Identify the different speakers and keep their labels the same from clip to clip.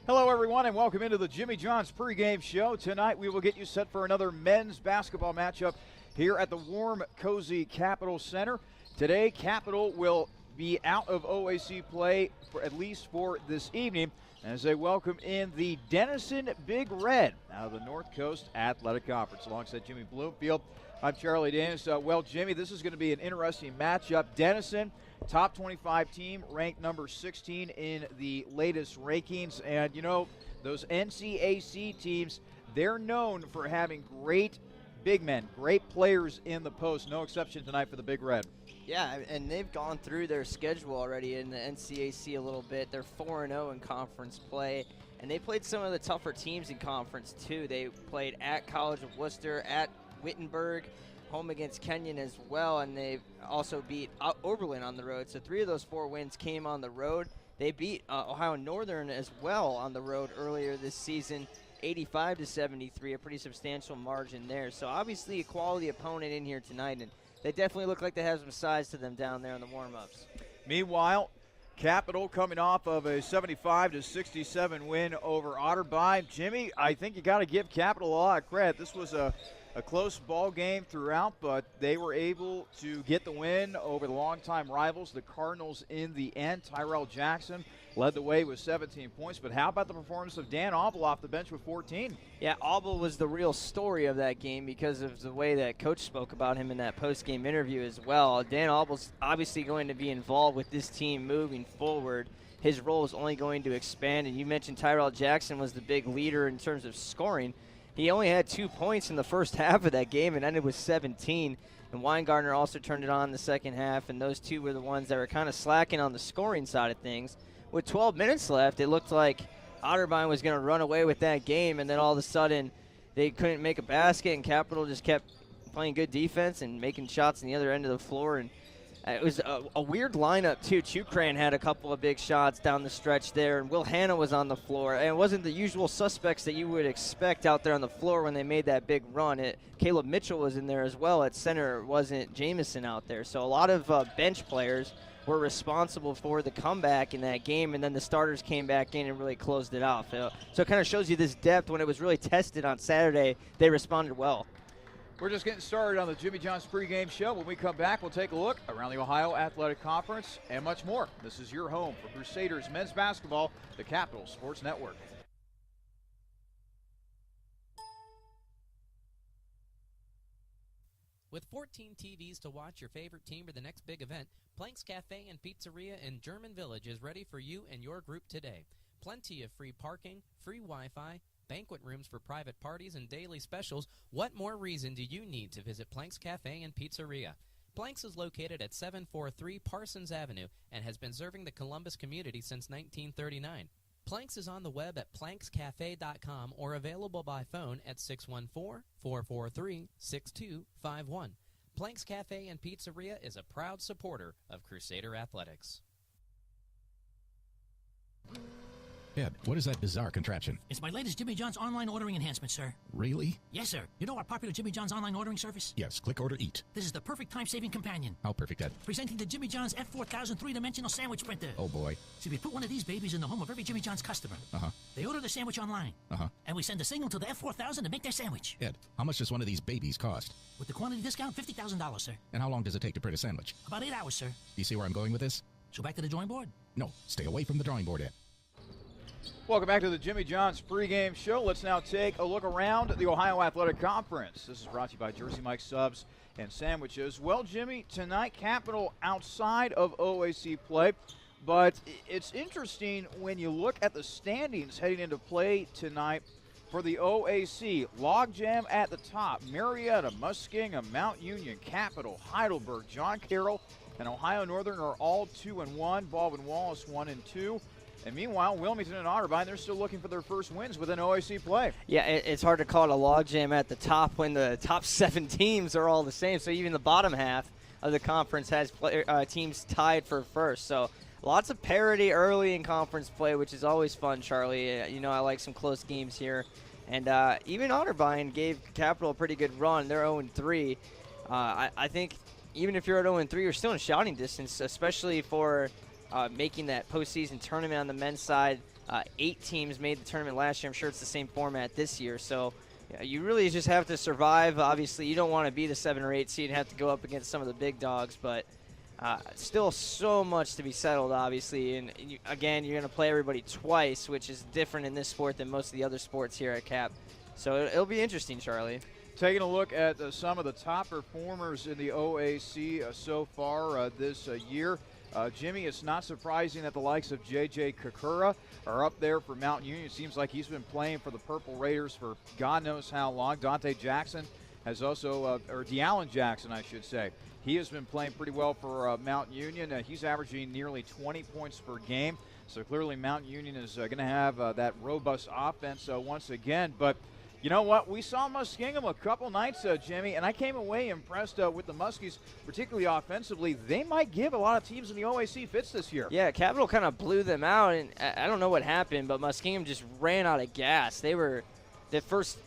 Speaker 1: Hello, everyone, and welcome into the Jimmy John's pregame show. Tonight, we will get you set for another men's basketball matchup here at the warm, cozy Capitol Center. Today, Capitol will be out of OAC play for at least for this evening as they welcome in the Denison Big Red out of the North Coast Athletic Conference. Alongside Jimmy Bloomfield, I'm Charlie Danis. Well, Jimmy, this is going to be an interesting matchup. Denison, top 25 team, ranked number 16 in the latest rankings. And, you know, those NCAC teams, they're known for having great big men, great players in the post. No exception tonight for the Big Red.
Speaker 2: Yeah, and they've gone through their schedule already in the NCAC a little bit. They're 4-0 in conference play, and they played some of the tougher teams in conference, too. They played at College of Worcester, at Wittenberg, home against Kenyon as well, and they also beat Oberlin on the road. So 3 of those 4 wins came on the road. They beat Ohio Northern as well on the road earlier this season, 85-73, a pretty substantial margin there. So obviously a quality opponent in here tonight, and they definitely look like they have some size to them down there in the warm-ups.
Speaker 1: Meanwhile, Capitol coming off of a 75-67 win over Otterbein. Jimmy, I think you got to give Capitol a lot of credit. This was a close ball game throughout, but they were able to get the win over the longtime rivals, the Cardinals, in the end. Tyrell Jackson led the way with 17 points, but how about the performance of Dan Aubel off the bench with 14?
Speaker 2: Yeah, Aubel was the real story of that game because of the way that Coach spoke about him in that post-game interview as well. Dan Aubel's obviously going to be involved with this team moving forward. His role is only going to expand, and you mentioned Tyrell Jackson was the big leader in terms of scoring. He only had 2 points in the first half of that game and ended with 17. And Weingartner also turned it on in the second half, and those two were the ones that were kind of slacking on the scoring side of things. With 12 minutes left, it looked like Otterbein was going to run away with that game, and then all of a sudden they couldn't make a basket, and Capitol just kept playing good defense and making shots on the other end of the floor. And it was a weird lineup, too. Chukran had a couple of big shots down the stretch there, and Will Hanna was on the floor. And it wasn't the usual suspects that you would expect out there on the floor when they made that big run. Caleb Mitchell was in there as well at center. It wasn't Jamison out there. So a lot of bench players were responsible for the comeback in that game, and then the starters came back in and really closed it off. So it kind of shows you this depth. When it was really tested on Saturday, they responded well.
Speaker 1: We're just getting started on the Jimmy John's pregame show. When we come back, we'll take a look around the Ohio Athletic Conference and much more. This is your home for Crusaders men's basketball, the Capitol Sports Network.
Speaker 3: With 14 TVs to watch your favorite team or the next big event, Planks Cafe and Pizzeria in German Village is ready for you and your group today. Plenty of free parking, free Wi-Fi, banquet rooms for private parties, and daily specials. What more reason do you need to visit Planks Cafe and Pizzeria? Planks is located at 743 Parsons Avenue and has been serving the Columbus community since 1939. Planks is on the web at plankscafe.com or available by phone at 614-443-6251. Planks Cafe and Pizzeria is a proud supporter of Crusader Athletics.
Speaker 4: Ed, what is that bizarre contraption?
Speaker 5: It's my latest Jimmy John's online ordering enhancement, sir.
Speaker 4: Really?
Speaker 5: Yes, sir. You know our popular Jimmy John's online ordering service?
Speaker 4: Yes, click, order, eat.
Speaker 5: This is the perfect time-saving companion.
Speaker 4: How perfect, Ed?
Speaker 5: Presenting the Jimmy John's F4000 three-dimensional sandwich printer.
Speaker 4: Oh, boy.
Speaker 5: See, we put one of these babies in the home of every Jimmy John's customer.
Speaker 4: Uh-huh.
Speaker 5: They order the sandwich online.
Speaker 4: Uh-huh.
Speaker 5: And we send a signal to the F4000 to make their sandwich.
Speaker 4: Ed, how much does one of these babies cost?
Speaker 5: With the quantity discount, $50,000, sir.
Speaker 4: And how long does it take to print a sandwich?
Speaker 5: About 8 hours, sir.
Speaker 4: Do you see where I'm going with this?
Speaker 5: So back to the drawing board?
Speaker 4: No, stay away from the drawing board, Ed.
Speaker 1: Welcome back to the Jimmy John's pregame show. Let's now take a look around the Ohio Athletic Conference. This is brought to you by Jersey Mike Subs and Sandwiches. Well, Jimmy, tonight Capitol outside of OAC play, but it's interesting when you look at the standings heading into play tonight for the OAC. Logjam at the top. Marietta, Muskingum, Mount Union, Capitol, Heidelberg, John Carroll, and Ohio Northern are all 2-1. Baldwin Wallace 1-2. And meanwhile, Wilmington and Otterbein, they're still looking for their first wins within OAC play.
Speaker 2: Yeah, it's hard to call it a logjam at the top when the top 7 teams are all the same. So even the bottom half of the conference has teams tied for first. So lots of parity early in conference play, which is always fun, Charlie. You know, I like some close games here. And even Otterbein gave Capitol a pretty good run. They're 0-3. I think even if you're at 0-3, you're still in shouting distance, especially for making that postseason tournament on the men's side. 8 teams made the tournament last year. I'm sure it's the same format this year. So you really just have to survive. Obviously, you don't want to be the 7 or 8 seed and have to go up against some of the big dogs, but still so much to be settled, obviously. And again, you're going to play everybody twice, which is different in this sport than most of the other sports here at CAP. So it'll be interesting, Charlie.
Speaker 1: Taking a look at some of the top performers in the OAC so far this year. Jimmy, it's not surprising that the likes of J.J. Kakura are up there for Mountain Union. It seems like he's been playing for the Purple Raiders for God knows how long. Dante Jackson has also, or De'Allen Jackson, I should say. He has been playing pretty well for Mountain Union. He's averaging nearly 20 points per game. So clearly Mountain Union is going to have that robust offense once again. But you know what? We saw Muskingum a couple nights, Jimmy, and I came away impressed with the Muskies, particularly offensively. They might give a lot of teams in the OAC fits this year.
Speaker 2: Yeah, Capital kind of blew them out, and I don't know what happened, but Muskingum just ran out of gas. They were the first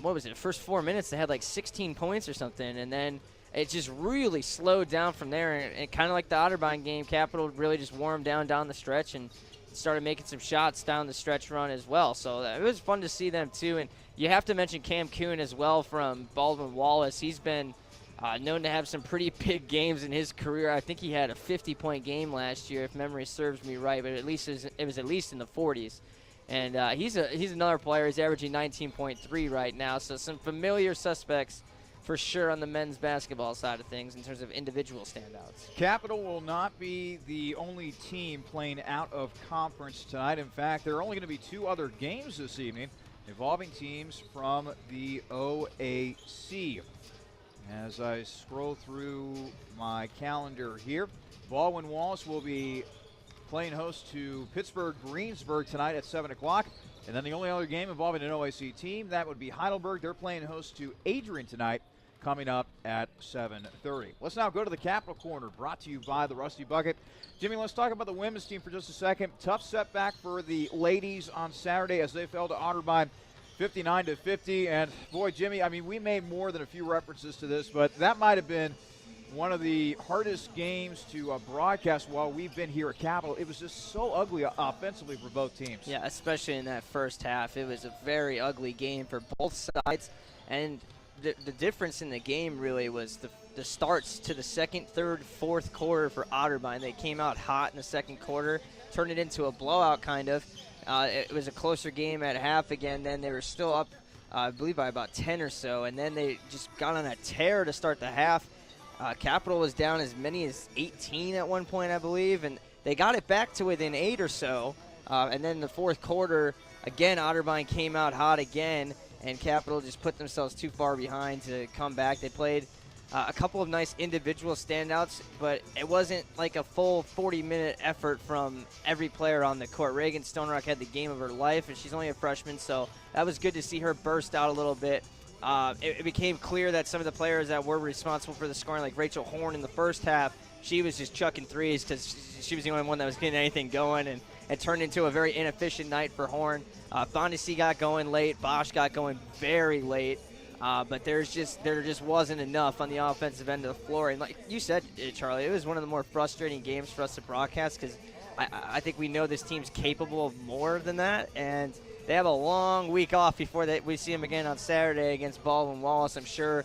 Speaker 2: 4 minutes they had like 16 points or something, and then it just really slowed down from there. And kind of like the Otterbein game, Capital really just wore them down the stretch and started making some shots down the stretch run as well. So it was fun to see them too. And you have to mention Cam Kuhn as well from Baldwin Wallace. He's been known to have some pretty big games in his career. I think he had a 50-point game last year, if memory serves me right, but at least it was at least in the 40s. And he's another player. He's averaging 19.3 right now. So some familiar suspects for sure on the men's basketball side of things in terms of individual standouts.
Speaker 1: Capital will not be the only team playing out of conference tonight. In fact, there are only going to be 2 other games this evening involving teams from the OAC. As I scroll through my calendar here, Baldwin Wallace will be playing host to Pittsburgh Greensburg tonight at 7 o'clock. And then the only other game involving an OAC team, that would be Heidelberg. They're playing host to Adrian tonight, coming up at 7:30. Let's now go to the Capital Corner, brought to you by the Rusty Bucket. Jimmy, let's talk about the women's team for just a second. Tough setback for the ladies on Saturday as they fell to Otterbein 59-50. And boy, Jimmy, I mean, we made more than a few references to this, but that might have been one of the hardest games to broadcast while we've been here at Capital. It was just so ugly offensively for both teams.
Speaker 2: Yeah, especially in that first half. It was a very ugly game for both sides. And the difference in the game really was the starts to the second, third, fourth quarter for Otterbein. They came out hot in the second quarter, turned it into a blowout kind of. It was a closer game at half again. Then they were still up, I believe, by about 10 or so. And then they just got on a tear to start the half. Capital was down as many as 18 at one point, I believe. And they got it back to within 8 or so. And then the fourth quarter, again, Otterbein came out hot again. And Capital just put themselves too far behind to come back. They played a couple of nice individual standouts, but it wasn't like a full 40-minute effort from every player on the court. Reagan Stonerock had the game of her life, and she's only a freshman, so that was good to see her burst out a little bit. It became clear that some of the players that were responsible for the scoring, like Rachel Horn in the first half, she was just chucking threes because she was the only one that was getting anything going, and it turned into a very inefficient night for Horn. Fondesi got going late. Bosch got going very late. But there just wasn't enough on the offensive end of the floor. And like you said, Charlie, it was one of the more frustrating games for us to broadcast because I think we know this team's capable of more than that. And they have a long week off before we see them again on Saturday against Baldwin Wallace. I'm sure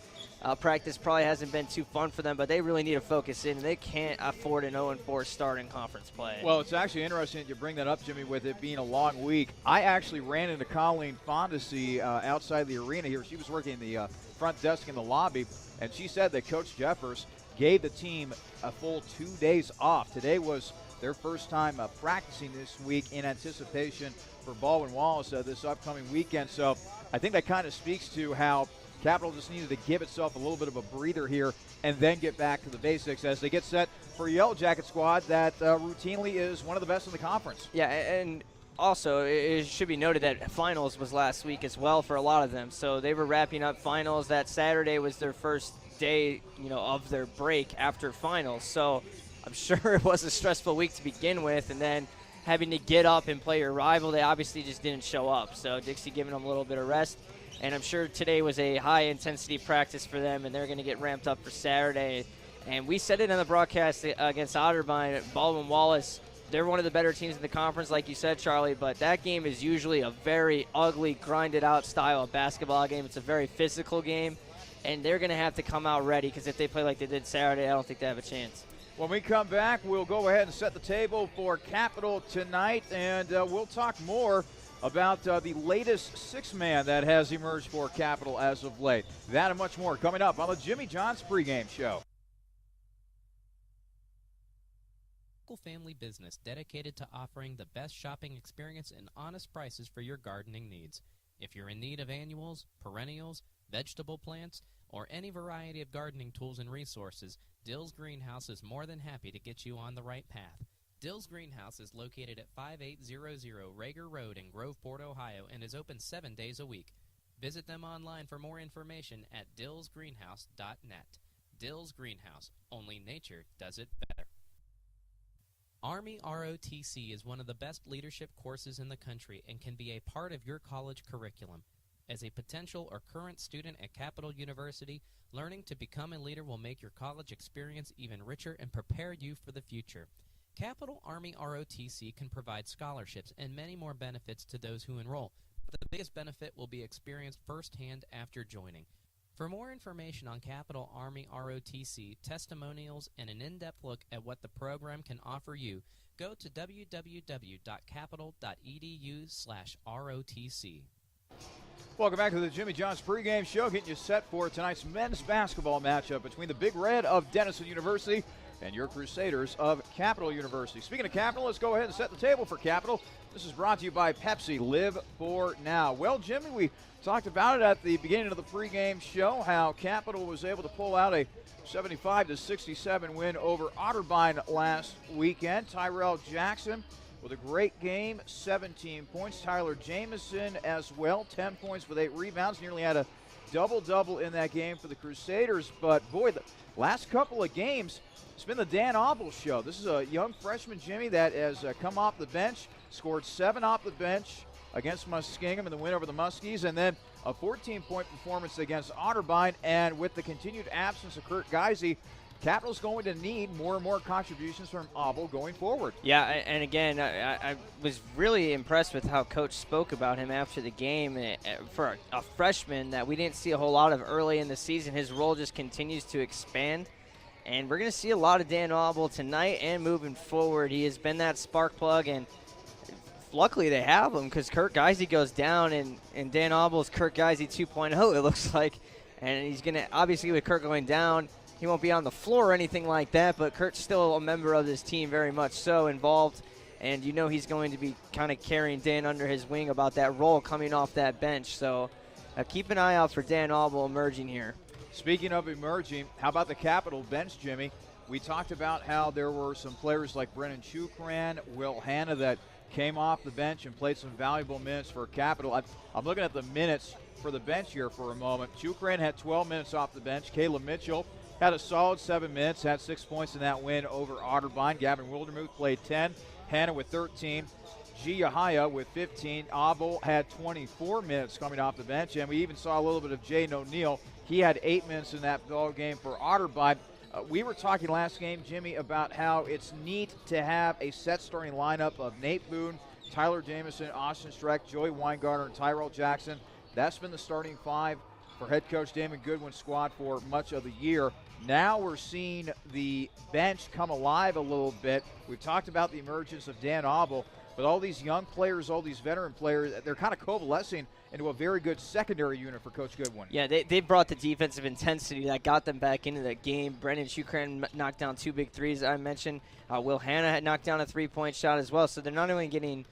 Speaker 2: practice probably hasn't been too fun for them, but they really need to focus in. And they can't afford an 0-4 start in conference play.
Speaker 1: Well, it's actually interesting that you bring that up, Jimmy, with it being a long week. I actually ran into Colleen Fondesi outside the arena here. She was working the front desk in the lobby, and she said that Coach Jeffers gave the team a full 2 days off. Today was their first time practicing this week in anticipation for Baldwin Wallace this upcoming weekend. So I think that kind of speaks to how Capital just needed to give itself a little bit of a breather here and then get back to the basics as they get set for a Yellow Jacket squad that routinely is one of the best in the conference.
Speaker 2: Yeah, and also it should be noted that finals was last week as well for a lot of them. So they were wrapping up finals. That Saturday was their first day, of their break after finals. So I'm sure it was a stressful week to begin with, and then having to get up and play your rival, they obviously just didn't show up. So Dixie giving them a little bit of rest. And I'm sure today was a high-intensity practice for them, and they're going to get ramped up for Saturday. And we said it on the broadcast against Otterbein. Baldwin Wallace they're one of the better teams in the conference, like you said, Charlie, but that game is usually a very ugly, grinded-out style of basketball game. It's a very physical game, and they're going to have to come out ready because if they play like they did Saturday, I don't think they have a chance.
Speaker 1: When we come back, we'll go ahead and set the table for Capital tonight, and we'll talk more about the latest six-man that has emerged for Capital as of late. That and much more coming up on the Jimmy John's pregame show.
Speaker 3: Family business dedicated to offering the best shopping experience and honest prices for your gardening needs. If you're in need of annuals, perennials, vegetable plants, or any variety of gardening tools and resources, Dill's Greenhouse is more than happy to get you on the right path. Dill's Greenhouse is located at 5800 Rager Road in Groveport, Ohio, and is open 7 days a week. Visit them online for more information at dillsgreenhouse.net. Dill's Greenhouse. Only nature does it better. Army ROTC is one of the best leadership courses in the country and can be a part of your college curriculum. As a potential or current student at Capital University, learning to become a leader will make your college experience even richer and prepare you for the future. Capital Army ROTC can provide scholarships and many more benefits to those who enroll, but the biggest benefit will be experienced firsthand after joining. For more information on Capital Army ROTC, testimonials, and an in-depth look at what the program can offer you, go to www.capital.edu/ROTC.
Speaker 1: Welcome back to the Jimmy John's pregame show, getting you set for tonight's men's basketball matchup between the Big Red of Denison University and your Crusaders of Capital University. Speaking of Capital, let's go ahead and set the table for Capital. This is brought to you by Pepsi. Live for now. Well, Jimmy, we talked about it at the beginning of the pregame show, how Capital was able to pull out a 75-67 win over Otterbein last weekend. Tyrell Jackson with a great game, 17 points. Tyler Jamison as well, 10 points with 8 rebounds. Nearly had a double-double in that game for the Crusaders. But, boy, the last couple of games, it's been the Dan Auble show. This is a young freshman, Jimmy, that has come off the bench, scored 7 off the bench against Muskingum in the win over the Muskies, and then a 14-point performance against Otterbein. And with the continued absence of Kurt Geisey, Capital's going to need more and more contributions from Auble going forward.
Speaker 2: Yeah, and again, I was really impressed with how Coach spoke about him after the game. For a freshman that we didn't see a whole lot of early in the season, his role just continues to expand. And we're going to see a lot of Dan Auble tonight and moving forward. He has been that spark plug, and luckily they have him because Kurt Geisey goes down, and Dan Auble's Kurt Geisey 2.0, it looks like. And he's going to, obviously with Kurt going down, he won't be on the floor or anything like that, but Kurt's still a member of this team, very much so involved. And you know he's going to be kind of carrying Dan under his wing about that role coming off that bench. So keep an eye out for Dan Auble emerging here.
Speaker 1: Speaking of emerging, how about the Capital bench, Jimmy? We talked about how there were some players like Brennan Chukran, Will Hanna that came off the bench and played some valuable minutes for Capital. I'm looking at the minutes for the bench here for a moment. Chukran had 12 minutes off the bench. Caleb Mitchell had a solid 7 minutes, had 6 points in that win over Otterbein. Gavin Wildermuth played 10. Hanna with 13. G. Yahaya with 15. Auble had 24 minutes coming off the bench, and we even saw a little bit of Jaden O'Neal. He had 8 minutes in that ball game for Otterbein. We were talking last game, Jimmy, about how it's neat to have a set starting lineup of Nate Boone, Tyler Jamison, Austin Streck, Joey Weingartner, and Tyrell Jackson. That's been the starting 5 for head coach Damon Goodwin's squad for much of the year. Now we're seeing the bench come alive a little bit. We've talked about the emergence of Dan Auble, but all these young players, all these veteran players, they're kind of coalescing into a very good secondary unit for Coach Goodwin.
Speaker 2: Yeah, they brought the defensive intensity that got them back into that game. Brendan Chukran knocked down 2 big threes, I mentioned. Will Hanna had knocked down a 3-point shot as well. So they're not only getting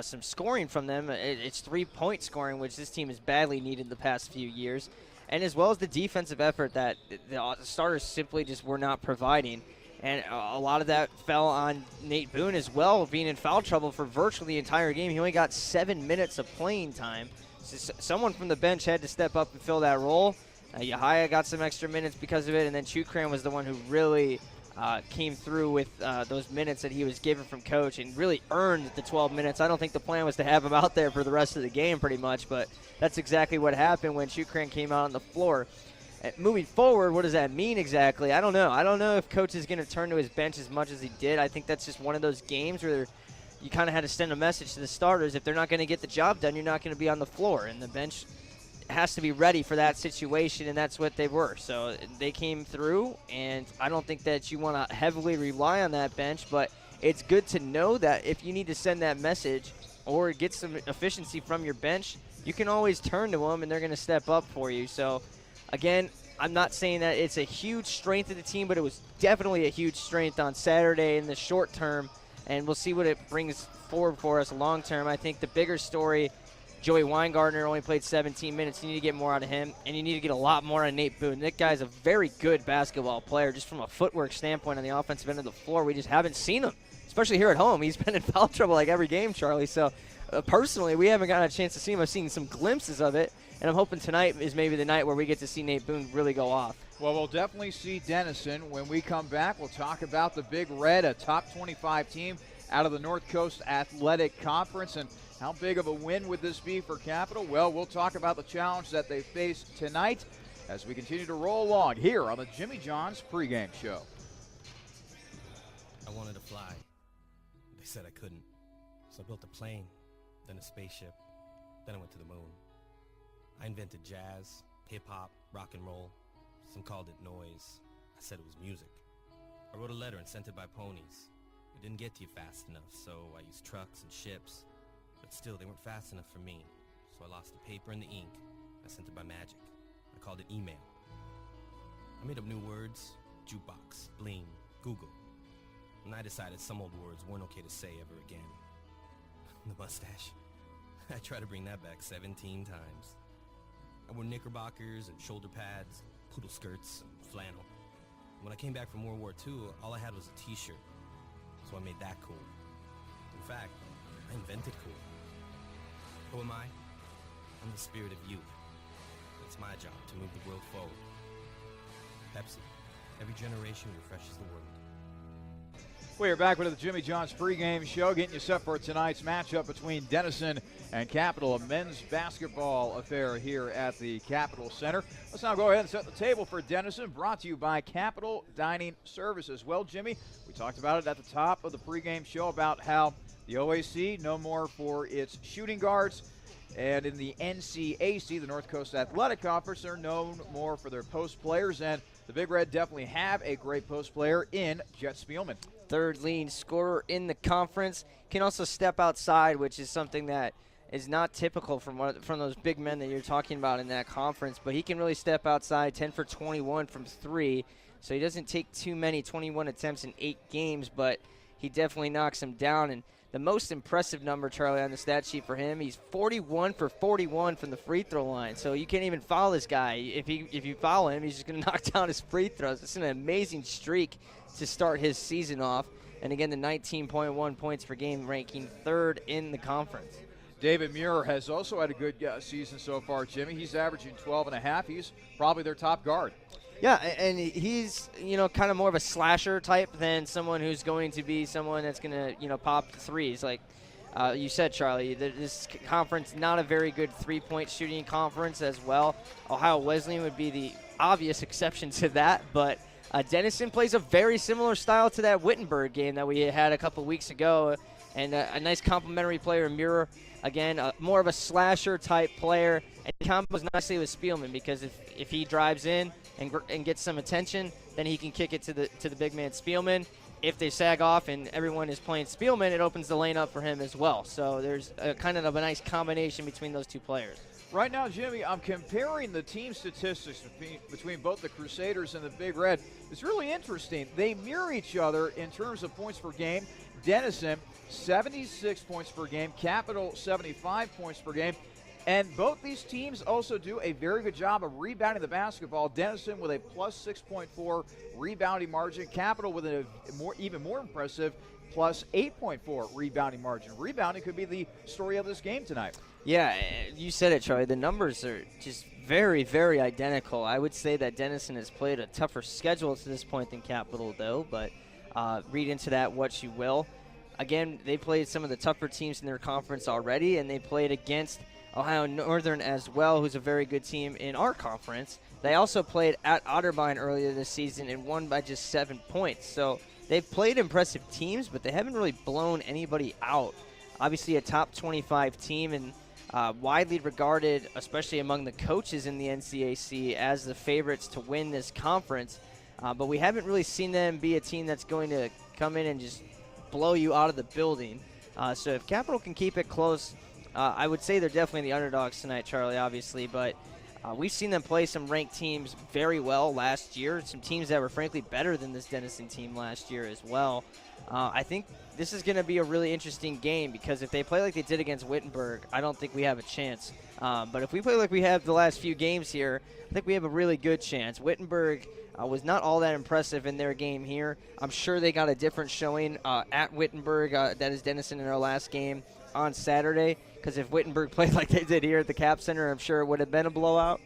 Speaker 2: some scoring from them, it's 3-point scoring, which this team has badly needed the past few years. And as well as the defensive effort that the starters simply just were not providing. And a lot of that fell on Nate Boone as well, being in foul trouble for virtually the entire game. He only got 7 minutes of playing time. So someone from the bench had to step up and fill that role. Yahaya got some extra minutes because of it, and then Chukran was the one who really came through with those minutes that he was given from coach and really earned the 12 minutes. I don't think the plan was to have him out there for the rest of the game pretty much, but that's exactly what happened when Chukran came out on the floor. Moving forward, what does that mean exactly? I don't know. I don't know if Coach is going to turn to his bench as much as he did. I think that's just one of those games where you kind of had to send a message to the starters. If they're not going to get the job done, you're not going to be on the floor. And the bench has to be ready for that situation, and that's what they were. So they came through, and I don't think that you want to heavily rely on that bench, but it's good to know that if you need to send that message or get some efficiency from your bench, you can always turn to them, and they're going to step up for you. So, again, I'm not saying that it's a huge strength of the team, but it was definitely a huge strength on Saturday in the short term, and we'll see what it brings forward for us long term. I think the bigger story, Joey Weingartner only played 17 minutes. You need to get more out of him, and you need to get a lot more out of Nate Boone. That guy's a very good basketball player just from a footwork standpoint on the offensive end of the floor. We just haven't seen him, especially here at home. He's been in foul trouble like every game, Charlie. So, personally, we haven't gotten a chance to see him. I've seen some glimpses of it, and I'm hoping tonight is maybe the night where we get to see Nate Boone really go off.
Speaker 1: Well, we'll definitely see Denison. When we come back, we'll talk about the Big Red, a top 25 team out of the North Coast Athletic Conference, and how big of a win would this be for Capital? Well, we'll talk about the challenge that they face tonight as we continue to roll along here on the Jimmy John's pregame show.
Speaker 6: I wanted to fly. They said I couldn't. So I built a plane, then a spaceship, then I went to the moon. I invented jazz, hip-hop, rock and roll. Some called it noise. I said it was music. I wrote a letter and sent it by ponies. It didn't get to you fast enough, so I used trucks and ships. But still, they weren't fast enough for me. So I lost the paper and the ink. I sent it by magic. I called it email. I made up new words: jukebox, bling, Google. And I decided some old words weren't okay to say ever again. The mustache. I tried to bring that back 17 times. I wore knickerbockers and shoulder pads, poodle skirts, and flannel. When I came back from World War II, all I had was a t-shirt. So I made that cool. In fact, I invented cool. Who am I? I'm the spirit of youth. It's my job to move the world forward. Pepsi. Every generation refreshes the world.
Speaker 1: We are back with the Jimmy John's pregame show, getting you set for tonight's matchup between Denison and Capital, a men's basketball affair here at the Capitol Center. Let's now go ahead and set the table for Denison, brought to you by Capital Dining Services. Well, Jimmy, we talked about it at the top of the pregame show about how the OAC, no more for its shooting guards, and in the NCAC, the North Coast Athletic Conference, they're known more for their post players, and the Big Red definitely have a great post player in Jet Spielman.
Speaker 2: Third leading scorer in the conference. Can also step outside, which is something that is not typical from those big men that you're talking about in that conference. But he can really step outside, 10 for 21 from 3. So he doesn't take too many 21 attempts in 8 games, but he definitely knocks them down. And the most impressive number, Charlie, on the stat sheet for him, he's 41 for 41 from the free throw line. So you can't even foul this guy. If you foul him, he's just going to knock down his free throws. It's an amazing streak to start his season off. And again, the 19.1 points per game, ranking 3rd in the conference.
Speaker 1: David Muir has also had a good season so far, Jimmy. He's averaging 12.5. He's probably their top guard.
Speaker 2: Yeah, and he's, kind of more of a slasher type than someone who's going to be someone that's going to, pop threes. Like you said, Charlie, this conference, not a very good three-point shooting conference as well. Ohio Wesleyan would be the obvious exception to that, but Denison plays a very similar style to that Wittenberg game that we had a couple weeks ago, and a nice complementary player, Muir. Again, more of a slasher type player, and combos nicely with Spielman because if he drives in and gets some attention, then he can kick it to the big man Spielman. If they sag off and everyone is playing Spielman, it opens the lane up for him as well. So there's a kind of a nice combination between those two players.
Speaker 1: Right now, Jimmy, I'm comparing the team statistics between both the Crusaders and the Big Red. It's really interesting. They mirror each other in terms of points per game. Denison, 76 points per game. Capital, 75 points per game. And both these teams also do a very good job of rebounding the basketball. Denison with a plus 6.4 rebounding margin. Capital with a even more impressive plus 8.4 rebounding margin. Rebounding could be the story of this game tonight.
Speaker 2: Yeah, you said it, Charlie. The numbers are just very, very identical. I would say that Denison has played a tougher schedule to this point than Capital, though, but read into that what you will. Again, they played some of the tougher teams in their conference already, and they played against Ohio Northern as well, who's a very good team in our conference. They also played at Otterbein earlier this season and won by just 7 points. So they've played impressive teams, but they haven't really blown anybody out. Obviously a top 25 team and widely regarded, especially among the coaches in the NCAC, as the favorites to win this conference. But we haven't really seen them be a team that's going to come in and just blow you out of the building. So if Capital can keep it close, I would say they're definitely the underdogs tonight, Charlie, obviously. But we've seen them play some ranked teams very well last year, some teams that were frankly better than this Denison team last year as well. I think this is going to be a really interesting game because if they play like they did against Wittenberg, I don't think we have a chance. But if we play like we have the last few games here, I think we have a really good chance. Wittenberg was not all that impressive in their game here. I'm sure they got a different showing at Wittenberg, that is Denison, in our last game on Saturday, because if Wittenberg played like they did here at the Cap Center, I'm sure it would have been a blowout.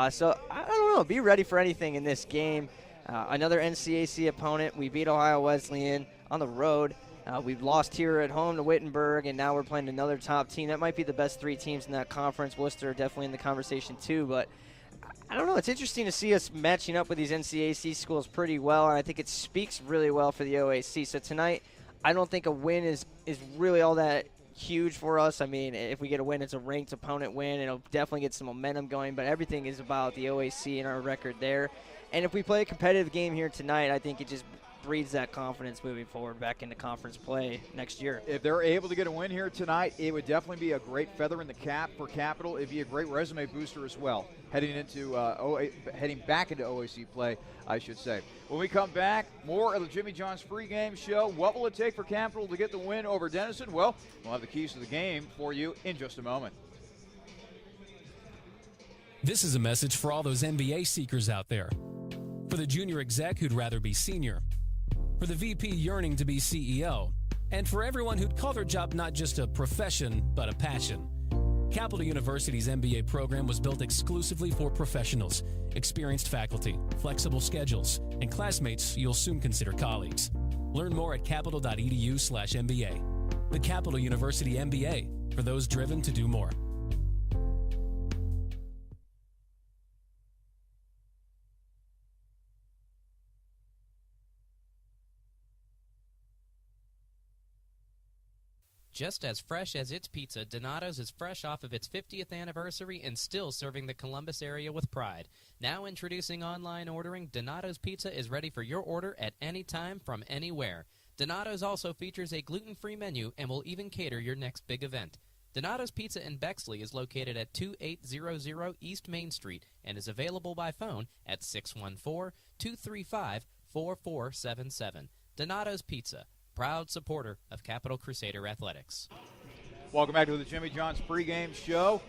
Speaker 2: So I don't know. Be ready for anything in this game. Another NCAC opponent. We beat Ohio Wesleyan on the road. We've lost here at home to Wittenberg, and now we're playing another top team. That might be the best 3 teams in that conference. Worcester definitely in the conversation too, but I don't know. It's interesting to see us matching up with these NCAC schools pretty well, and I think it speaks really well for the OAC. So tonight, I don't think a win is really all that huge for us. I mean, if we get a win, it's a ranked opponent win. It'll definitely get some momentum going, but everything is about the OAC and our record there. And if we play a competitive game here tonight, I think it just breeds that confidence moving forward back into conference play next year.
Speaker 1: If they're able to get a win here tonight, it would definitely be a great feather in the cap for Capital. It'd be a great resume booster as well, heading back into OAC play, I should say. When we come back, more of the Jimmy John's pregame show. What will it take for Capital to get the win over Denison? Well, we'll have the keys to the game for you in just a moment.
Speaker 7: This is a message for all those MBA seekers out there. For the junior exec who'd rather be senior. For the VP yearning to be CEO. And for everyone who'd call their job not just a profession, but a passion. Capital University's MBA program was built exclusively for professionals, experienced faculty, flexible schedules, and classmates you'll soon consider colleagues. Learn more at capital.edu/MBA. The Capital University MBA, for those driven to do more.
Speaker 3: Just as fresh as its pizza, Donato's is fresh off of its 50th anniversary and still serving the Columbus area with pride. Now introducing online ordering, Donato's Pizza is ready for your order at any time from anywhere. Donato's also features a gluten-free menu and will even cater your next big event. Donato's Pizza in Bexley is located at 2800 East Main Street and is available by phone at 614-235-4477. Donato's Pizza, proud supporter of Capital Crusader Athletics.
Speaker 1: Welcome back to the Jimmy John's pregame show.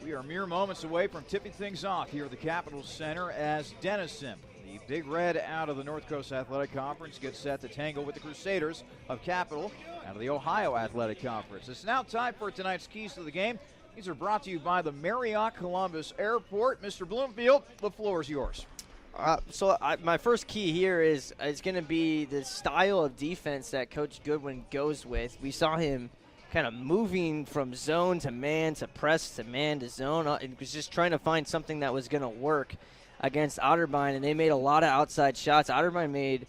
Speaker 1: We are mere moments away from tipping things off here at the Capitol Center as Denison, the Big Red out of the North Coast Athletic Conference, gets set to tangle with the Crusaders of Capital out of the Ohio Athletic Conference. It's now time for tonight's keys to the game. These are brought to you by the Marriott Columbus Airport. Mr. Bloomfield, the floor is yours.
Speaker 2: My first key here is going to be the style of defense that Coach Goodwin goes with. We saw him kind of moving from zone to man to press to man to zone. It was just trying to find something that was going to work against Otterbein, and they made a lot of outside shots. Otterbein made,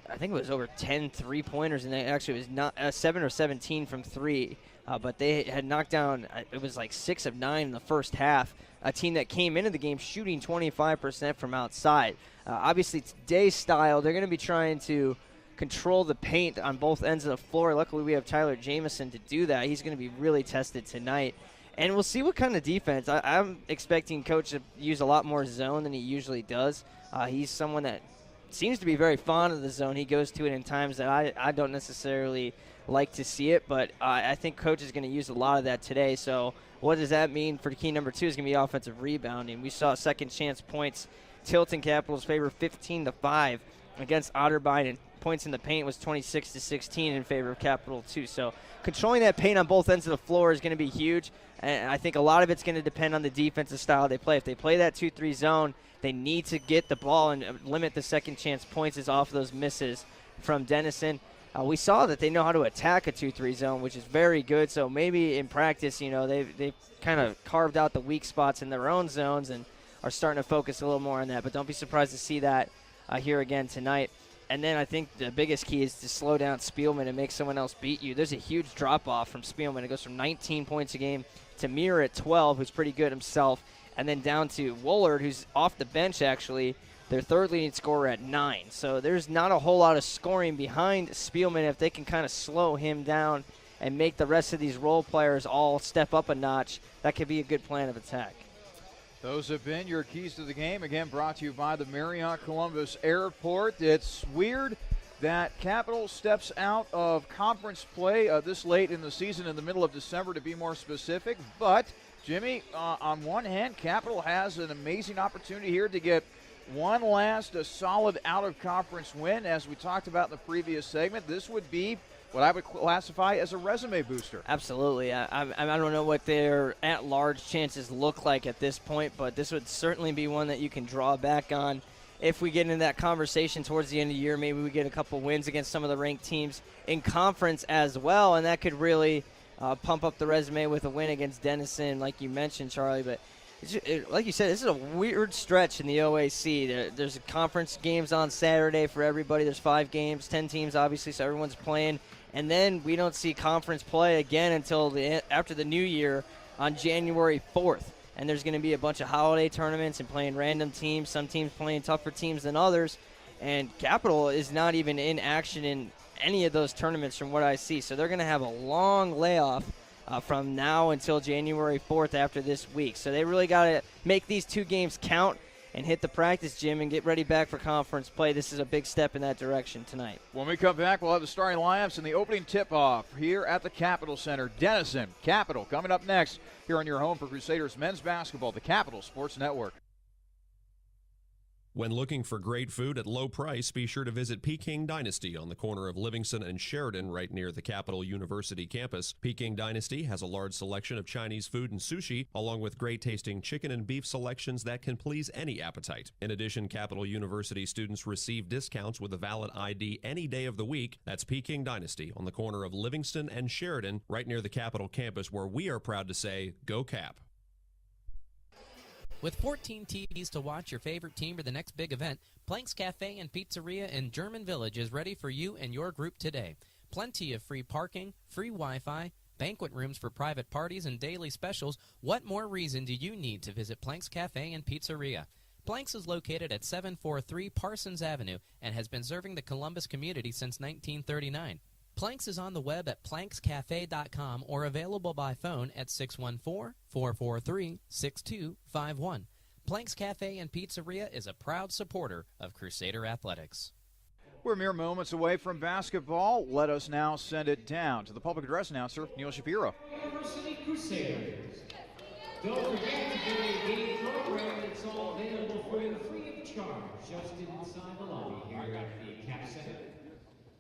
Speaker 2: I think it was over 10 3-pointers, and actually it was not 7 or 17 from 3. But they had knocked down, it was like 6 of 9 in the first half. A team that came into the game shooting 25% from outside. Obviously, today's style, they're going to be trying to control the paint on both ends of the floor. Luckily, we have Tyler Jamison to do that. He's going to be really tested tonight. And we'll see what kind of defense. I'm expecting Coach to use a lot more zone than he usually does. He's someone that seems to be very fond of the zone. He goes to it in times that I don't necessarily like to see it, but I think Coach is going to use a lot of that today. So what does that mean for key number 2 is going to be offensive rebounding. We saw second chance points tilt in Capital's favor 15-5 against Otterbein, and points in the paint was 26-16 in favor of Capital too. So controlling that paint on both ends of the floor is going to be huge, and I think a lot of it's going to depend on the defensive style they play. If they play that 2-3 zone, they need to get the ball and limit the second chance points off those misses from Denison. We saw that they know how to attack a 2-3 zone, which is very good. So maybe in practice, they've kind of carved out the weak spots in their own zones, and are starting to focus a little more on that. But don't be surprised to see that here again tonight. And then I think the biggest key is to slow down Spielman and make someone else beat you. There's a huge drop-off from Spielman. It goes from 19 points a game to Mir at 12, who's pretty good himself, and then down to Woolard, who's off the bench actually, their third leading scorer at 9. So there's not a whole lot of scoring behind Spielman. If they can kind of slow him down and make the rest of these role players all step up a notch, that could be a good plan of attack.
Speaker 1: Those have been your keys to the game. Again, brought to you by the Marriott Columbus Airport. It's weird that Capital steps out of conference play this late in the season, in the middle of December to be more specific. But, Jimmy, on one hand, Capital has an amazing opportunity here to get one last solid out-of-conference win. As we talked about in the previous segment, this would be what I would classify as a resume booster.
Speaker 2: Absolutely. I don't know what their at-large chances look like at this point, but this would certainly be one that you can draw back on. If we get into that conversation towards the end of the year, maybe we get a couple wins against some of the ranked teams in conference as well, and that could really pump up the resume with a win against Denison, like you mentioned, Charlie. But like you said, this is a weird stretch in the OAC. There's conference games on Saturday for everybody. There's 5 games, 10 teams, obviously, so everyone's playing. And then we don't see conference play again until after the new year on January 4th. And there's going to be a bunch of holiday tournaments and playing random teams, some teams playing tougher teams than others. And Capital is not even in action in any of those tournaments from what I see. So they're going to have a long layoff from now until January 4th after this week. So they really got to make these 2 games count and hit the practice gym and get ready back for conference play. This is a big step in that direction tonight.
Speaker 1: When we come back, we'll have the starting lineups and the opening tip-off here at the Capital Center. Denison, Capital, coming up next here on your home for Crusaders men's basketball, the Capital Sports Network.
Speaker 8: When looking for great food at low price, be sure to visit Peking Dynasty on the corner of Livingston and Sheridan, right near the Capital University campus. Peking Dynasty has a large selection of Chinese food and sushi, along with great-tasting chicken and beef selections that can please any appetite. In addition, Capital University students receive discounts with a valid ID any day of the week. That's Peking Dynasty on the corner of Livingston and Sheridan, right near the Capital campus, where we are proud to say, Go Cap!
Speaker 3: With 14 TVs to watch your favorite team for the next big event, Planks Cafe and Pizzeria in German Village is ready for you and your group today. Plenty of free parking, free Wi-Fi, banquet rooms for private parties, and daily specials. What more reason do you need to visit Planks Cafe and Pizzeria? Planks is located at 743 Parsons Avenue and has been serving the Columbus community since 1939. Planks is on the web at plankscafe.com or available by phone at 614-443-6251. Planks Cafe and Pizzeria is a proud supporter of Crusader Athletics.
Speaker 1: We're mere moments away from basketball. Let us now send it down to the public address announcer, Neil Shapiro.
Speaker 9: University Crusaders. Don't forget to get a game program that's all available for you free of charge just inside the lobby here at the Cap Center.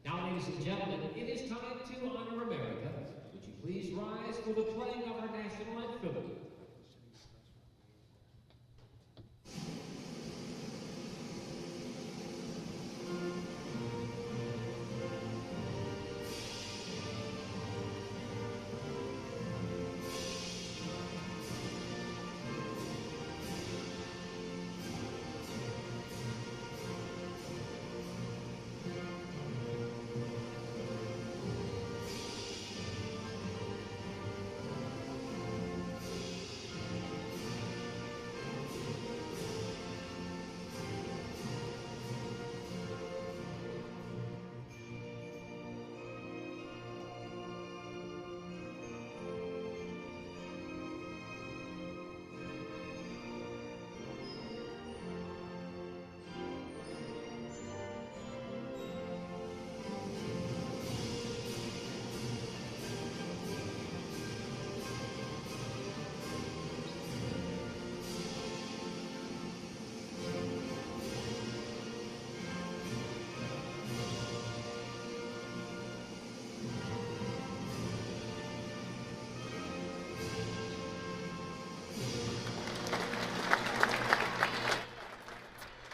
Speaker 9: Now, ladies and gentlemen, it is time to honor America. Would you please rise for the playing of our national anthem?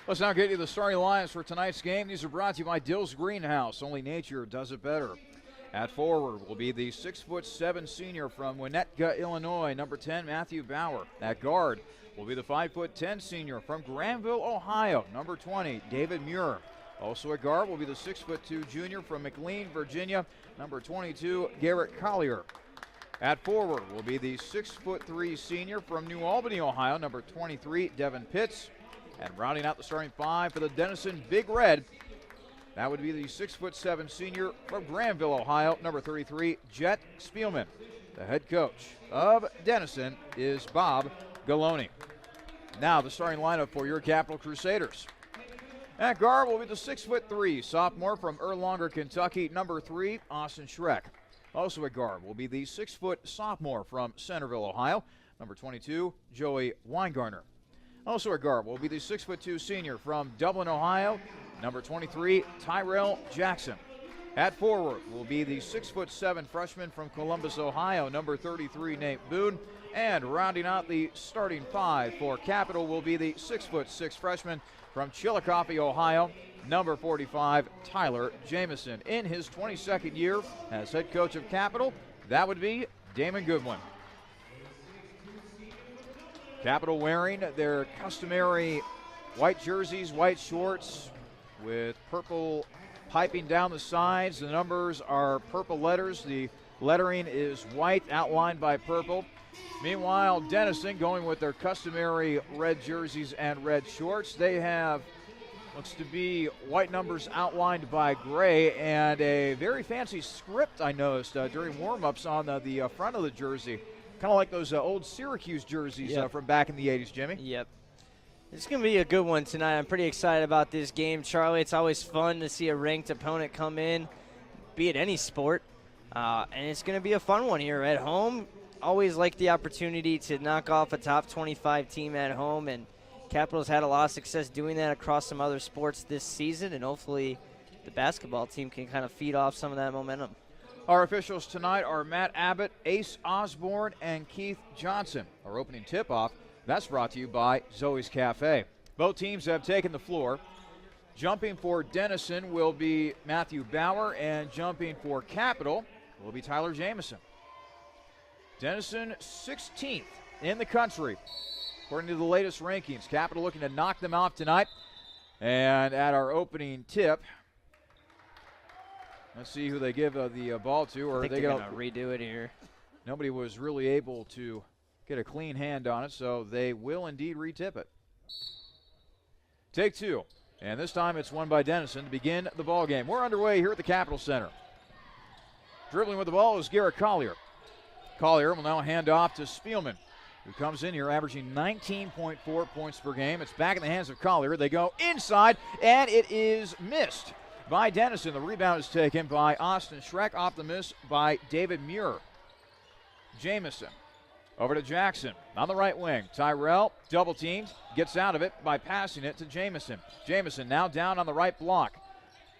Speaker 1: Let's now get you the starting lines for tonight's game. These are brought to you by Dill's Greenhouse. Only nature does it better. At forward will be the 6'7" senior from Winnetka, Illinois, number 10, Matthew Bauer. At guard will be the 5'10" senior from Granville, Ohio, number 20, David Muir. Also at guard will be the 6'2" junior from McLean, Virginia, number 22, Garrett Collier. At forward will be the 6'3" senior from New Albany, Ohio, number 23, Devin Pitts. And rounding out the starting five for the Denison Big Red, that would be the 6'7" senior from Granville, Ohio, number 33, Jet Spielman. The head coach of Denison is Bob Galoni. Now the starting lineup for your Capital Crusaders. At guard will be the 6'3" sophomore from Erlanger, Kentucky, number 3, Austin Schreck. Also at guard will be the 6' sophomore from Centerville, Ohio, number 22, Joey Weingartner. Also at guard will be the 6'2" senior from Dublin, Ohio, number 23, Tyrell Jackson. At forward will be the 6'7" freshman from Columbus, Ohio, number 33, Nate Boone. And rounding out the starting five for Capital will be the 6'6" freshman from Chillicothe, Ohio, number 45, Tyler Jamison. In his 22nd year as head coach of Capital, that would be Damon Goodwin. Capital wearing their customary white jerseys, white shorts with purple piping down the sides. The numbers are purple letters. The lettering is white, outlined by purple. Meanwhile, Denison going with their customary red jerseys and red shorts. They have, looks to be, white numbers outlined by gray and a very fancy script I noticed during warm-ups on the front of the jersey. Kind of like those old Syracuse jerseys from back in the 80s, Jimmy.
Speaker 2: Yep. It's going to be a good one tonight. I'm pretty excited about this game, Charlie. It's always fun to see a ranked opponent come in, be it any sport. And it's going to be a fun one here at home. Always like the opportunity to knock off a top 25 team at home, and Capital's had a lot of success doing that across some other sports this season, and hopefully the basketball team can kind of feed off some of that momentum.
Speaker 1: Our officials tonight are Matt Abbott, Ace Osborne, and Keith Johnson. Our opening tip-off, that's brought to you by Zoe's Cafe. Both teams have taken the floor. Jumping for Denison will be Matthew Bauer, and jumping for Capital will be Tyler Jamison. Denison 16th in the country, according to the latest rankings. Capital looking to knock them off tonight. And at our opening tip, let's see who they give the ball to. Or
Speaker 2: I think they're going to redo it here.
Speaker 1: Nobody was really able to get a clean hand on it, so they will indeed retip it. Take two. And this time it's won by Denison to begin the ball game. We're underway here at the Capital Center. Dribbling with the ball is Garrett Collier. Collier will now hand off to Spielman, who comes in here averaging 19.4 points per game. It's back in the hands of Collier. They go inside, and it is missed by Denison. The rebound is taken by Austin Schreck, off the miss by David Muir. Jamison over to Jackson on the right wing. Tyrell, double teamed, gets out of it by passing it to Jamison. Jamison now down on the right block,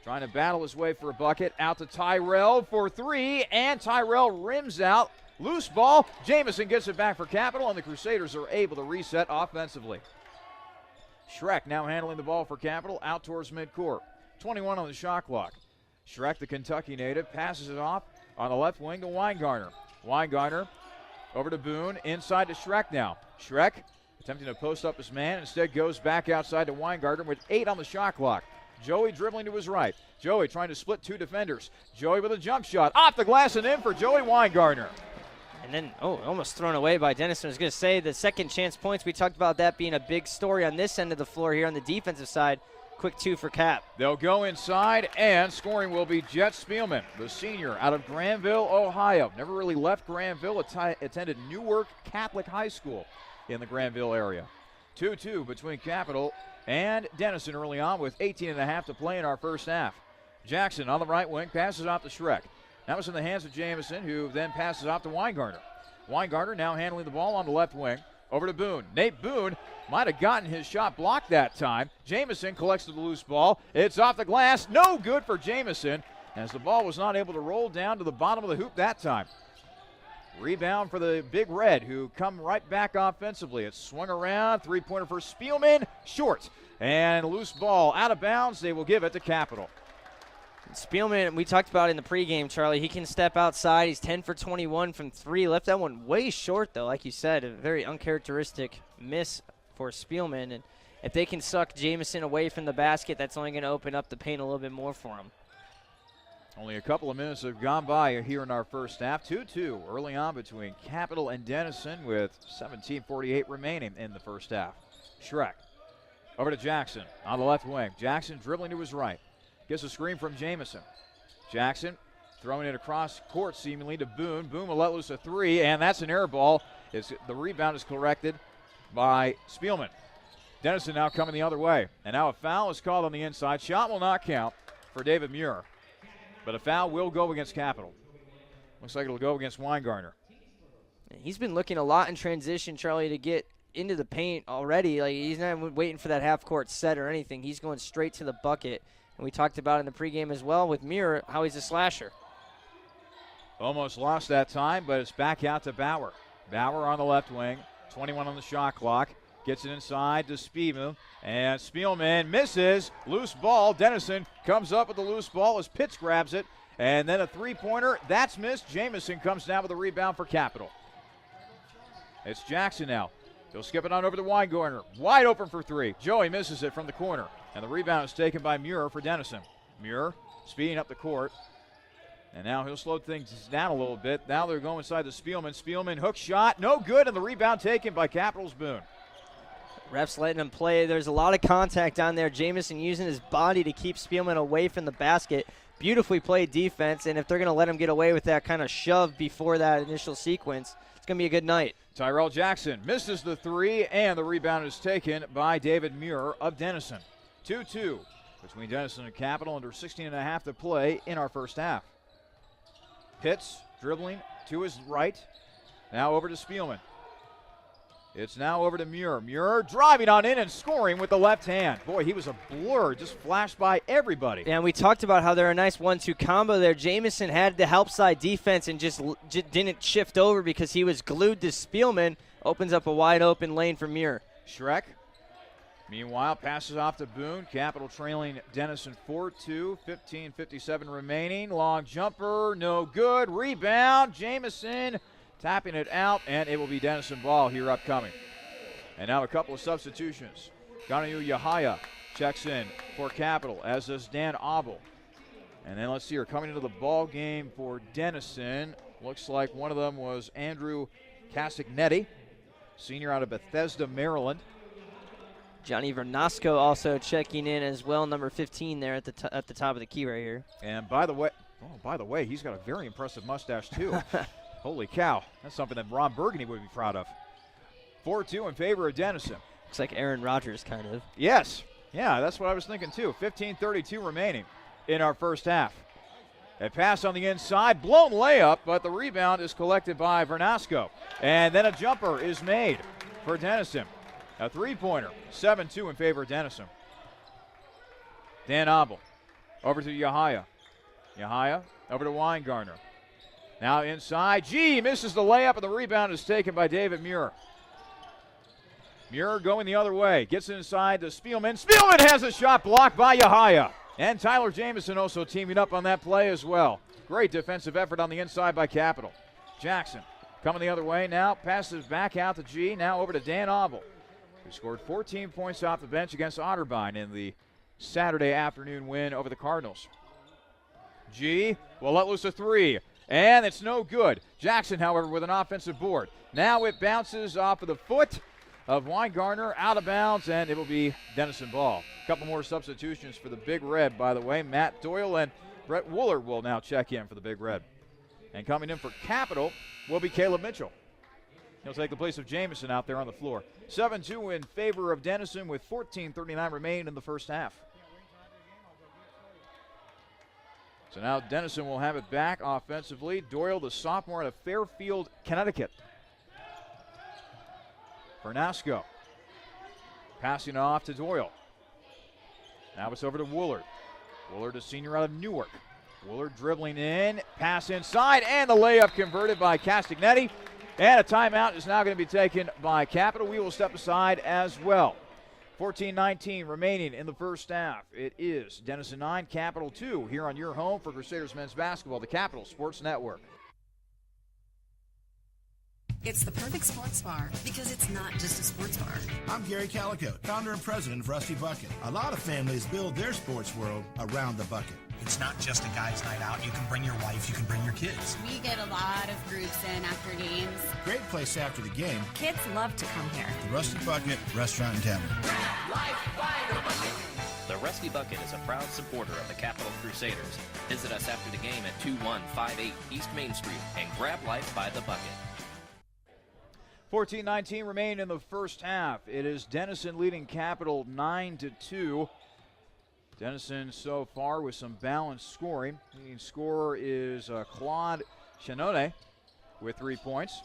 Speaker 1: trying to battle his way for a bucket. Out to Tyrell for three, and Tyrell rims out. Loose ball. Jamison gets it back for Capital, and the Crusaders are able to reset offensively. Schreck now handling the ball for Capital out towards midcourt. 21 on the shot clock. Schreck, the Kentucky native, passes it off on the left wing to Weingartner. Weingartner over to Boone, inside to Schreck now. Schreck attempting to post up his man, instead goes back outside to Weingartner with 8 on the shot clock. Joey dribbling to his right. Joey trying to split two defenders. Joey with a jump shot. Off the glass and in for Joey Weingartner.
Speaker 2: And then, almost thrown away by Denison. I was going to say the second chance points, we talked about that being a big story on this end of the floor here on the defensive side. Quick two for Cap.
Speaker 1: They'll go inside, and scoring will be Jet Spielman, the senior out of Granville, Ohio. Never really left Granville, attended Newark Catholic High School in the Granville area. 2-2 between Capital and Denison early on with 18.5 to play in our first half. Jackson on the right wing, passes off to Schreck. That was in the hands of Jamison, who then passes off to Weingartner. Weingartner now handling the ball on the left wing. Over to Boone. Nate Boone might have gotten his shot blocked that time. Jamison collects the loose ball. It's off the glass. No good for Jamison, as the ball was not able to roll down to the bottom of the hoop that time. Rebound for the Big Red, who come right back offensively. It's swung around. Three-pointer for Spielman. Short. And loose ball out of bounds. They will give it to Capital.
Speaker 2: Spielman, we talked about it in the pregame, Charlie. He can step outside. He's 10 for 21 from 3. Left that one way short, though. Like you said, a very uncharacteristic miss for Spielman. And if they can suck Jamison away from the basket, that's only going to open up the paint a little bit more for him.
Speaker 1: Only a couple of minutes have gone by here in our first half. 2-2 early on between Capital and Denison with 17:48 remaining in the first half. Schreck over to Jackson on the left wing. Jackson dribbling to his right. Gets a screen from Jamison. Jackson throwing it across court seemingly to Boone. Boone will let loose a 3, and that's an air ball. The rebound is corrected by Spielman. Denison now coming the other way. And now a foul is called on the inside. Shot will not count for David Muir. But a foul will go against Capital. Looks like it'll go against Weingartner.
Speaker 2: He's been looking a lot in transition, Charlie, to get into the paint already. Like, he's not waiting for that half-court set or anything. He's going straight to the bucket. And we talked about in the pregame as well with Muir how he's a slasher.
Speaker 1: Almost lost that time, but it's back out to Bauer. Bauer on the left wing, 21 on the shot clock. Gets it inside to Spielman, and Spielman misses. Loose ball. Denison comes up with the loose ball as Pitts grabs it, and then a three-pointer. That's missed. Jamison comes down with a rebound for Capital. It's Jackson now. He'll skip it on over to Weingartner. Wide open for 3. Joey misses it from the corner, and the rebound is taken by Muir for Denison. Muir speeding up the court, and now he'll slow things down a little bit. Now they're going inside to Spielman. Spielman hook shot, no good, and the rebound taken by Capital's Boone.
Speaker 2: Refs letting him play. There's a lot of contact down there. Jamison using his body to keep Spielman away from the basket. Beautifully played defense, and if they're going to let him get away with that kind of shove before that initial sequence, it's going to be a good night.
Speaker 1: Tyrell Jackson misses the 3, and the rebound is taken by David Muir of Denison. 2-2 between Denison and Capital, under 16.5 to play in our first half. Pitts dribbling to his right. Now over to Spielman. It's now over to Muir. Muir driving on in and scoring with the left hand. Boy, he was a blur, just flashed by everybody.
Speaker 2: And we talked about how they're a nice 1-2 combo there. Jamison had the help side defense and just didn't shift over because he was glued to Spielman. Opens up a wide open lane for Muir.
Speaker 1: Schreck, meanwhile, passes off to Boone. Capital trailing Denison 4-2, 15:57 remaining. Long jumper, no good. Rebound, Jamison tapping it out, and it will be Denison ball here upcoming. And now a couple of substitutions. Ganayu Yahaya checks in for Capital, as does Dan Abel. And then let's see here, coming into the ball game for Denison, looks like one of them was Andrew Castignetti, senior out of Bethesda, Maryland.
Speaker 2: Johnny Vernasco also checking in as well, number 15 there at the top of the key right here.
Speaker 1: And by the way, he's got a very impressive mustache too. Holy cow, that's something that Ron Burgundy would be proud of. 4-2 in favor of Denison.
Speaker 2: Looks like Aaron Rodgers, kind of.
Speaker 1: Yes, yeah, that's what I was thinking too. 15:32 remaining in our first half. A pass on the inside, blown layup, but the rebound is collected by Vernasco. And then a jumper is made for Denison. A three-pointer, 7-2 in favor of Denison. Dan Abel over to Yahaya. Yahaya over to Weingartner. Now inside, misses the layup, and the rebound is taken by David Muir. Muir going the other way, gets inside to Spielman. Spielman has a shot blocked by Yahaya. And Tyler Jamison also teaming up on that play as well. Great defensive effort on the inside by Capital. Jackson coming the other way now, passes back out to G, now over to Dan Abel, who scored 14 points off the bench against Otterbein in the Saturday afternoon win over the Cardinals. G will let loose a 3. And it's no good. Jackson, however, with an offensive board. Now it bounces off of the foot of Weingartner, out of bounds, and it will be Denison ball. A couple more substitutions for the Big Red, by the way. Matt Doyle and Brett Wooler will now check in for the Big Red. And coming in for Capital will be Caleb Mitchell. He'll take the place of Jamison out there on the floor. 7-2 in favor of Denison with 14:39 remaining in the first half. So now Denison will have it back offensively. Doyle, the sophomore out of Fairfield, Connecticut. Vernasco passing off to Doyle. Now it's over to Woolard. Woolard, a senior out of Newark. Woolard dribbling in, pass inside, and the layup converted by Castignetti. And a timeout is now going to be taken by Capital. We will step aside as well. 14-19 remaining in the first half. It is Denison 9, Capital 2 here on your home for Crusaders men's basketball, the Capital Sports Network.
Speaker 10: It's the perfect sports bar because it's not just a sports bar.
Speaker 11: I'm Gary Calico, founder and president of Rusty Bucket. A lot of families build their sports world around the bucket.
Speaker 12: It's not just a guy's night out. You can bring your wife, you can bring your kids.
Speaker 13: We get a lot of groups in after games.
Speaker 11: Great place after the game.
Speaker 13: Kids love to come here.
Speaker 11: The Rusty Bucket Restaurant and Tavern.
Speaker 14: The Rusty Bucket is a proud supporter of the Capital Crusaders. Visit us after the game at 2158 East Main Street and grab life by the bucket.
Speaker 1: 14-19 remain in the first half. It is Denison leading Capital 9-2. Denison so far with some balanced scoring. Leading scorer is Claude Chanone with 3 points.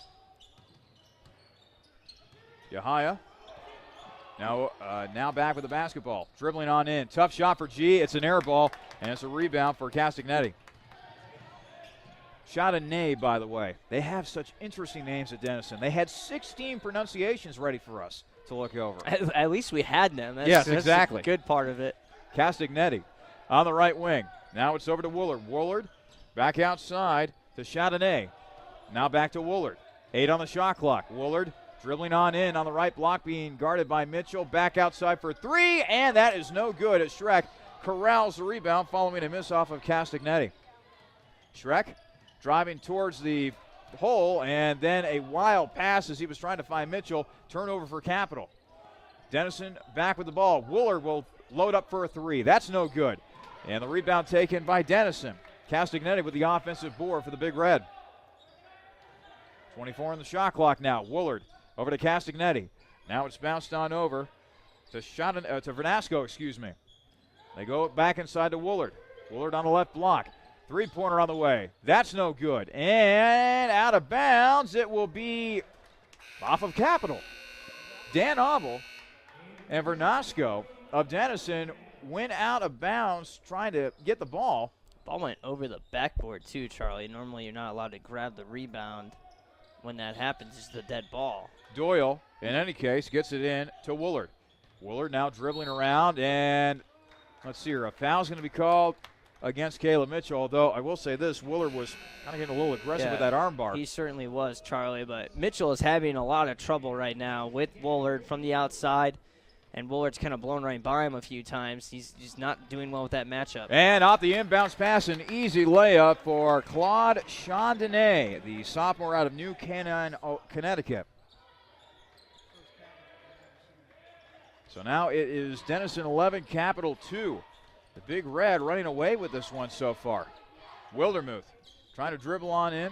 Speaker 1: Yahaya now back with the basketball. Dribbling on in. Tough shot for G. It's an air ball, and it's a rebound for Castagnetti. Chardonnay, by the way. They have such interesting names at Denison. They had 16 pronunciations ready for us to look over.
Speaker 2: At least we had them.
Speaker 1: Yes, exactly.
Speaker 2: That's the good part of it.
Speaker 1: Castagnetti on the right wing. Now it's over to Woolard. Woolard back outside to Chardonnay. Now back to Woolard. 8 on the shot clock. Woolard dribbling on in on the right block, being guarded by Mitchell. Back outside for 3, and that is no good as Schreck corrals the rebound following a miss off of Castagnetti. Schreck driving towards the hole, and then a wild pass as he was trying to find Mitchell. Turnover for Capital. Denison back with the ball. Woolard will load up for a 3. That's no good. And the rebound taken by Denison. Castagnetti with the offensive board for the Big Red. 24 on the shot clock now. Woolard over to Castagnetti. Now it's bounced on over to Vernasco, excuse me. They go back inside to Woolard. Woolard on the left block. 3-pointer on the way. That's no good. And out of bounds. It will be off of Capital. Dan Obel and Vernasco of Denison went out of bounds trying to get the ball.
Speaker 2: Ball went over the backboard too, Charlie. Normally you're not allowed to grab the rebound when that happens. It's the dead ball.
Speaker 1: Doyle, in any case, gets it in to Woolard. Woolard now dribbling around, and let's see here. A foul's going to be called against Caleb Mitchell, although I will say this, Woolard was kind of getting a little aggressive with that arm bar.
Speaker 2: He certainly was, Charlie, but Mitchell is having a lot of trouble right now with Woolard from the outside. And Woolard's kind of blown right by him a few times. He's not doing well with that matchup.
Speaker 1: And off the inbounds pass, an easy layup for Claude Chandonnet, the sophomore out of New Canaan, Connecticut. So now it is Denison 11, Capital 2. The Big Red running away with this one so far. Wildermuth trying to dribble on in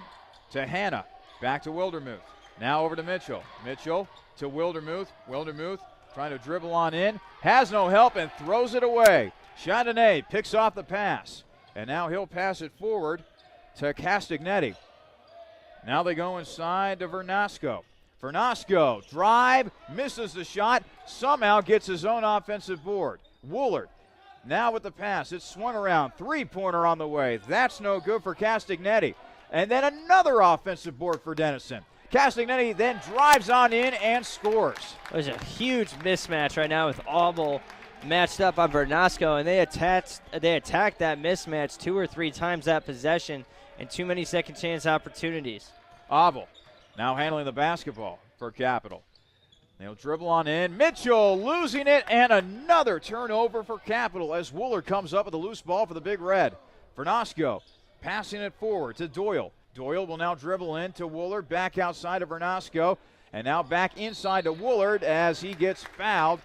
Speaker 1: to Hanna. Back to Wildermuth. Now over to Mitchell. Mitchell to Wildermuth. Wildermuth trying to dribble on in, has no help and throws it away. Chardonnay picks off the pass, and now he'll pass it forward to Castagnetti. Now they go inside to Vernasco. Vernasco, drive, misses the shot, somehow gets his own offensive board. Woolard now with the pass. It's swung around, 3-pointer on the way. That's no good for Castagnetti. And then another offensive board for Denison. Castagnetti then drives on in and scores.
Speaker 2: There's a huge mismatch right now with Obel matched up on Vernasco, and they attacked that mismatch 2 or 3 times that possession, and too many second chance opportunities.
Speaker 1: Obel now handling the basketball for Capital. They'll dribble on in. Mitchell losing it, and another turnover for Capital as Woolard comes up with a loose ball for the Big Red. Vernasco passing it forward to Doyle. Doyle will now dribble in to Woolard, back outside of Vernasco, and now back inside to Woolard as he gets fouled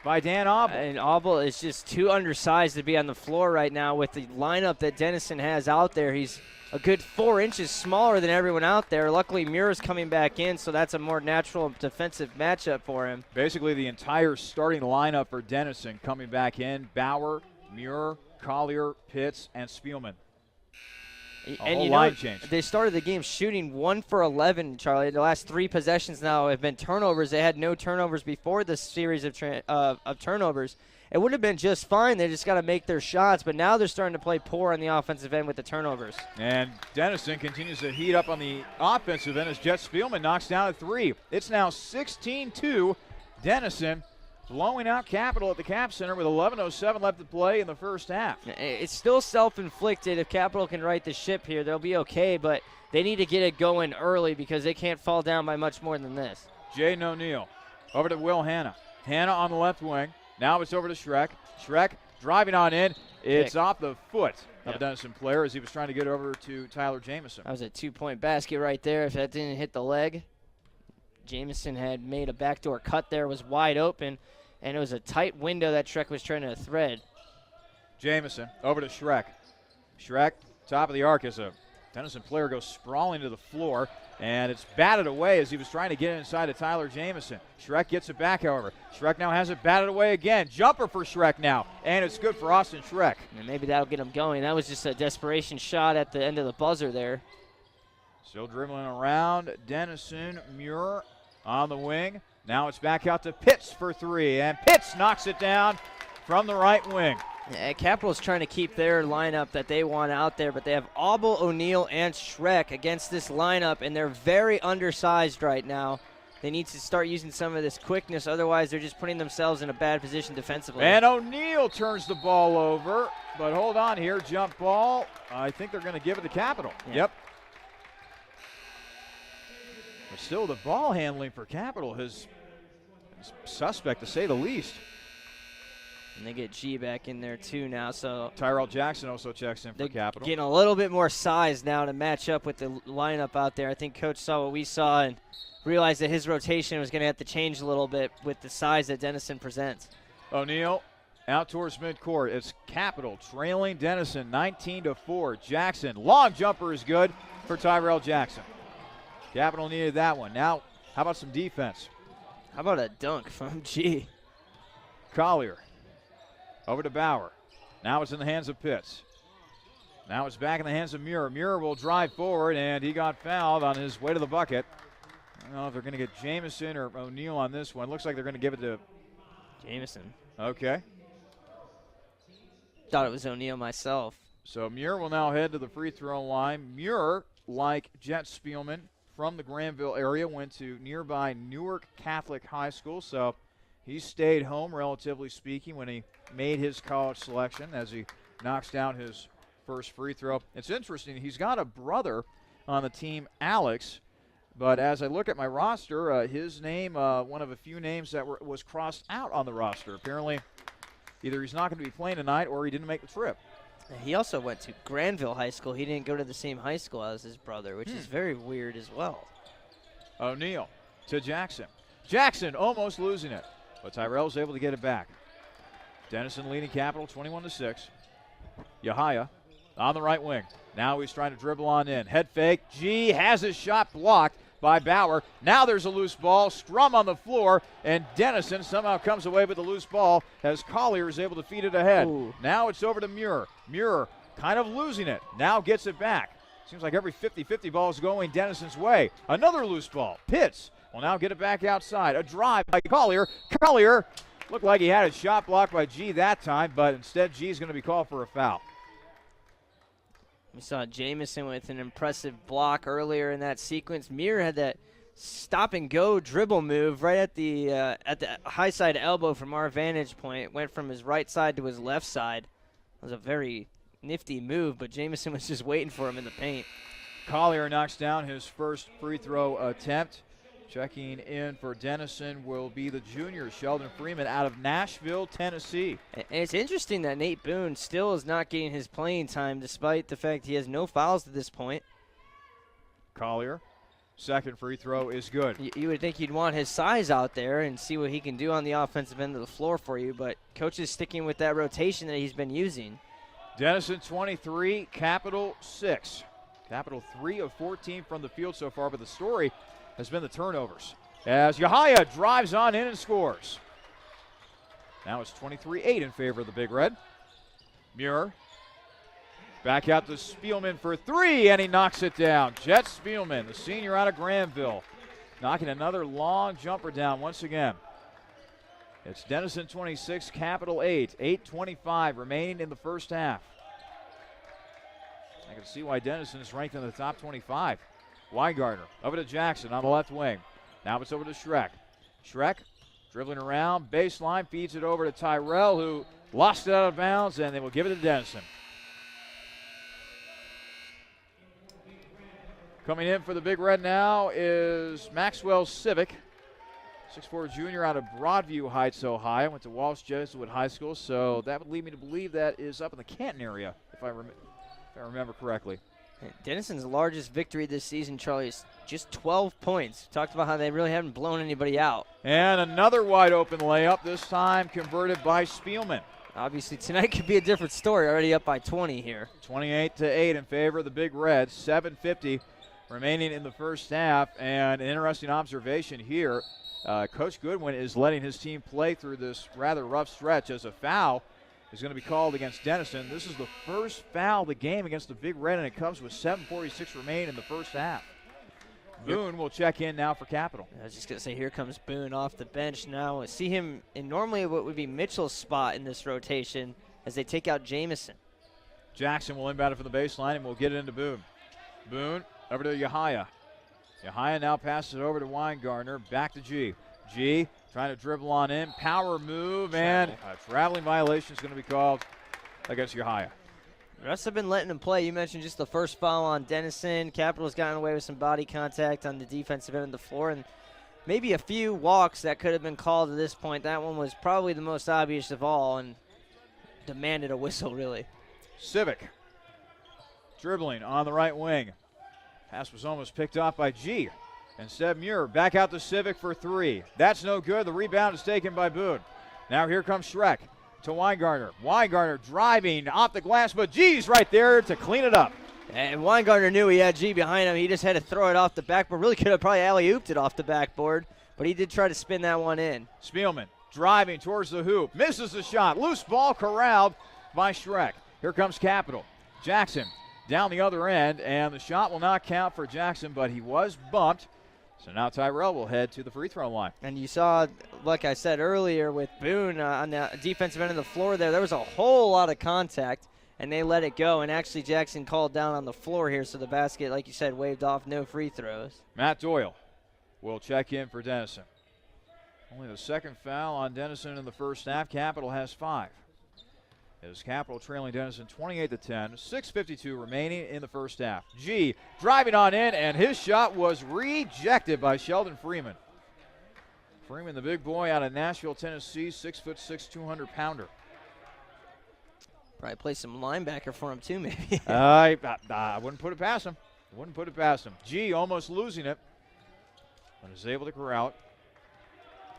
Speaker 1: by Dan Obel.
Speaker 2: And Obel is just too undersized to be on the floor right now with the lineup that Denison has out there. He's a good 4 inches smaller than everyone out there. Luckily, Muir's coming back in, so that's a more natural defensive matchup for him.
Speaker 1: Basically, the entire starting lineup for Denison coming back in. Bauer, Muir, Collier, Pitts, and Spielman.
Speaker 2: And you know, they started the game shooting 1 for 11, Charlie. The last 3 possessions now have been turnovers. They had no turnovers before this series of turnovers. It would have been just fine. They just got to make their shots, but now they're starting to play poor on the offensive end with the turnovers.
Speaker 1: And Denison continues to heat up on the offensive end as Jet Spielman knocks down a 3. It's now 16-2 Denison blowing out Capital at the Cap Center with 11:07 left to play in the first half.
Speaker 2: It's still self-inflicted. If Capital can right the ship here, they'll be okay, but they need to get it going early because they can't fall down by much more than this.
Speaker 1: Jaden O'Neal over to Will Hanna. Hanna on the left wing. Now it's over to Schreck. Schreck driving on in. It's off the foot of a Denison player as he was trying to get over to Tyler Jamison.
Speaker 2: That was a 2-point basket right there. If that didn't hit the leg, Jamison had made a backdoor cut there, was wide open, and it was a tight window that Schreck was trying to thread.
Speaker 1: Jamison over to Schreck. Schreck, top of the arc as a Denison player goes sprawling to the floor, and it's batted away as he was trying to get inside of Tyler Jamison. Schreck gets it back, however. Schreck now has it batted away again. Jumper for Schreck now, and it's good for Austin Schreck.
Speaker 2: And maybe that'll get him going. That was just a desperation shot at the end of the buzzer there.
Speaker 1: Still dribbling around. Denison, Muir on the wing. Now it's back out to Pitts for three, and Pitts knocks it down from the right wing.
Speaker 2: Yeah, Capital's trying to keep their lineup that they want out there, but they have Auble, O'Neal, and Schreck against this lineup, and they're very undersized right now. They need to start using some of this quickness, otherwise they're just putting themselves in a bad position defensively.
Speaker 1: And O'Neal turns the ball over, but hold on here, jump ball. I think they're going to give it to Capital.
Speaker 2: Yeah.
Speaker 1: Yep. But still, the ball handling for Capital is suspect, to say the least.
Speaker 2: And they get G back in there too now, so
Speaker 1: Tyrell Jackson also checks in for Capital.
Speaker 2: Getting a little bit more size now to match up with the lineup out there. I think Coach saw what we saw and realized that his rotation was going to have to change a little bit with the size that Denison presents.
Speaker 1: O'Neal out towards midcourt. It's Capital trailing Denison 19-4. Jackson, long jumper is good for Tyrell Jackson. Capital needed that one. Now, how about some defense?
Speaker 2: How about a dunk from G?
Speaker 1: Collier over to Bauer. Now it's in the hands of Pitts. Now it's back in the hands of Muir. Muir will drive forward, and he got fouled on his way to the bucket. I don't know if they're going to get Jamison or O'Neal on this one. Looks like they're going to give it to
Speaker 2: Jamison.
Speaker 1: Okay.
Speaker 2: Thought it was O'Neal myself.
Speaker 1: So Muir will now head to the free throw line. Muir, like Jet Spielman from the Granville area, went to nearby Newark Catholic High School, so he stayed home, relatively speaking, when he made his college selection as he knocks down his first free throw. It's interesting. He's got a brother on the team, Alex, but as I look at my roster, his name, one of a few names that was crossed out on the roster. Apparently, either he's not going to be playing tonight or he didn't make the trip.
Speaker 2: He also went to Granville High School. He didn't go to the same high school as his brother, which is very weird as well.
Speaker 1: O'Neal to Jackson. Jackson almost losing it, but Tyrell's able to get it back. Denison leading Capital 21-6. Yahaya on the right wing. Now he's trying to dribble on in. Head fake. G has his shot blocked by Bauer. Now there's a loose ball. Strum on the floor, and Denison somehow comes away with the loose ball as Collier is able to feed it ahead.
Speaker 2: Ooh.
Speaker 1: Now it's over to Muir. Muir kind of losing it. Now gets it back. Seems like every 50-50 ball is going Denison's way. Another loose ball. Pitts will now get it back outside. A drive by Collier. Collier looked like he had his shot blocked by G that time, but instead G is going to be called for a foul.
Speaker 2: We saw Jamison with an impressive block earlier in that sequence. Muir had that stop-and-go dribble move right at the high side elbow from our vantage point. Went from his right side to his left side. It was a very nifty move, but Jamison was just waiting for him in the paint.
Speaker 1: Collier knocks down his first free throw attempt. Checking in for Denison will be the junior, Sheldon Freeman, out of Nashville, Tennessee.
Speaker 2: And it's interesting that Nate Boone still is not getting his playing time despite the fact he has no fouls to this point.
Speaker 1: Collier, second free throw is good.
Speaker 2: You would think you'd want his size out there and see what he can do on the offensive end of the floor for you, but Coach is sticking with that rotation that he's been using.
Speaker 1: Denison 23, Capital 6. Capital 3 of 14 from the field so far, but the story has been the turnovers as Yahaya drives on in and scores. Now it's 23-8 in favor of the Big Red. Muir back out to Spielman for three, and he knocks it down. Jet Spielman, the senior out of Granville, knocking another long jumper down once again. It's Denison 26, Capital 8. 8:25 remaining in the first half. I can see why Denison is ranked in the top 25. Weingartner over to Jackson on the left wing. Now it's over to Schreck. Schreck Dribbling around, baseline, feeds it over to Tyrell, who lost it out of bounds, and they will give it to Denison. Coming in for the Big Red now is Maxwell Civic, 6'4" junior out of Broadview Heights, Ohio. Went to Walsh Jesuit High School, so that would lead me to believe that is up in the Canton area, if I remember correctly.
Speaker 2: Denison's largest victory this season, Charlie, is just 12 points. Talked about how they really haven't blown anybody out.
Speaker 1: And another wide open layup, this time converted by Spielman.
Speaker 2: Obviously, tonight could be a different story. Already up by 20 here.
Speaker 1: 28-8 in favor of the Big Reds. 7:50 remaining in the first half. And an interesting observation here. Coach Goodwin is letting his team play through this rather rough stretch as a foul is going to be called against Denison. This is the first foul of the game against the Big Red, and it comes with 7:46 remaining in the first half. Boone will check in now for Capital.
Speaker 2: I was just going to say, here comes Boone off the bench now. See him in normally what would be Mitchell's spot in this rotation as they take out Jamison.
Speaker 1: Jackson will inbound it from the baseline, and we'll get it into Boone. Boone over to Yahaya. Yahaya now passes it over to Weingartner. Back to G. G trying to dribble on in. Power move, and a traveling violation is going to be called against Yahaya.
Speaker 2: The rest have been letting him play. You mentioned just the first foul on Denison. Capital's gotten away with some body contact on the defensive end of the floor, and maybe a few walks that could have been called at this point. That one was probably the most obvious of all and demanded a whistle, really.
Speaker 1: Civic dribbling on the right wing. Pass was almost picked off by G. Instead, Muir back out to Civic for three. That's no good. The rebound is taken by Boone. Now here comes Schreck to Weingartner. Weingartner driving off the glass, but G's right there to clean it up.
Speaker 2: And Weingartner knew he had G behind him. He just had to throw it off the backboard. Really could have probably alley-ooped it off the backboard, but he did try to spin that one in.
Speaker 1: Spielman driving towards the hoop. Misses the shot. Loose ball corralled by Schreck. Here comes Capital. Jackson down the other end, and the shot will not count for Jackson, but he was bumped. So now Tyrell will head to the free throw line.
Speaker 2: And you saw, like I said earlier, with Boone on the defensive end of the floor there was a whole lot of contact, and they let it go. And actually Jackson called down on the floor here, so the basket, like you said, waved off, no free throws.
Speaker 1: Matt Doyle will check in for Denison. Only the second foul on Denison in the first half. Capital has 5. As Capital trailing Denison 28-10, 6:52 remaining in the first half. G driving on in, and his shot was rejected by Sheldon Freeman. Freeman, the big boy out of Nashville, Tennessee, 6'6", 200-pounder.
Speaker 2: Probably play some linebacker for him too, maybe.
Speaker 1: I wouldn't put it past him. G almost losing it, but is able to corral it.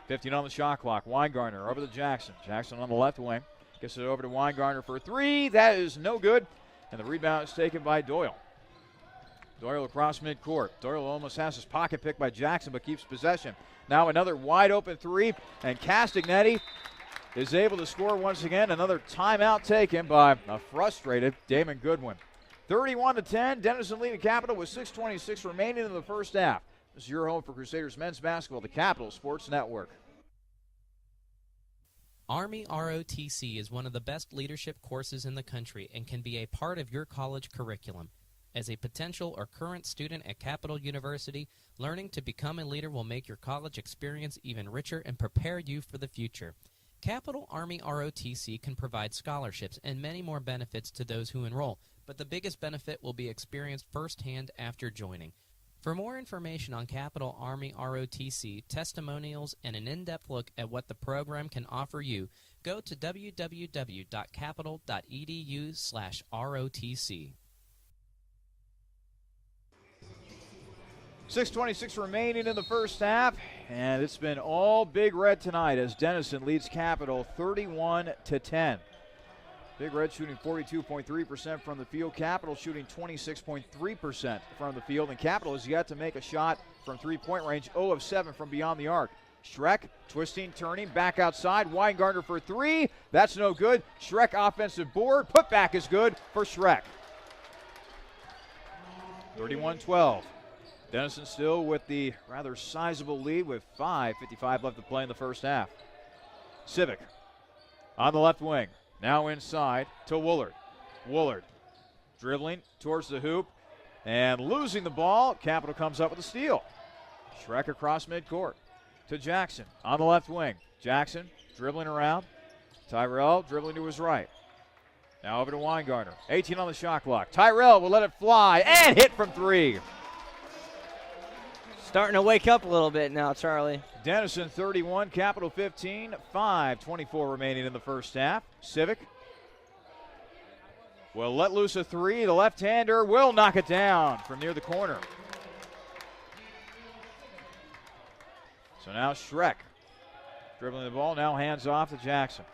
Speaker 1: 15 on the shot clock. Weingartner over to Jackson. Jackson on the left wing. Gets it over to Weingartner for three. That is no good. And the rebound is taken by Doyle. Doyle across midcourt. Doyle almost has his pocket picked by Jackson, but keeps possession. Now another wide open three, and Castagnetti is able to score once again. Another timeout taken by a frustrated Damon Goodwin. 31-10, Denison leading Capital with 6:26 remaining in the first half. This is your home for Crusaders men's basketball, the Capital Sports Network.
Speaker 3: Army ROTC is one of the best leadership courses in the country and can be a part of your college curriculum. As a potential or current student at Capital University, learning to become a leader will make your college experience even richer and prepare you for the future. Capital Army ROTC can provide scholarships and many more benefits to those who enroll, but the biggest benefit will be experienced firsthand after joining. For more information on Capital Army ROTC, testimonials, and an in-depth look at what the program can offer you, go to www.capital.edu/ROTC.
Speaker 1: 6:26 remaining in the first half, and it's been all Big Red tonight as Denison leads Capital 31-10. Big Red shooting 42.3% from the field. Capital shooting 26.3% from the field. And Capital has yet to make a shot from three-point range, 0 of 7 from beyond the arc. Schreck twisting, turning, back outside. Weingartner for three. That's no good. Schreck offensive board. Putback is good for Schreck. 31-12. Denison still with the rather sizable lead with 5:55 left to play in the first half. Civic on the left wing. Now inside to Woolard. Woolard dribbling towards the hoop and losing the ball. Capital comes up with a steal. Schreck across midcourt to Jackson on the left wing. Jackson dribbling around. Tyrell dribbling to his right. Now over to Weingartner. 18 on the shot clock. Tyrell will let it fly and hit from 3.
Speaker 2: Starting to wake up a little bit now, Charlie.
Speaker 1: Denison 31, Capital 15, 5:24 remaining in the first half. Civic will let loose a 3. The left-hander will knock it down from near the corner. So now Schreck dribbling the ball, now hands off to Jackson.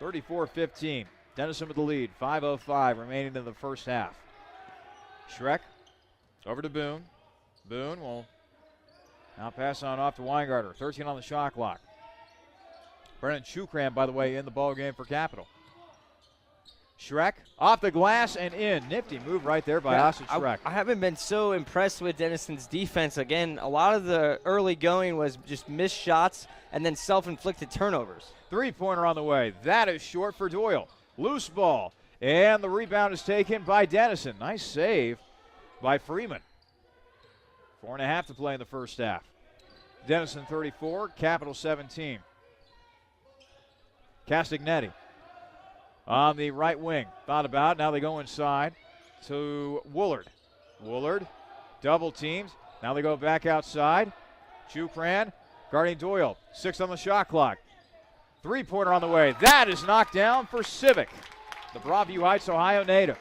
Speaker 1: 34-15. Denison with the lead. 5:05 remaining in the first half. Schreck over to Boone. Boone will now pass on off to Weingartner. 13 on the shot clock. Brennan Chukram, by the way, in the ball game for Capital. Schreck off the glass and in. Nifty move right there by Austin Schreck.
Speaker 2: I haven't been so impressed with Denison's defense. Again, a lot of the early going was just missed shots and then self-inflicted turnovers.
Speaker 1: 3-pointer on the way. That is short for Doyle. Loose ball. And the rebound is taken by Denison. Nice save by Freeman. 4.5 to play in the first half. Denison 34, Capital 17. Castagnetti on the right wing. Thought about. Now they go inside to Woolard. Woolard double teams. Now they go back outside. Chukran guarding Doyle. 6 on the shot clock. 3-pointer on the way. That is knocked down for Civic, the Broadview Heights, Ohio native.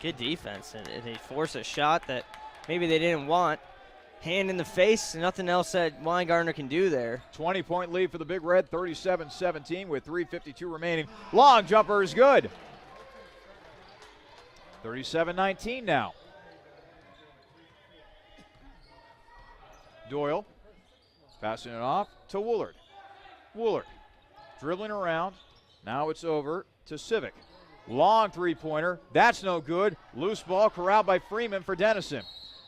Speaker 2: Good defense. And they force a shot that maybe they didn't want. Hand in the face, nothing else that Weingartner can do there.
Speaker 1: 20-point lead for the Big Red, 37-17 with 3:52 remaining. Long jumper is good. 37-19 now. Doyle passing it off to Woolard. Woolard dribbling around. Now it's over to Civic. Long 3-pointer. That's no good. Loose ball corralled by Freeman for Denison.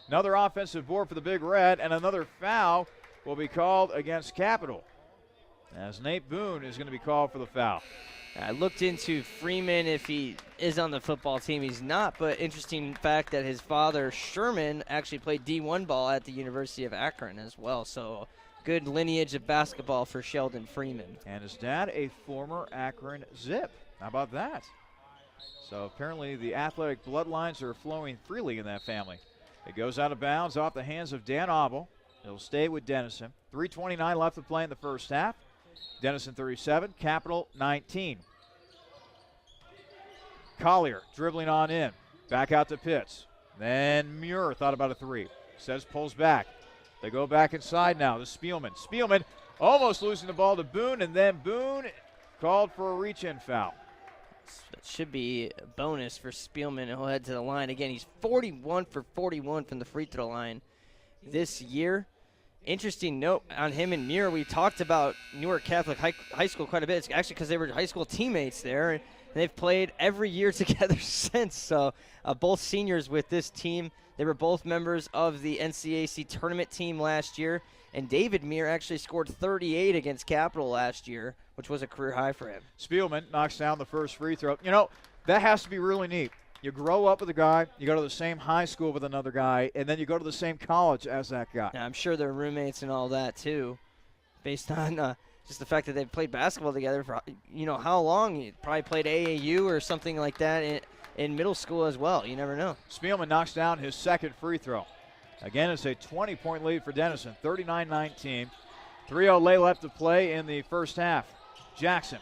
Speaker 1: Another offensive board for the Big Red, and another foul will be called against Capital, as Nate Boone is going to be called for the foul.
Speaker 2: I looked into Freeman if he is on the football team. He's not, but interesting fact that his father, Sherman, actually played D1 ball at the University of Akron as well. So good lineage of basketball for Sheldon Freeman.
Speaker 1: And his dad, a former Akron Zip. How about that? So apparently the athletic bloodlines are flowing freely in that family. It goes out of bounds off the hands of Dan Auble. It'll stay with Denison. 3:29 left to play in the first half. Denison 37, Capital 19. Collier dribbling on in. Back out to Pitts. Then Muir thought about a 3. Says pulls back. They go back inside now to Spielman. Spielman almost losing the ball to Boone, and then Boone called for a reach-in foul.
Speaker 2: That should be a bonus for Spielman. He'll head to the line again. He's 41 for 41 from the free throw line this year. Interesting note on him and Muir. We talked about Newark Catholic High School quite a bit. It's actually because they were high school teammates there, and they've played every year together since. So both seniors with this team. They were both members of the NCAC tournament team last year, and David Muir actually scored 38 against Capital last year, which was a career high for him.
Speaker 1: Spielman knocks down the first free throw. You know, that has to be really neat. You grow up with a guy, you go to the same high school with another guy, and then you go to the same college as that guy.
Speaker 2: Yeah, I'm sure they're roommates and all that too, based on just the fact that they've played basketball together for, how long? You probably played AAU or something like that in middle school as well. You never know.
Speaker 1: Spielman knocks down his second free throw. Again, it's a 20-point lead for Denison, 39-19. 3:00 lay left to play in the first half. Jackson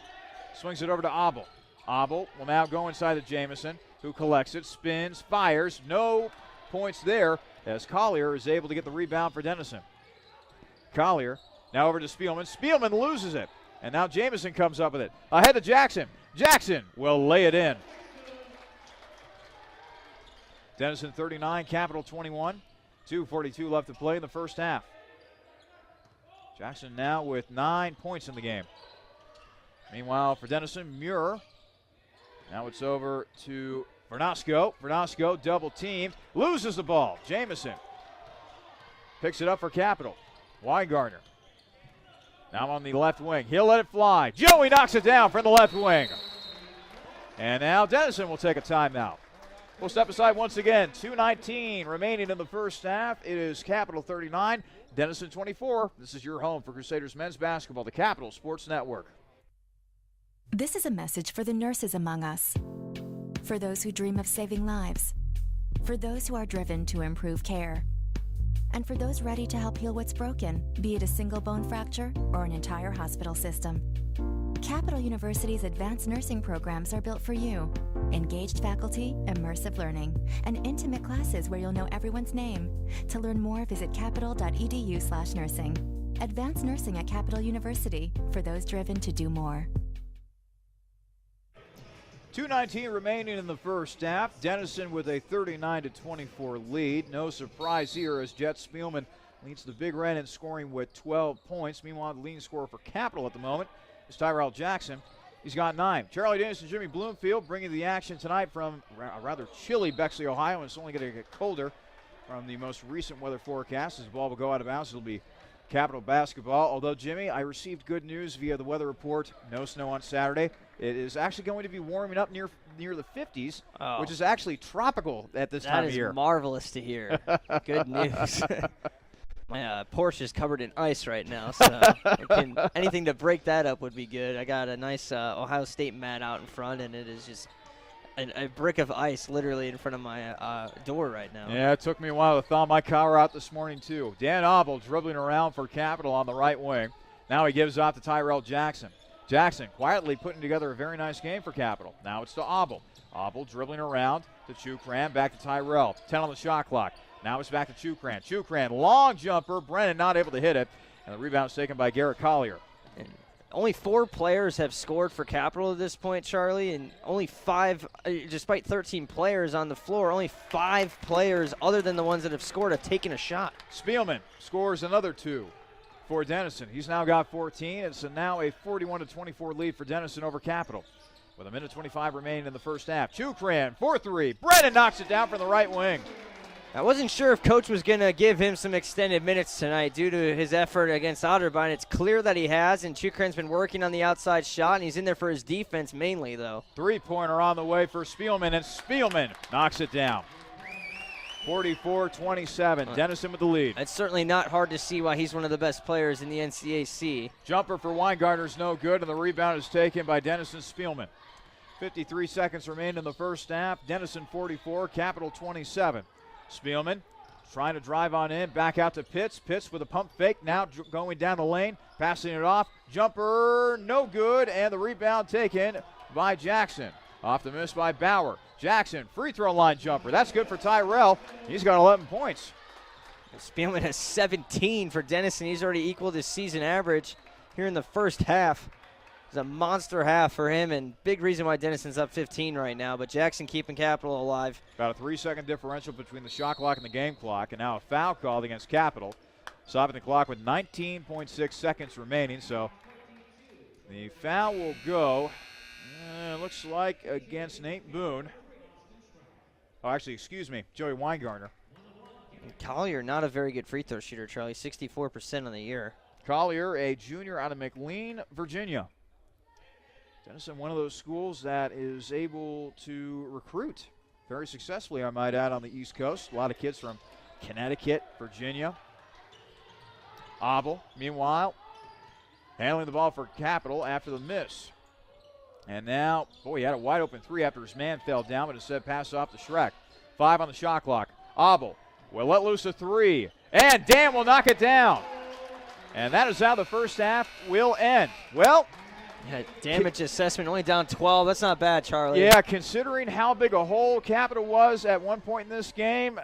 Speaker 1: swings it over to Auble. Auble will now go inside to Jamison, who collects it, spins, fires. No points there as Collier is able to get the rebound for Denison. Collier now over to Spielman. Spielman loses it, and now Jamison comes up with it. Ahead to Jackson. Jackson will lay it in. Denison 39, Capital 21. 2:42 left to play in the first half. Jackson now with 9 points in the game. Meanwhile, for Denison, Muir. Now it's over to Vernasco. Vernasco double teamed, loses the ball. Jamison picks it up for Capital. Weingartner now on the left wing. He'll let it fly. Joey knocks it down from the left wing. And now Denison will take a timeout. We'll step aside once again. 2:19 remaining in the first half. It is Capital 39, Denison 24. This is your home for Crusaders men's basketball, the Capital Sports Network.
Speaker 15: This is a message for the nurses among us, for those who dream of saving lives, for those who are driven to improve care, and for those ready to help heal what's broken, be it a single bone fracture or an entire hospital system. Capital University's advanced nursing programs are built for you. Engaged faculty, immersive learning, and intimate classes where you'll know everyone's name. To learn more, visit capital.edu/nursing. Advanced nursing at Capital University, for those driven to do more.
Speaker 1: 2:19 remaining in the first half. Denison with a 39-24 lead. No surprise here as Jet Spielman leads the Big Red in scoring with 12 points. Meanwhile, the leading scorer for Capital at the moment is Tyrell Jackson. He's got 9. Charlie Danis and Jimmy Bloomfield bringing the action tonight from a rather chilly Bexley, Ohio, and it's only going to get colder from the most recent weather forecast. As the ball will go out of bounds, it'll be Capital basketball. Although, Jimmy, I received good news via the weather report. No snow on Saturday. It is actually going to be warming up near the 50s, which is actually tropical at this time of year.
Speaker 2: That is marvelous to hear. Good news. My Porsche is covered in ice right now, so anything to break that up would be good. I got a nice Ohio State mat out in front, and it is just a brick of ice literally in front of my door right now.
Speaker 1: Yeah, it took me a while to thaw my car out this morning, too. Dan Abel dribbling around for Capital on the right wing. Now he gives off to Tyrell Jackson. Jackson quietly putting together a very nice game for Capital. Now it's to Abel. Abel dribbling around to Chukran, back to Tyrell. 10 on the shot clock. Now it's back to Chukran. Chukran, long jumper. Brennan not able to hit it. And the rebound is taken by Garrett Collier.
Speaker 2: And only 4 players have scored for Capital at this point, Charlie, and only 5, despite 13 players on the floor, only 5 players other than the ones that have scored have taken a shot.
Speaker 1: Spielman scores another 2 for Denison. He's now got 14. It's now a 41-24 lead for Denison over Capital. With 1:25 remaining in the first half. Chukran, 4-3. Brennan knocks it down from the right wing.
Speaker 2: I wasn't sure if Coach was going to give him some extended minutes tonight due to his effort against Otterbein. It's clear that he has, and Chukran's been working on the outside shot, and he's in there for his defense mainly, though.
Speaker 1: 3-pointer on the way for Spielman, and Spielman knocks it down. 44-27, Denison with the lead.
Speaker 2: It's certainly not hard to see why he's one of the best players in the NCAC.
Speaker 1: Jumper for Weingartner's no good, and the rebound is taken by Denison Spielman. 53 seconds remain in the first half. Denison 44, Capital 27. Spielman trying to drive on in, back out to Pitts. Pitts with a pump fake, now going down the lane, passing it off. Jumper, no good, and the rebound taken by Jackson. Off the miss by Bauer. Jackson, free throw line jumper. That's good for Tyrell. He's got 11 points.
Speaker 2: Spielman has 17 for Denison. He's already equaled his season average here in the first half. It's a monster half for him, and big reason why Denison's up 15 right now, but Jackson keeping Capital alive.
Speaker 1: About a 3-second differential between the shot clock and the game clock, and now a foul called against Capital. Stopping the clock with 19.6 seconds remaining, so the foul will go, looks like against Nate Boone. Oh, actually, excuse me, Joey Weingartner.
Speaker 2: And Collier, not a very good free throw shooter, Charlie, 64% on the year.
Speaker 1: Collier, a junior out of McLean, Virginia. Denison, one of those schools that is able to recruit very successfully, I might add, on the East Coast. A lot of kids from Connecticut, Virginia. Abel, meanwhile, handling the ball for Capital after the miss. And now, boy, he had a wide open 3 after his man fell down, but instead passed off to Schreck. 5 on the shot clock. Abel will let loose a 3, and Dan will knock it down. And that is how the first half will end. Well,
Speaker 2: yeah, damage assessment only down 12. That's not bad, Charlie.
Speaker 1: Yeah, considering how big a hole Capital was at one point in this game,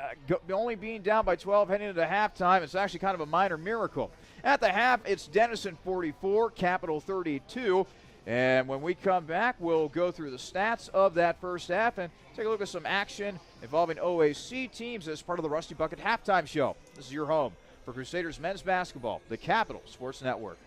Speaker 1: only being down by 12 heading into halftime, it's actually kind of a minor miracle. At the half, it's Denison 44, Capital 32. And when we come back, we'll go through the stats of that first half and take a look at some action involving OAC teams as part of the Rusty Bucket Halftime Show. This is your home for Crusaders men's basketball, the Capital Sports Network.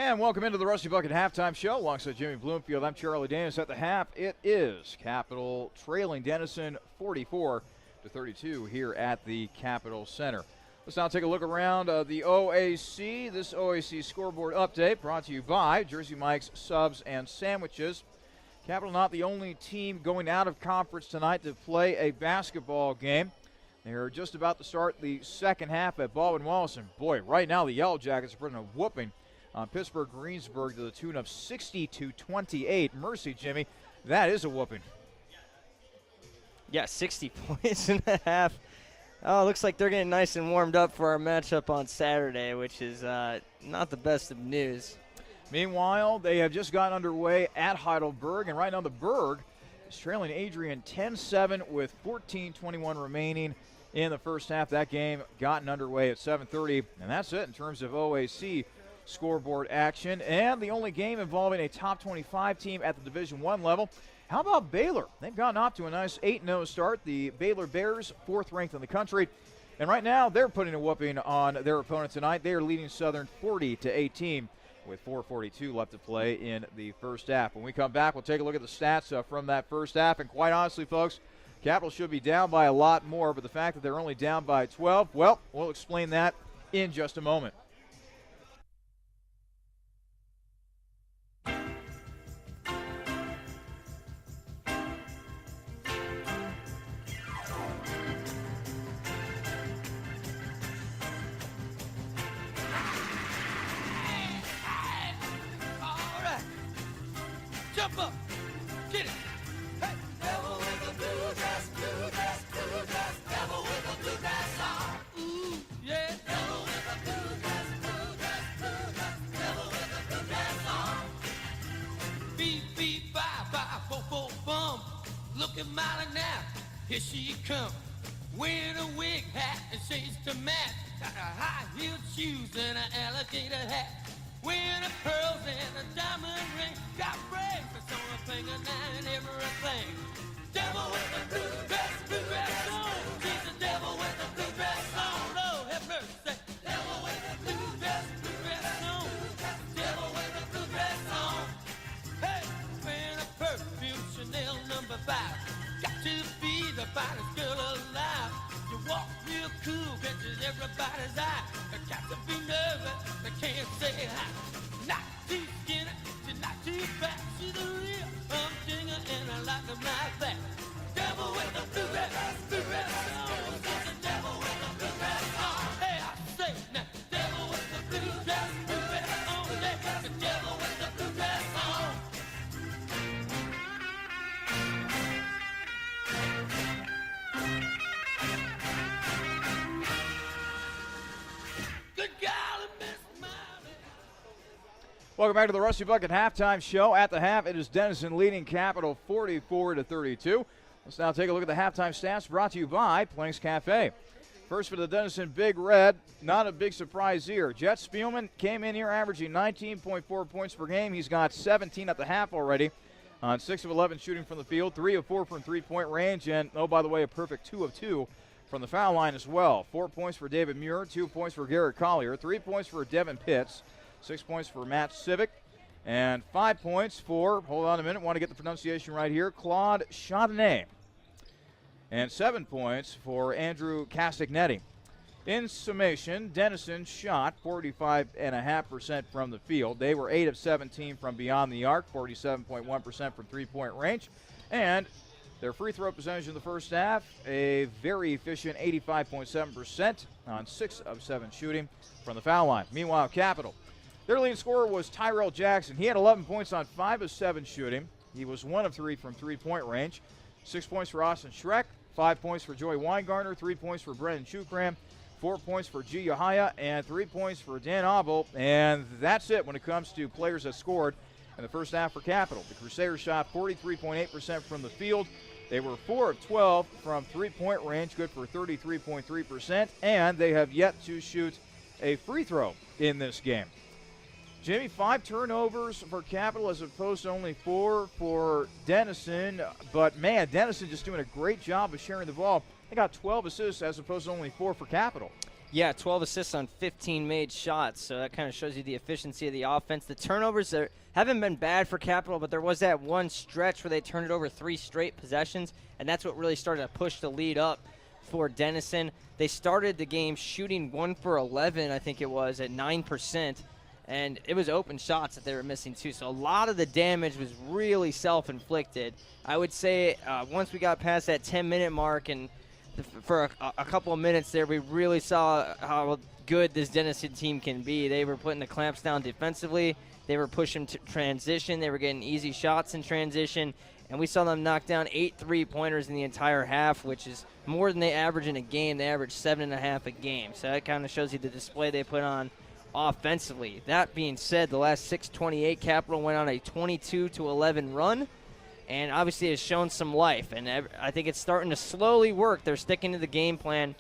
Speaker 1: And welcome into the Rusty Bucket Halftime Show. Alongside Jimmy Bloomfield, I'm Charlie Danis. At the half, it is Capital trailing Denison 44-32 here at the Capitol Center. Let's now take a look around the OAC. This OAC scoreboard update brought to you by Jersey Mike's Subs and Sandwiches. Capital not the only team going out of conference tonight to play a basketball game. They're just about to start the second half at Baldwin-Wallace. And boy, right now the Yellow Jackets are putting a whooping on Pittsburgh-Greensburg to the tune of 60-28. Mercy, Jimmy, that is a whooping.
Speaker 2: Yeah, 60 points in the half. Oh, looks like they're getting nice and warmed up for our matchup on Saturday, which is not the best of news.
Speaker 1: Meanwhile, they have just gotten underway at Heidelberg, and right now the Berg is trailing Adrian 10-7 with 14:21 remaining in the first half. That game gotten underway at 7:30, and that's it in terms of OAC scoreboard action. And the only game involving a top 25 team at the Division I level. How about Baylor? They've gotten off to a nice 8-0 start. The Baylor Bears, 4th ranked in the country. And right now, they're putting a whooping on their opponent tonight. They are leading Southern 40-18 with 4:42 left to play in the first half. When we come back, we'll take a look at the stats from that first half. And quite honestly, folks, Capital should be down by a lot more, but the fact that they're only down by 12, well, we'll explain that in just a moment.
Speaker 16: Jump up, get it. Hey, devil with a blue dress, blue dress, blue dress, devil with a blue dress on. Ooh, yeah. Devil with a blue dress, blue dress, blue dress, devil with a blue dress on. Beep, beep, bye, bye, fo, fo, bum. Looking mighty now, here she come. Wearing a wig hat and shades to match. Got her high-heeled shoes and an alligator hat. Wearing a pearls and a diamond ring. Got bracelets on her finger now and everything. Devil with a blue dress on. She's the devil with a blue dress on. Lord have mercy. Devil with a blue dress on. Devil with a blue dress on. Hey, wearing a perfume Chanel No. 5. Got to be the finest girl alive. You walk real cool, catches everybody's eye. The cats will be nervous, they can't say hi. Not too skinny, she's not too fat. She's a real humdinger and I like them like that. Devil with a blue dress on. She's the devil with a blue dress on. Hey, I say now, devil with the blue dress on. Yeah, the devil with the blue dress on.
Speaker 1: Welcome back to the Rusty Bucket Halftime Show. At the half, it is Denison leading Capital 44-32. Let's now take a look at the halftime stats brought to you by Planks Cafe. First for the Denison Big Red, not a big surprise here. Jet Spielman came in here averaging 19.4 points per game. He's got 17 at the half already on 6 of 11 shooting from the field, 3 of 4 from three-point range, and, oh, by the way, a perfect 2 of 2 from the foul line as well. 4 points for David Muir, 2 points for Garrett Collier, 3 points for Devin Pitts, 6 points for Matt Civic, and 5 points for, hold on a minute, want to get the pronunciation right here, Claude Chardonnay. And 7 points for Andrew Castagnetti. In summation, Denison shot 45.5% from the field. They were 8 of 17 from beyond the arc, 47.1% from three-point range. And their free throw percentage in the first half, a very efficient 85.7% on 6 of 7 shooting from the foul line. Meanwhile, Capital, their leading scorer was Tyrell Jackson. He had 11 points on 5 of 7 shooting. He was 1 of 3 from three-point range. 6 points for Austin Schreck, 5 points for Joey Weingartner, 3 points for Brennan Chukram, 4 points for G. Yahaya, and 3 points for Dan Abel. And that's it when it comes to players that scored in the first half for Capital. The Crusaders shot 43.8% from the field. They were 4 of 12 from three-point range, good for 33.3%, and they have yet to shoot a free throw in this game. Jimmy, 5 turnovers for Capital as opposed to only 4 for Denison. But, man, Denison just doing a great job of sharing the ball. They got 12 assists as opposed to only 4 for Capital.
Speaker 2: Yeah, 12 assists on 15 made shots, so that kind of shows you the efficiency of the offense. The turnovers haven't been bad for Capital, but there was that one stretch where they turned it over 3 straight possessions, and that's what really started to push the lead up for Denison. They started the game shooting 1 for 11, I think it was, at 9%, and it was open shots that they were missing too. So a lot of the damage was really self-inflicted. I would say once we got past that 10-minute mark and for a couple of minutes there, we really saw how good this Denison team can be. They were putting the clamps down defensively. They were pushing to transition. They were getting easy shots in transition. And we saw them knock down 8 3-pointers in the entire half, which is more than they average in a game. They average 7.5 a game. So that kind of shows you the display they put on offensively. That being said, the last 6:28, Capital went on a 22-11 run. And obviously has shown some life, and I think it's starting to slowly work. They're sticking to the game plan.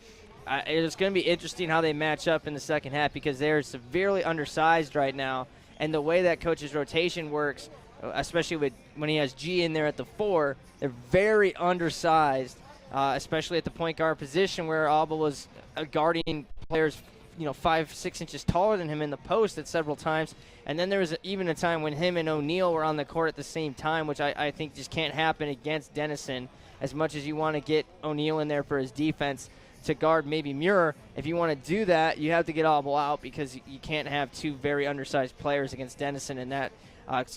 Speaker 2: It's going to be interesting how they match up in the second half because they're severely undersized right now, and the way that coach's rotation works, especially when he has G in there at the 4, they're very undersized, especially at the point guard position where Abel was guarding players 5-6 inches taller than him in the post at several times. And then there was even a time when him and O'Neal were on the court at the same time, which I think just can't happen against Denison. As much as you want to get O'Neal in there for his defense to guard maybe Muir, if you want to do that, you have to get Abel out because you can't have 2 very undersized players against Denison, and that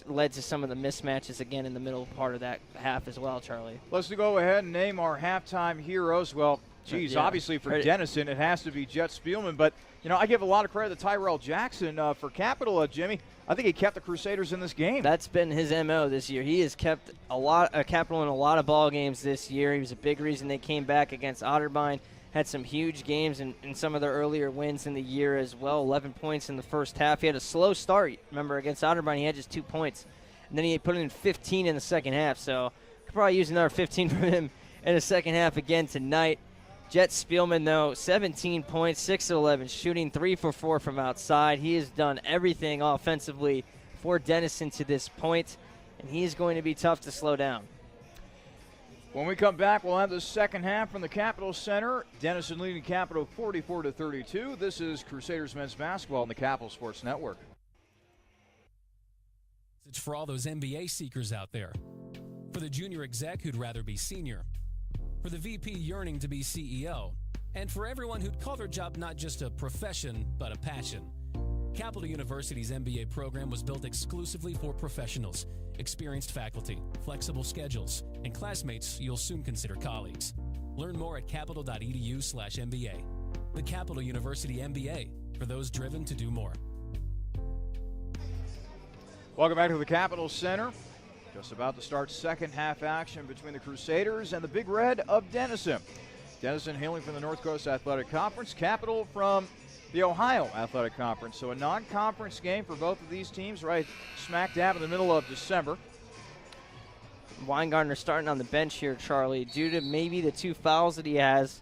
Speaker 2: led to some of the mismatches again in the middle part of that half as well, Charlie.
Speaker 1: Let's go ahead and name our halftime heroes. Well, geez, obviously for Denison, it has to be Jet Spielman, but I give a lot of credit to Tyrell Jackson for Capital, Jimmy. I think he kept the Crusaders in this game.
Speaker 2: That's been his MO this year. He has kept Capital in a lot of ball games this year. He was a big reason they came back against Otterbein. Had some huge games in some of their earlier wins in the year as well. 11 points in the first half. He had a slow start. Remember, against Otterbein, he had just 2 points. And then he put in 15 in the second half. So could probably use another 15 from him in the second half again tonight. Jet Spielman, though, 17 points, 6 of 11, shooting 3 for 4 from outside. He has done everything offensively for Denison to this point, and he is going to be tough to slow down.
Speaker 1: When we come back, we'll have the second half from the Capital Center. Denison leading Capital 44-32. This is Crusaders men's basketball on the Capital Sports Network.
Speaker 7: It's for all those MBA seekers out there. For the junior exec who'd rather be senior. For the VP yearning to be CEO, and for everyone who'd call their job not just a profession, but a passion. Capital University's MBA program was built exclusively for professionals, experienced faculty, flexible schedules, and classmates you'll soon consider colleagues. Learn more at capital.edu/MBA. The Capital University MBA, for those driven to do more.
Speaker 1: Welcome back to the Capital Center. Just about to start second half action between the Crusaders and the Big Red of Denison. Denison hailing from the North Coast Athletic Conference, Capital from the Ohio Athletic Conference. So a non-conference game for both of these teams right smack dab in the middle of December.
Speaker 2: Weingartner starting on the bench here, Charlie, due to maybe the 2 fouls that he has,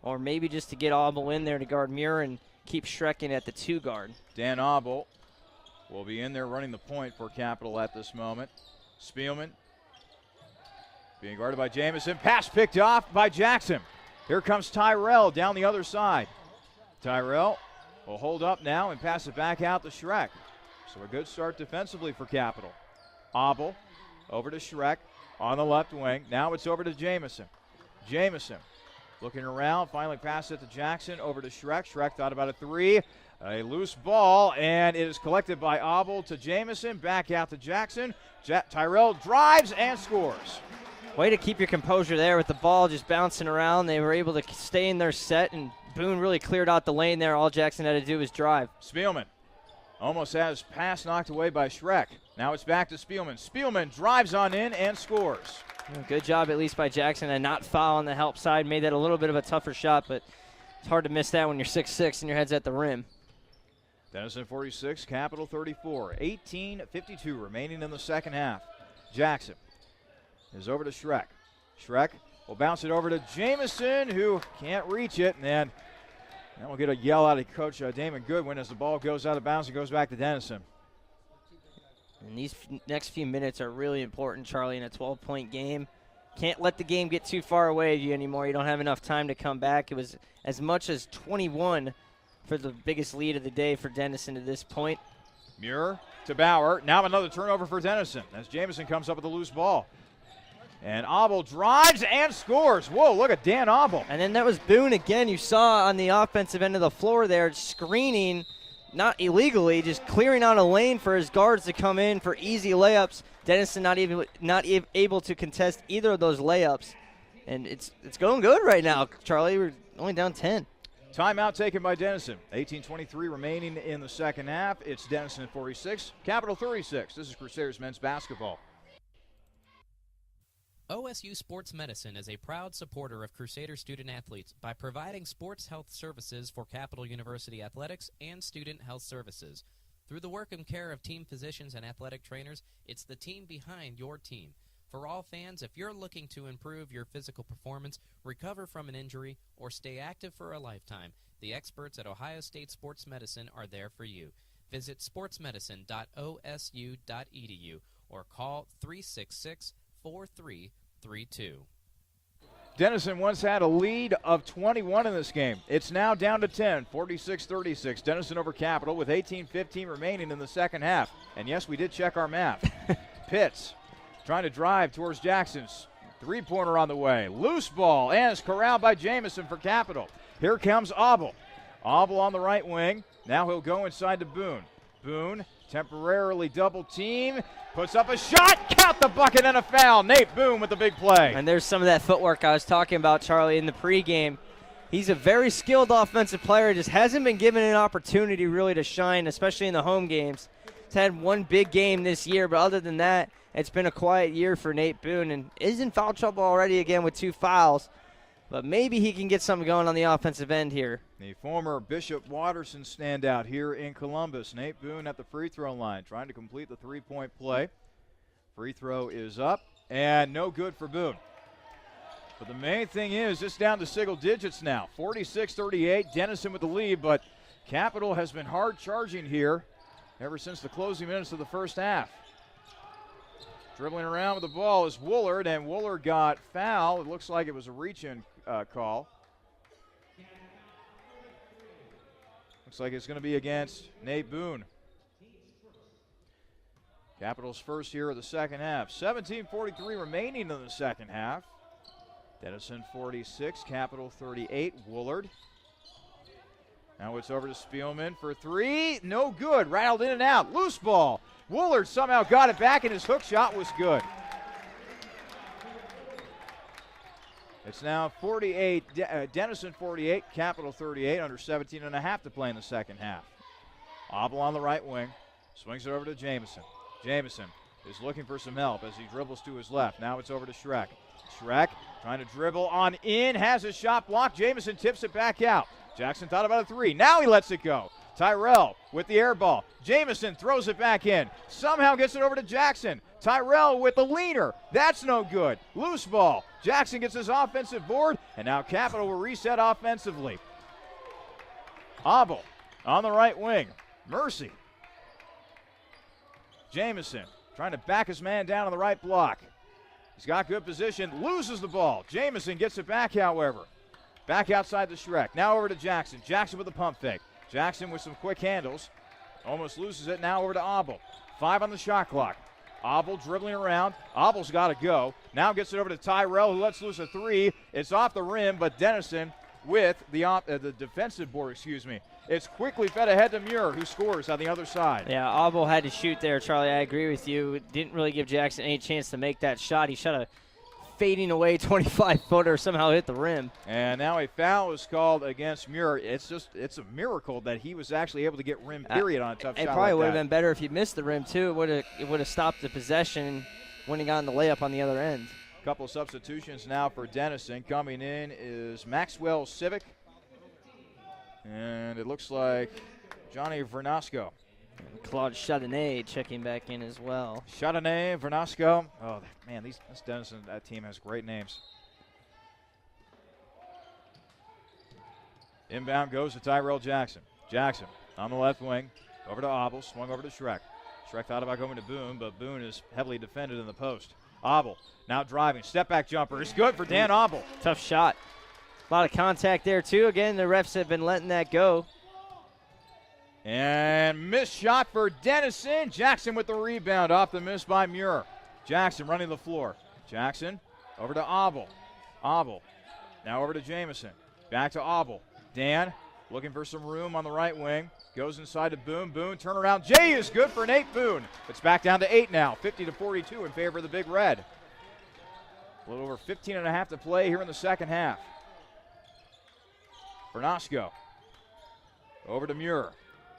Speaker 2: or maybe just to get Abel in there to guard Muir and keep Schrecken at the 2 guard.
Speaker 1: Dan Abel will be in there running the point for Capital at this moment. Spielman being guarded by Jamison. Pass picked off by Jackson. Here comes Tyrell down the other side. Tyrell will hold up now and pass it back out to Schreck. So a good start defensively for Capital. Abel over to Schreck on the left wing. Now it's over to Jamison. Jamison looking around, finally passed it to Jackson, over to Schreck. Schreck thought about a 3. A loose ball, and it is collected by Abel to Jamison. Back out to Jackson. Tyrell drives and scores.
Speaker 2: Way to keep your composure there with the ball just bouncing around. They were able to stay in their set, and Boone really cleared out the lane there. All Jackson had to do was drive.
Speaker 1: Spielman almost has pass knocked away by Schreck. Now it's back to Spielman. Spielman drives on in and scores.
Speaker 2: Good job at least by Jackson and not foul on the help side. Made that a little bit of a tougher shot, but it's hard to miss that when you're 6'6" and your head's at the rim.
Speaker 1: Denison 46, Capital 34. 18:52 remaining in the second half. Jackson is over to Schreck. Schreck will bounce it over to Jamison, who can't reach it. And we'll get a yell out of Coach Damon Goodwin as the ball goes out of bounds and goes back to Denison.
Speaker 2: And these next few minutes are really important, Charlie, in a 12-point game. Can't let the game get too far away of you anymore. You don't have enough time to come back. It was as much as 21 for the biggest lead of the day for Denison to this point.
Speaker 1: Muir to Bauer. Now another turnover for Denison as Jamison comes up with a loose ball. And Abel drives and scores. Whoa, look at Dan Abel.
Speaker 2: And then that was Boone again. You saw on the offensive end of the floor there, screening, not illegally, just clearing out a lane for his guards to come in for easy layups. Denison not able to contest either of those layups. And it's going good right now, Charlie. We're only down 10.
Speaker 1: Timeout taken by Denison. 18:23 remaining in the second half. It's Denison 46, Capital 36. This is Crusaders men's basketball.
Speaker 3: OSU Sports Medicine is a proud supporter of Crusader student-athletes by providing sports health services for Capital University athletics and student health services. Through the work and care of team physicians and athletic trainers, it's the team behind your team. For all fans, if you're looking to improve your physical performance, recover from an injury, or stay active for a lifetime, the experts at Ohio State Sports Medicine are there for you. Visit sportsmedicine.osu.edu or call 366-4332.
Speaker 1: Denison once had a lead of 21 in this game. It's now down to 10, 46-36. Denison over Capital with 18:15 remaining in the second half. And yes, we did check our math. Pitts trying to drive towards Jackson's three-pointer on the way. Loose ball and is corralled by Jamison for Capital. Here comes Abel. Abel on the right wing. Now he'll go inside to Boone. Boone temporarily double team. Puts up a shot. Count the bucket and a foul. Nate Boone with the big play.
Speaker 2: And there's some of that footwork I was talking about, Charlie, in the pregame. He's a very skilled offensive player. Just hasn't been given an opportunity really to shine, especially in the home games. He's had one big game this year, but other than that, it's been a quiet year for Nate Boone and is in foul trouble already again with 2 fouls. But maybe he can get something going on the offensive end here.
Speaker 1: The former Bishop Watterson standout here in Columbus. Nate Boone at the free throw line trying to complete the three-point play. Free throw is up and no good for Boone. But the main thing is it's down to single digits now. 46-38, Denison with the lead, but Capital has been hard charging here ever since the closing minutes of the first half. Dribbling around with the ball is Woolard, and Woolard got fouled. It looks like it was a reach-in call. Looks like it's going to be against Nate Boone. Capital's first here of the second half. 17:43 remaining in the second half. Denison 46, Capital 38. Woolard. Now it's over to Spielman for three. No good. Rattled in and out. Loose ball. Woolard somehow got it back, and his hook shot was good. It's now 48, Denison 48, Capital 38, under 17 and a half to play in the second half. Abel on the right wing, swings it over to Jamison. Jamison is looking for some help as he dribbles to his left. Now it's over to Schreck. Schreck trying to dribble on in, has his shot blocked. Jamison tips it back out. Jackson thought about a three. Now he lets it go. Tyrell with the air ball. Jamison throws it back in. Somehow gets it over to Jackson. Tyrell with the leaner. That's no good. Loose ball. Jackson gets his offensive board, and now Capital will reset offensively. Abel on the right wing. Mercy. Jamison trying to back his man down on the right block. He's got good position. Loses the ball. Jamison gets it back, however. Back outside the Schreck. Now over to Jackson. Jackson with the pump fake. Jackson with some quick handles. Almost loses it. Now over to Abel. 5 on the shot clock. Abel dribbling around. Abel's got to go. Now gets it over to Tyrell, who lets loose a three. It's off the rim, but Denison with the defensive board, It's quickly fed ahead to Muir, who scores on the other side.
Speaker 2: Yeah, Abel had to shoot there, Charlie. I agree with you. Didn't really give Jackson any chance to make that shot. He shot a fading away 25-footer, somehow hit the rim.
Speaker 1: And now a foul is called against Muir. It's a miracle that he was actually able to get rim period on a tough shot.
Speaker 2: It probably would have been better if he missed the rim too. It would have stopped the possession when he got in the layup on the other end.
Speaker 1: A couple of substitutions now for Denison. Coming in is Maxwell Civic. And it looks like Johnny Vernasco.
Speaker 2: Claude Chardonnay checking back in as well.
Speaker 1: Chardonnay, Vernasco. Oh, man, this Denison team has great names. Inbound goes to Tyrell Jackson. Jackson on the left wing. Over to Abel. Swung over to Schreck. Schreck thought about going to Boone, but Boone is heavily defended in the post. Abel now driving. Step back jumper. It's good for Dan Abel.
Speaker 2: Tough shot. A lot of contact there, too. Again, the refs have been letting that go.
Speaker 1: And missed shot for Denison. Jackson with the rebound off the miss by Muir. Jackson running the floor. Jackson over to Abel. Abel now over to Jamison. Back to Abel. Dan looking for some room on the right wing. Goes inside to Boone. Boone turnaround. Jay is good for Nate Boone. It's back down to 8 now. 50-42 in favor of the Big Red. A little over 15 and a half to play here in the second half. Bernasco over to Muir.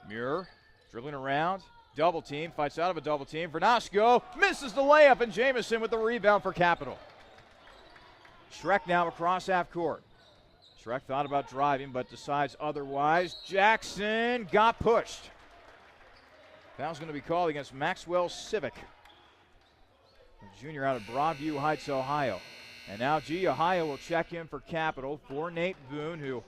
Speaker 1: Muir dribbling around. Double team. Fights out of a double team. Bernasco misses the layup, and Jamison with the rebound for Capital. Schreck now across half court. Schreck thought about driving, but decides otherwise. Jackson got pushed. Foul's going to be called against Maxwell Civic, a junior out of Broadview Heights, Ohio. And now G. Ohio will check in for Capital for Nate Boone, who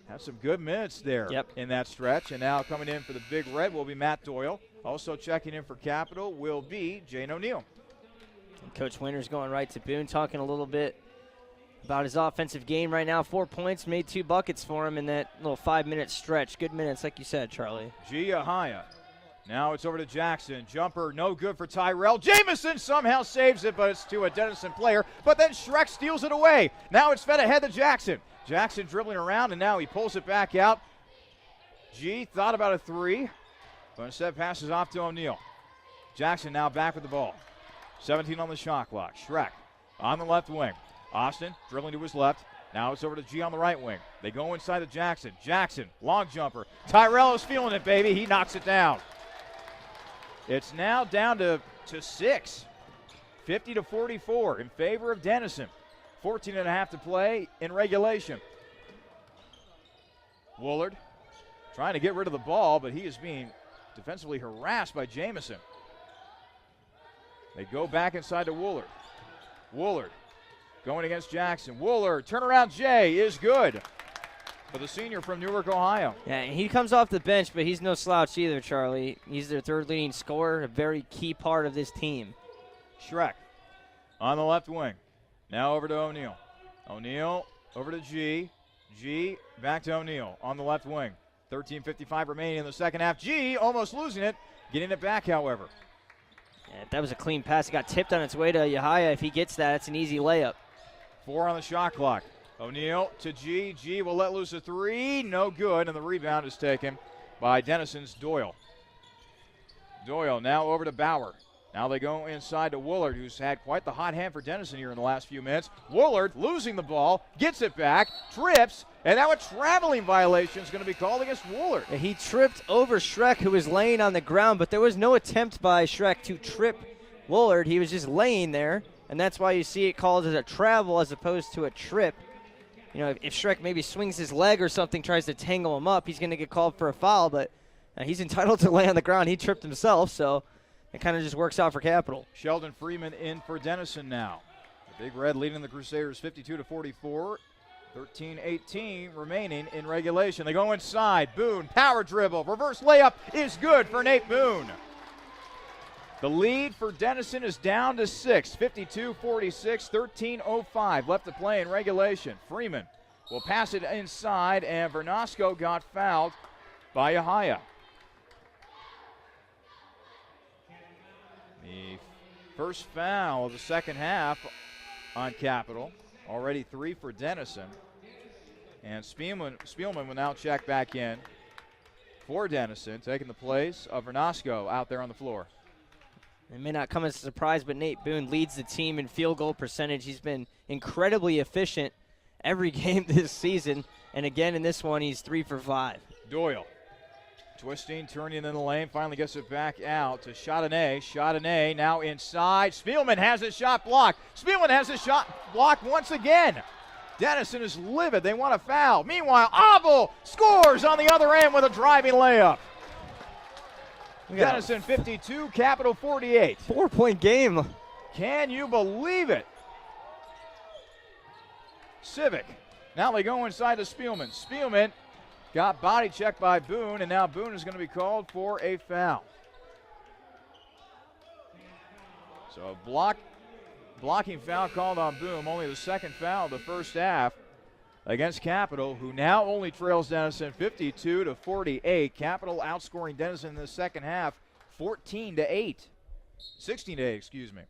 Speaker 1: had some good minutes there in that stretch. And now coming in for the Big Red will be Matt Doyle. Also checking in for Capital will be Jane O'Neill.
Speaker 2: And Coach Winter's going right to Boone, talking a little bit about his offensive game right now. 4 points, made 2 buckets for him in that little 5-minute stretch. Good minutes, like you said, Charlie.
Speaker 1: G. Ohio. Now it's over to Jackson. Jumper no good for Tyrell. Jamison somehow saves it, but it's to a Denison player. But then Schreck steals it away. Now it's fed ahead to Jackson. Jackson dribbling around, and now he pulls it back out. G thought about a 3, but instead passes off to O'Neill. Jackson now back with the ball. 17 on the shot clock. Schreck on the left wing. Austin dribbling to his left. Now it's over to G on the right wing. They go inside to Jackson. Jackson, long jumper. Tyrell is feeling it, baby. He knocks it down. It's now down to 6. 50-44 in favor of Denison. 14 and a half to play in regulation. Woolard trying to get rid of the ball, but he is being defensively harassed by Jamison. They go back inside to Woolard. Woolard going against Jackson. Woolard, turnaround Jay is good for the senior from Newark, Ohio.
Speaker 2: Yeah, and he comes off the bench, but he's no slouch either, Charlie. He's their third leading scorer, a very key part of this team.
Speaker 1: Schreck on the left wing. Now over to O'Neill. O'Neill over to G. G back to O'Neill on the left wing. 13:55 remaining in the second half. G almost losing it. Getting it back, however.
Speaker 2: Yeah, that was a clean pass. It got tipped on its way to Yahaya. If he gets that, it's an easy layup.
Speaker 1: 4 on the shot clock. O'Neill to G. G will let loose a 3. No good, and the rebound is taken by Denison's Doyle. Doyle now over to Bauer. Now they go inside to Woolard, who's had quite the hot hand for Denison here in the last few minutes. Woolard losing the ball, gets it back, trips, and now a traveling violation is going to be called against Woolard.
Speaker 2: Yeah, he tripped over Schreck, who was laying on the ground, but there was no attempt by Schreck to trip Woolard. He was just laying there, and that's why you see it called as a travel as opposed to a trip. You know, if Schreck maybe swings his leg or something, tries to tangle him up, he's going to get called for a foul, but he's entitled to lay on the ground. He tripped himself, so it kind of just works out for Capital.
Speaker 1: Sheldon Freeman in for Denison now. The Big Red leading the Crusaders 52-44. 13:18 remaining in regulation. They go inside. Boone, power dribble. Reverse layup is good for Nate Boone. The lead for Denison is down to 6. 52-46, 13:05 left to play in regulation. Freeman will pass it inside, and Bernasco got fouled by Yahaya. The first foul of the second half on Capital. Already 3 for Denison. And Spielman will now check back in for Denison, taking the place of Bernasco out there on the floor.
Speaker 2: It may not come as a surprise, but Nate Boone leads the team in field goal percentage. He's been incredibly efficient every game this season. And again, in this one, he's 3 for 5.
Speaker 1: Doyle twisting, turning in the lane, finally gets it back out to Chardonnay. Chardonnay now inside. Spielman has his shot blocked. Spielman has his shot blocked once again. Denison is livid. They want a foul. Meanwhile, Abel scores on the other end with a driving layup. Denison 52, Capital 48.
Speaker 2: 4-point game.
Speaker 1: Can you believe it? Civic. Now they go inside to Spielman. Spielman got body checked by Boone, and now Boone is going to be called for a foul. So blocking foul called on Boone, only the second foul of the first half against Capital, who now only trails Denison 52-48. Capital outscoring Denison in the second half 16-8, excuse me.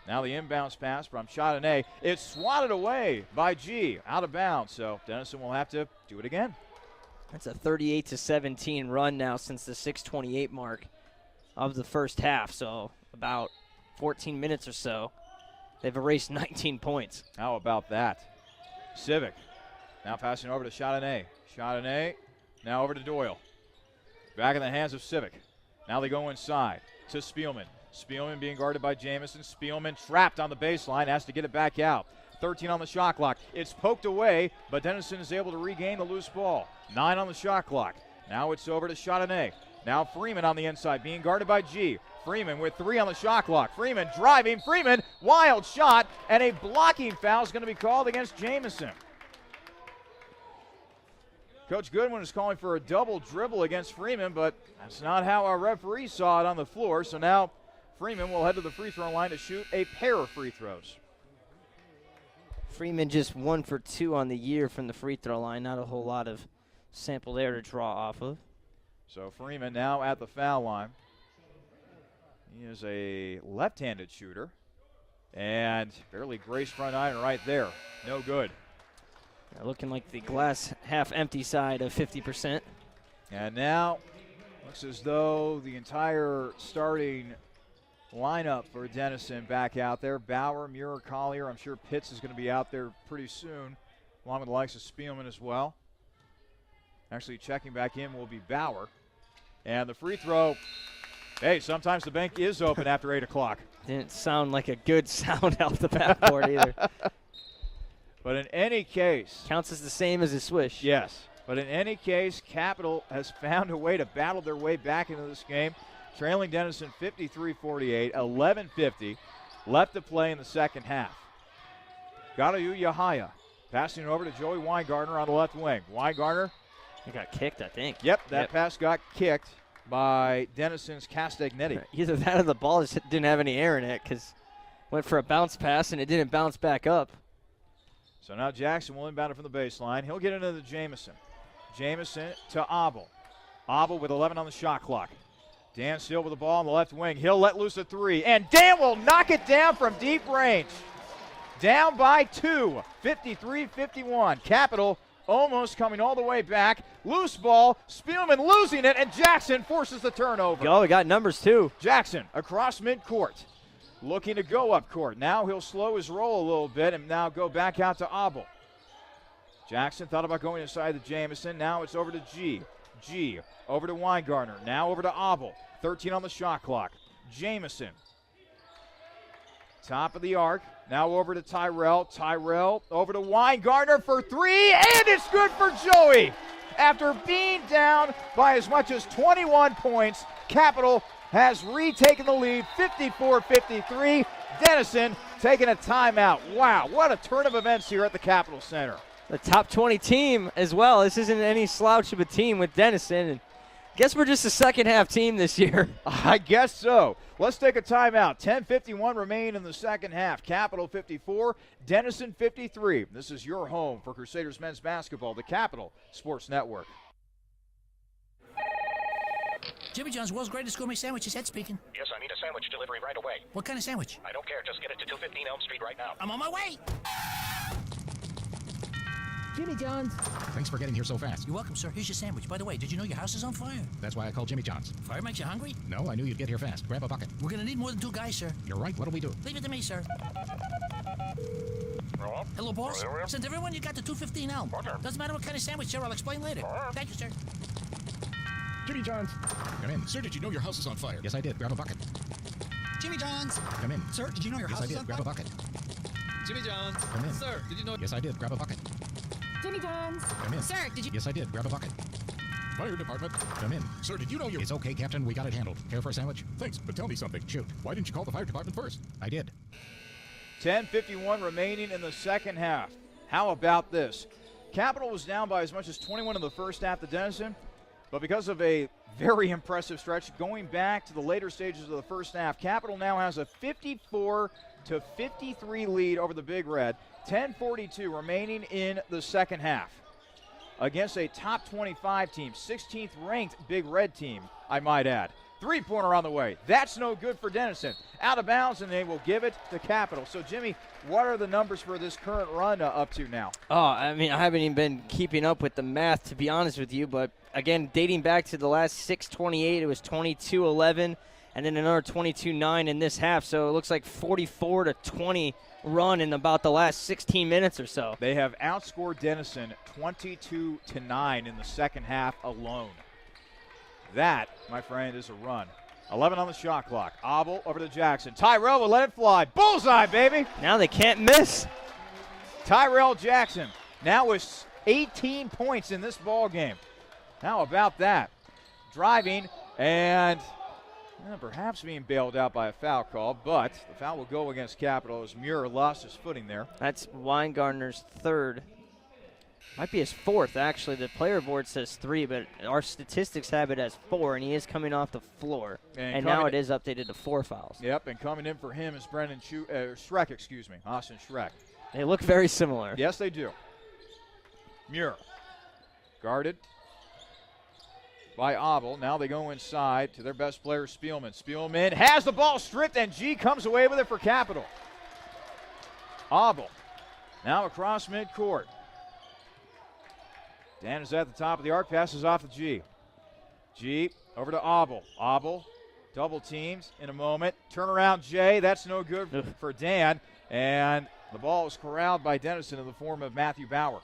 Speaker 1: Now the inbounds pass from Chardonnay. It's swatted away by G, out of bounds. So Denison will have to do it again.
Speaker 2: That's a 38-17 run now since the 6:28 mark of the first half. So about 14 minutes or so, they've erased 19 points.
Speaker 1: How about that? Civic now passing over to Chardonnay. Chardonnay now over to Doyle. Back in the hands of Civic. Now they go inside to Spielman. Spielman being guarded by Jamison. Spielman trapped on the baseline, has to get it back out. 13 on the shot clock. It's poked away, but Denison is able to regain the loose ball. 9 on the shot clock. Now it's over to Chardonnay. Now Freeman on the inside, being guarded by G. Freeman with 3 on the shot clock. Freeman driving. Freeman, wild shot, and a blocking foul is going to be called against Jamison. Coach Goodwin is calling for a double dribble against Freeman, but that's not how our referee saw it on the floor. So now Freeman will head to the free throw line to shoot a pair of free throws.
Speaker 2: Freeman just 1 for 2 on the year from the free throw line. Not a whole lot of sample there to draw off of.
Speaker 1: So Freeman now at the foul line. He is a left-handed shooter. And barely grazed front iron right there. No good.
Speaker 2: Looking like the glass half empty side of 50%.
Speaker 1: And now looks as though the entire starting lineup for Denison back out there. Bauer, Muir, Collier. I'm sure Pitts is going to be out there pretty soon, along with the likes of Spielman as well. Actually checking back in will be Bauer. And the free throw, hey, sometimes the bank is open after 8 o'clock.
Speaker 2: Didn't sound like a good sound off the backboard either.
Speaker 1: But in any case.
Speaker 2: Counts as the same as a swish.
Speaker 1: Yes. But in any case, Capital has found a way to battle their way back into this game. Trailing Denison 53-48, 11:50 left to play in the second half. Gadayu Yahaya passing it over to Joey Weingartner on the left wing. Weingartner.
Speaker 2: He got kicked, I think.
Speaker 1: Yep, that pass got kicked by Denison's Castagnetti.
Speaker 2: Either that or the ball just didn't have any air in it because went for a bounce pass and it didn't bounce back up.
Speaker 1: So now Jackson will inbound it from the baseline. He'll get into the Jamison. Jamison to Abel. Abel with 11 on the shot clock. Dan Steele with the ball on the left wing. He'll let loose a 3. And Dan will knock it down from deep range. Down by 2, 53-51. Capital almost coming all the way back. Loose ball. Spielman losing it, and Jackson forces the turnover.
Speaker 2: Oh, we got numbers too.
Speaker 1: Jackson across midcourt. Looking to go up court. Now he'll slow his roll a little bit and now go back out to Abel. Jackson thought about going inside the Jamison. Now it's over to G. G over to Weingartner. Now over to Abel. 13 on the shot clock. Jamison. Top of the arc. Now over to Tyrell. Tyrell over to Weingartner for 3. And it's good for Joey. After being down by as much as 21 points, Capital has retaken the lead, 54-53. Denison taking a timeout. Wow, what a turn of events here at the Capitol Center.
Speaker 2: The top 20 team as well. This isn't any slouch of a team with Denison. And guess we're just a second half team this year.
Speaker 1: I guess so. Let's take a timeout. 10:51 remain in the second half. Capital 54, Denison 53. This is your home for Crusaders men's basketball, the Capital Sports Network.
Speaker 5: Jimmy John's world's greatest gourmet sandwiches. Ed speaking.
Speaker 17: Yes, I need a sandwich delivery right away.
Speaker 5: What kind of sandwich?
Speaker 17: I don't care. Just get it to 215 Elm Street right now.
Speaker 5: I'm on my way.
Speaker 18: Jimmy John's.
Speaker 4: Thanks for getting here so fast.
Speaker 5: You're welcome, sir. Here's your sandwich. By the way, did you know your house is on fire?
Speaker 4: That's why I called Jimmy John's.
Speaker 5: Fire makes you hungry?
Speaker 4: No, I knew you'd get here fast. Grab a bucket.
Speaker 5: We're going to need more than 2 guys, sir.
Speaker 4: You're right. What'll we do?
Speaker 5: Leave it to me, sir. Hello, boss. Send everyone you got to 215 Elm. Doesn't matter what kind of sandwich, sir. I'll explain later. Thank you, sir.
Speaker 4: Jimmy John's. Come in. Sir, did you know your house is on fire? Yes, I did. Grab a bucket.
Speaker 12: Jimmy John's.
Speaker 4: Come in.
Speaker 12: Sir, did you know your house is on fire?
Speaker 4: Yes, I did. Grab a bucket.
Speaker 18: Jimmy John's.
Speaker 4: Come in.
Speaker 18: Sir, did you know?
Speaker 4: Yes, I did. Grab a bucket.
Speaker 13: Jimmy John's.
Speaker 4: Come in.
Speaker 13: Sir, did you?
Speaker 4: Yes, I did. Grab a bucket. Fire department. Come in. Sir, did you know It's okay, Captain. We got it handled. Care for a sandwich? Thanks, but tell me something. Shoot. Why didn't you call the fire department first? I did.
Speaker 1: 10:51 remaining in the second half. How about this? Capital was down by as much as 21 in the first half to Denison, but because of a very impressive stretch going back to the later stages of the first half, Capital now has a 54 53 lead over the Big Red. 10:42 remaining in the second half. Against a top 25 team, 16th ranked Big Red team, I might add. Three-pointer on the way. That's no good for Denison. Out of bounds, and they will give it to Capital. So, Jimmy, what are the numbers for this current run up to now?
Speaker 2: Oh, I mean, I haven't even been keeping up with the math, to be honest with you. But, again, dating back to the last 6:28, it was 22-11, and then another 22-9 in this half. So it looks like 44-20 run in about the last 16 minutes or so.
Speaker 1: They have outscored Denison 22-9 in the second half alone. That, my friend, is a run. 11 on the shot clock. Abel over to Jackson. Tyrell will let it fly. Bullseye, baby.
Speaker 2: Now they can't miss.
Speaker 1: Tyrell Jackson now with 18 points in this ball game. How about that? Driving and perhaps being bailed out by a foul call, but the foul will go against Capital as Muir lost his footing there.
Speaker 2: That's Weingartner's third. Might be his fourth, actually. The player board says 3, but our statistics have it as 4, and he is coming off the floor. And now it is updated to 4 fouls.
Speaker 1: Yep, and coming in for him is Schreck, Austin Schreck.
Speaker 2: They look very similar.
Speaker 1: Yes, they do. Muir guarded by Abel. Now they go inside to their best player, Spielman. Spielman has the ball stripped, and G comes away with it for Capital. Abel now across midcourt. Dan is at the top of the arc, passes off to G. G over to Abel. Abel double teams in a moment. Turnaround J, that's no good for Dan. And the ball is corralled by Denison in the form of Matthew Bauer.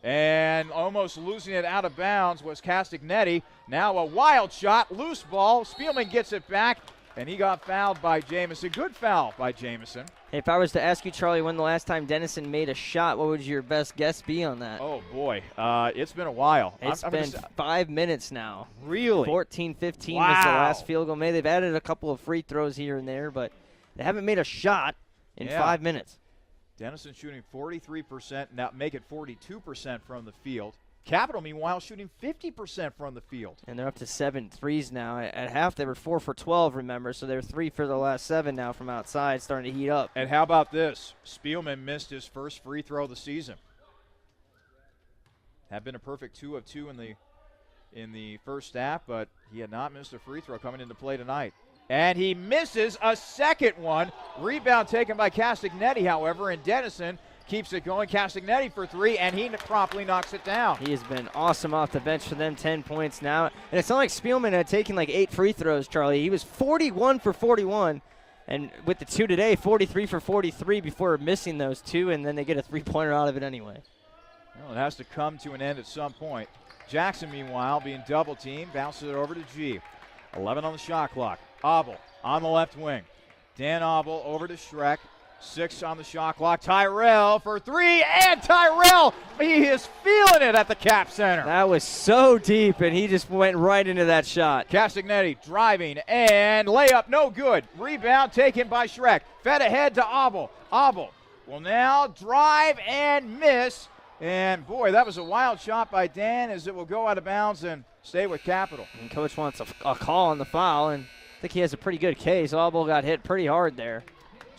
Speaker 1: And almost losing it out of bounds was Castagnetti. Now a wild shot, loose ball. Spielman gets it back, and he got fouled by Jamison. Good foul by Jamison.
Speaker 2: If I was to ask you, Charlie, when the last time Denison made a shot, what would your best guess be on that?
Speaker 1: Oh, boy. It's been a while.
Speaker 2: It's been 5 minutes now.
Speaker 1: Really?
Speaker 2: 14-15 was the last field goal made. They've added a couple of free throws here and there, but they haven't made a shot in 5 minutes.
Speaker 1: Denison shooting 43%, now make it 42% from the field. Capital, meanwhile, shooting 50% from the field.
Speaker 2: And they're up to 7 threes now. At half, they were 4 for 12, remember, so they're 3 for the last 7 now from outside, starting to heat up.
Speaker 1: And how about this? Spielman missed his first free throw of the season. Had been a perfect 2 of 2 in the first half, but he had not missed a free throw coming into play tonight. And he misses a second one. Rebound taken by Castagnetti, however, and Denison keeps it going. Castagnetti for 3, and he promptly knocks it down.
Speaker 2: He has been awesome off the bench for them, 10 points now. And it's not like Spielman had taken like 8 free throws, Charlie. He was 41 for 41, and with the 2 today, 43 for 43 before missing those 2, and then they get a three-pointer out of it anyway.
Speaker 1: Well, it has to come to an end at some point. Jackson, meanwhile, being double-teamed, bounces it over to G. 11 on the shot clock. Abel on the left wing. Dan Abel over to Schreck. 6 on the shot clock. Tyrell for 3, and Tyrell, he is feeling it at the Cap Center.
Speaker 2: That was so deep, and he just went right into that shot.
Speaker 1: Castagnetti driving, and layup no good. Rebound taken by Schreck. Fed ahead to Abel. Abel will now drive and miss. And, boy, that was a wild shot by Dan as it will go out of bounds and stay with Capital.
Speaker 2: And Coach wants a call on the foul, and I think he has a pretty good case. Abel got hit pretty hard there.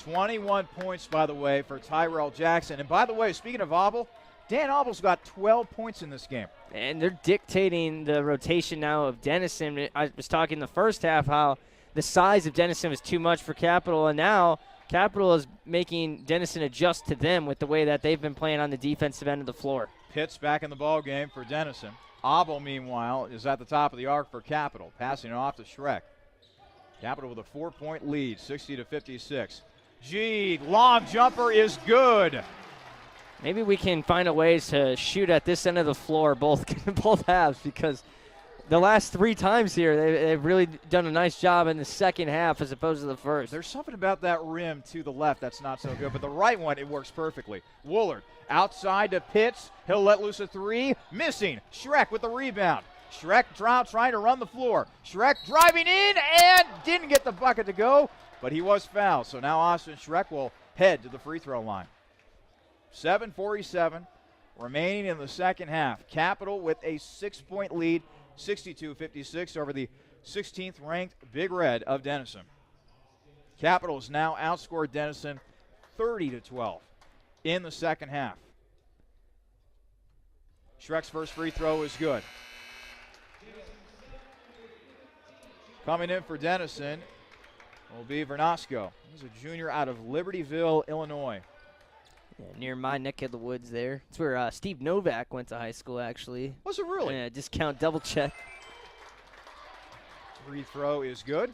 Speaker 1: 21 points, by the way, for Tyrell Jackson. And, by the way, speaking of Abel, Dan Abel's got 12 points in this game.
Speaker 2: And they're dictating the rotation now of Denison. I was talking the first half how the size of Denison was too much for Capital, and now Capital is making Denison adjust to them with the way that they've been playing on the defensive end of the floor.
Speaker 1: Pitts back in the ball game for Denison. Abel, meanwhile, is at the top of the arc for Capital, passing it off to Schreck. Capital with a 4-point lead, 60-56. G, long jumper is good.
Speaker 2: Maybe we can find a way to shoot at this end of the floor, both halves, because the last 3 times here, they've really done a nice job in the second half as opposed to the first.
Speaker 1: There's something about that rim to the left that's not so good, but the right one, it works perfectly. Woolard outside to Pitts. He'll let loose a 3. Missing. Schreck with the rebound. Schreck trying to run the floor. Schreck driving in and didn't get the bucket to go, but he was fouled. So now Austin Schreck will head to the free throw line. 7:47 remaining in the second half. Capital with a 6-point lead, 62-56 over the 16th ranked Big Red of Denison. Capitals now outscored Denison 30-12 in the second half. Schreck's first free throw is good. Coming in for Denison will be Vernasco. He's a junior out of Libertyville, Illinois.
Speaker 2: Yeah, near my neck of the woods there. It's where Steve Novak went to high school, actually.
Speaker 1: Was it really?
Speaker 2: Yeah, discount double check.
Speaker 1: Free throw is good.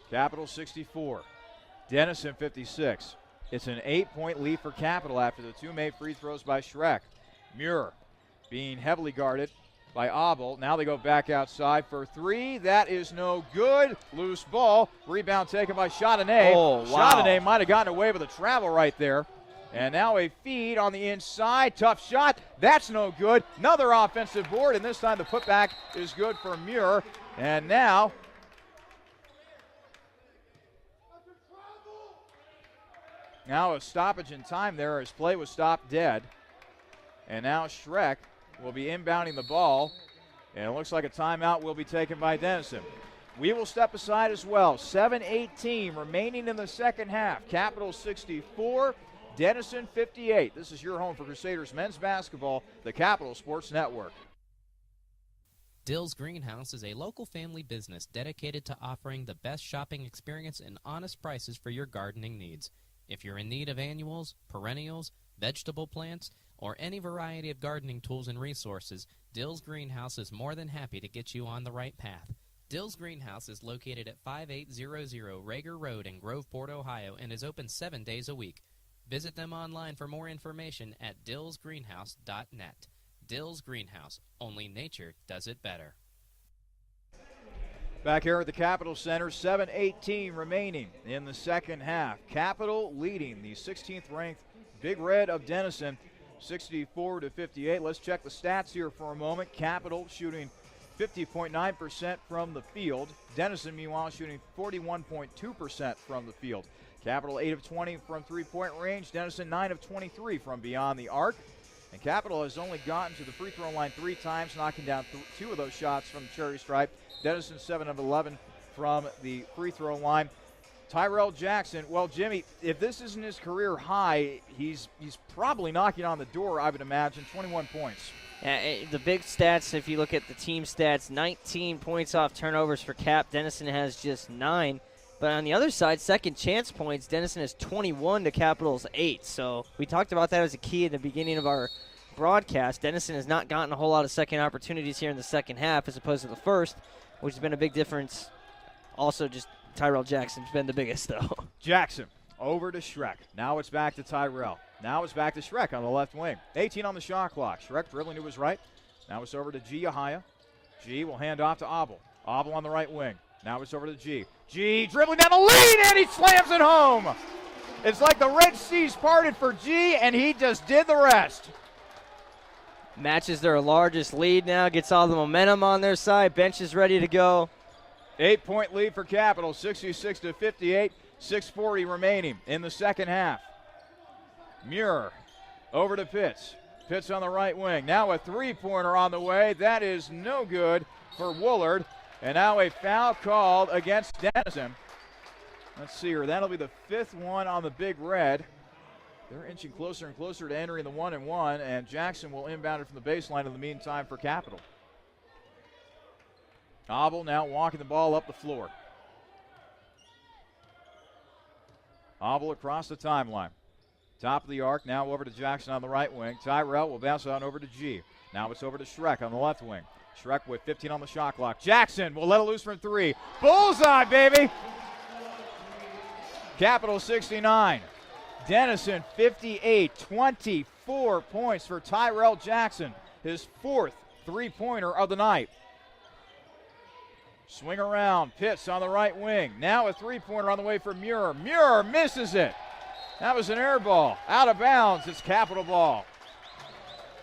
Speaker 1: Capital 64. Denison 56. It's an 8-point lead for Capital after the two made free throws by Schreck. Muir being heavily guarded by Abel. Now they go back outside for three. That is no good. Loose ball. Rebound taken by Chardonnay.
Speaker 2: Oh, wow.
Speaker 1: Chardonnay might have gotten away with a travel right there. And now a feed on the inside. Tough shot. That's no good. Another offensive board, and this time the putback is good for Muir. And now a stoppage in time there as play was stopped dead. And now Schreck will be inbounding the ball. And it looks like a timeout will be taken by Denison. We will step aside as well. 7:18 remaining in the second half. Capital 64, Denison 58. This is your home for Crusaders men's basketball, the Capital Sports Network.
Speaker 3: Dill's Greenhouse is a local family business dedicated to offering the best shopping experience and honest prices for your gardening needs. If you're in need of annuals, perennials, vegetable plants, or any variety of gardening tools and resources, Dill's Greenhouse is more than happy to get you on the right path. Dill's Greenhouse is located at 5800 Rager Road in Groveport, Ohio, and is open 7 days a week. Visit them online for more information at dillsgreenhouse.net. Dill's Greenhouse, only nature does it better.
Speaker 1: Back here at the Capital Center, 7:18 remaining in the second half. Capital leading the 16th ranked Big Red of Denison, 64-58. Let's check the stats here for a moment. Capital shooting 50.9% from the field. Denison, meanwhile, shooting 41.2% from the field. Capital 8 of 20 from three-point range. Denison 9 of 23 from beyond the arc. And Capital has only gotten to the free throw line 3 times, knocking down 2 of those shots from the cherry stripe. Denison 7 of 11 from the free throw line. Tyrell Jackson, well, Jimmy, if this isn't his career high, he's probably knocking on the door, I would imagine. 21 points.
Speaker 2: The big stats, if you look at the team stats, 19 points off turnovers for Cap. Denison has just 9. But on the other side, second chance points, Denison has 21 to Capital's 8. So we talked about that as a key at the beginning of our broadcast. Denison has not gotten a whole lot of second opportunities here in the second half as opposed to the first, which has been a big difference. Also, just Tyrell Jackson's been the biggest, though.
Speaker 1: Jackson over to Schreck. Now it's back to Tyrell. Now it's back to Schreck on the left wing. 18 on the shot clock. Schreck dribbling to his right. Now it's over to G. Ahaya. G will hand off to Abel. Abel on the right wing. Now it's over to G. G dribbling down the lane, and he slams it home. It's like the Red Seas parted for G, and he just did the rest.
Speaker 2: Matches their largest lead now, gets all the momentum on their side. Bench is ready to go.
Speaker 1: 8-point lead for Capital, 66-58, 6:40 remaining in the second half. Muir over to Pitts. Pitts on the right wing. Now a three-pointer on the way. That is no good for Woolard. And now a foul called against Denison. Let's see here. That'll be the 5th one on the Big Red. They're inching closer and closer to entering the 1-and-1, and Jackson will inbound it from the baseline in the meantime for Capital. Abel now walking the ball up the floor. Abel across the timeline. Top of the arc, now over to Jackson on the right wing. Tyrell will bounce on over to G. Now it's over to Schreck on the left wing. Schreck with 15 on the shot clock. Jackson will let it loose from 3. Bullseye, baby! Capital 69. Denison 58. 24 points for Tyrell Jackson. His 4th three-pointer of the night. Swing around. Pitts on the right wing. Now a three-pointer on the way for Muir. Muir misses it. That was an air ball. Out of bounds. It's Capital ball.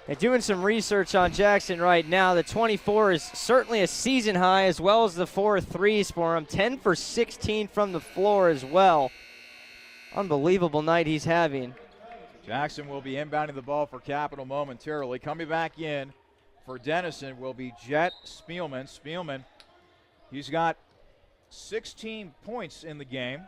Speaker 2: They're doing some research on Jackson right now. The 24 is certainly a season high, as well as the 4 threes for him. 10 for 16 from the floor as well. Unbelievable night he's having.
Speaker 1: Jackson will be inbounding the ball for Capital momentarily. Coming back in for Denison will be Jet Spielman. Spielman, he's got 16 points in the game.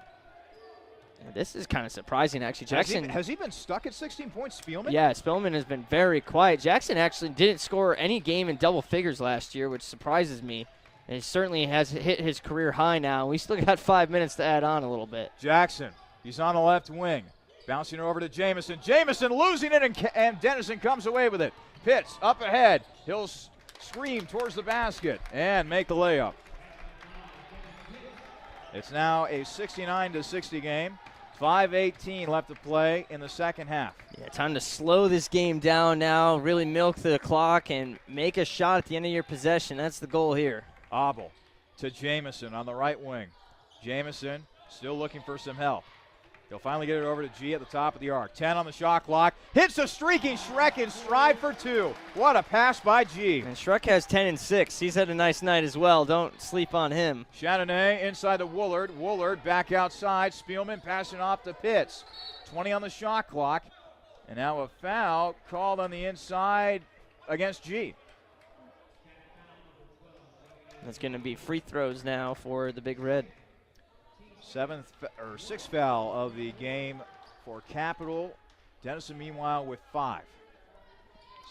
Speaker 2: This is kind of surprising, actually. Jackson
Speaker 1: has he been stuck at 16 points, Spielman?
Speaker 2: Yeah, Spielman has been very quiet. Jackson actually didn't score any game in double figures last year, which surprises me. And he certainly has hit his career high now. We still got 5 minutes to add on a little bit.
Speaker 1: Jackson, he's on the left wing. Bouncing over to Jamison. Jamison losing it, and Denison comes away with it. Pitts up ahead. He'll scream towards the basket and make the layup. It's now a 69-60 game. 5:18 left to play in the second half.
Speaker 2: Yeah, time to slow this game down now, really milk the clock, and make a shot at the end of your possession. That's the goal here.
Speaker 1: Abel to Jamison on the right wing. Jamison still looking for some help. He'll finally get it over to G at the top of the arc. 10 on the shot clock. Hits a streaking Shrek in stride for 2. What a pass by G.
Speaker 2: And Shrek has 10 and 6. He's had a nice night as well. Don't sleep on him.
Speaker 1: Chandonnet inside to Woolard. Woolard back outside. Spielman passing off to Pitts. 20 on the shot clock. And now a foul called on the inside against G.
Speaker 2: That's going to be free throws now for the Big Red.
Speaker 1: Sixth foul of the game for Capital. Denison, meanwhile, with 5.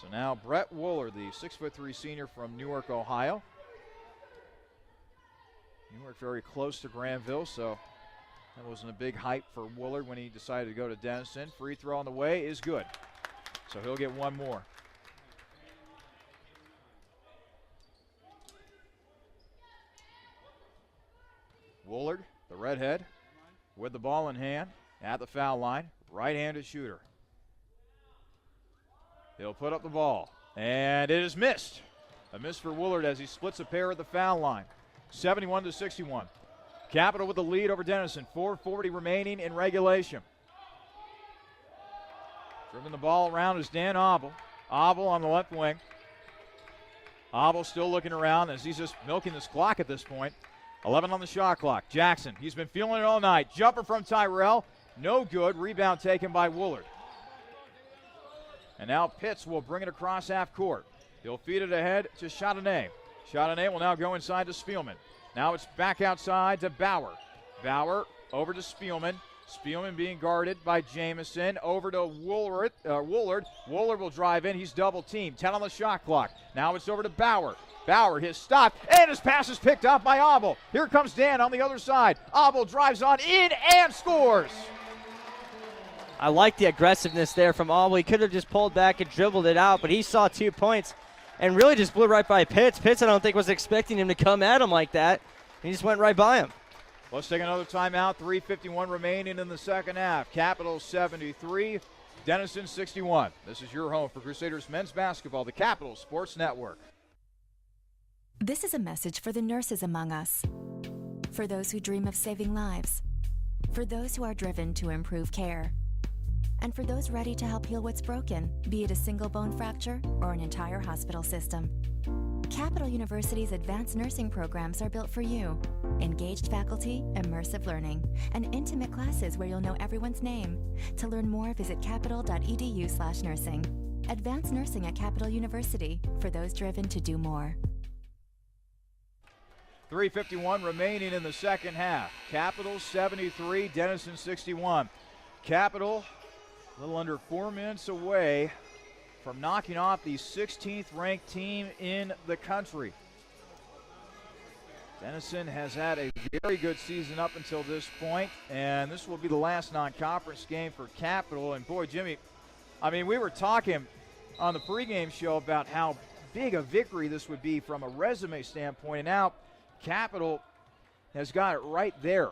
Speaker 1: So now Brett Woolard, the 6'3" senior from Newark, Ohio. Newark very close to Granville, so that wasn't a big hype for Woolard when he decided to go to Denison. Free throw on the way is good. So he'll get one more. Woolard, the redhead, with the ball in hand at the foul line. Right-handed shooter. He'll put up the ball, and it is missed. A miss for Woolard as he splits a pair at the foul line. 71-61. Capital with the lead over Denison. 4:40 remaining in regulation. Dribbling the ball around is Dan Abel. Abel on the left wing. Abel still looking around as he's just milking this clock at this point. 11 on the shot clock. Jackson, he's been feeling it all night. Jumper from Tyrell, no good. Rebound taken by Woolard. And now Pitts will bring it across half court. He'll feed it ahead to Chandonnet. Chandonnet will now go inside to Spielman. Now it's back outside to Bauer. Bauer over to Spielman. Spielman being guarded by Jamison. Over to Woolard. Woolard will drive in. He's double teamed. 10 on the shot clock. Now it's over to Bauer. Bauer, his stop, and his pass is picked off by Abel. Here comes Dan on the other side. Abel drives on in and scores.
Speaker 2: I like the aggressiveness there from Abel. He could have just pulled back and dribbled it out, but he saw 2 points and really just blew right by Pitts. Pitts, I don't think, was expecting him to come at him like that. He just went right by him.
Speaker 1: Let's take another timeout. 3:51 remaining in the second half. Capital 73, Denison 61. This is your home for Crusaders men's basketball, the Capital Sports Network.
Speaker 15: This is a message for the nurses among us, for those who dream of saving lives, for those who are driven to improve care, and for those ready to help heal what's broken, be it a single bone fracture or an entire hospital system. Capital University's advanced nursing programs are built for you. Engaged faculty, immersive learning, and intimate classes where you'll know everyone's name. To learn more, visit capital.edu/nursing. Advanced nursing at Capital University, for those driven to do more.
Speaker 1: 3:51 remaining in the second half. Capital 73, Denison 61. Capital a little under 4 minutes away from knocking off the 16th ranked team in the country. Denison has had a very good season up until this point, and this will be the last non-conference game for Capital. And boy, Jimmy, I mean, we were talking on the pregame show about how big a victory this would be from a resume standpoint, and now Capital has got it right there.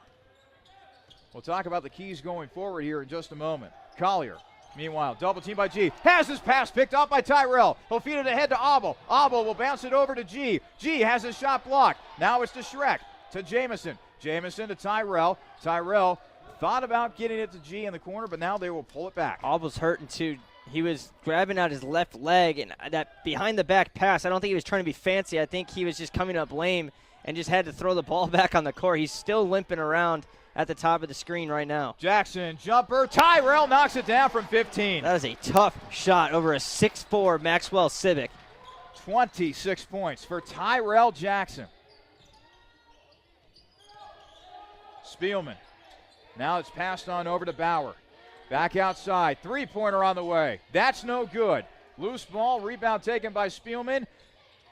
Speaker 1: We'll talk about the keys going forward here in just a moment. Collier, meanwhile, double team by G. Has his pass picked off by Tyrell. He'll feed it ahead to Abel. Abel will bounce it over to G. G has his shot blocked. Now it's to Shrek, to Jamison. Jamison to Tyrell. Tyrell thought about getting it to G in the corner, but now they will pull it back.
Speaker 2: Abel's hurting too. He was grabbing out his left leg, and that behind-the-back pass, I don't think he was trying to be fancy. I think he was just coming up lame and just had to throw the ball back on the court. He's still limping around at the top of the screen right now.
Speaker 1: Jackson, jumper. Tyrell knocks it down from 15.
Speaker 2: That is a tough shot over a 6'4" Maxwell Civic.
Speaker 1: 26 points for Tyrell Jackson. Spielman. Now it's passed on over to Bauer. Back outside. Three-pointer on the way. That's no good. Loose ball. Rebound taken by Spielman.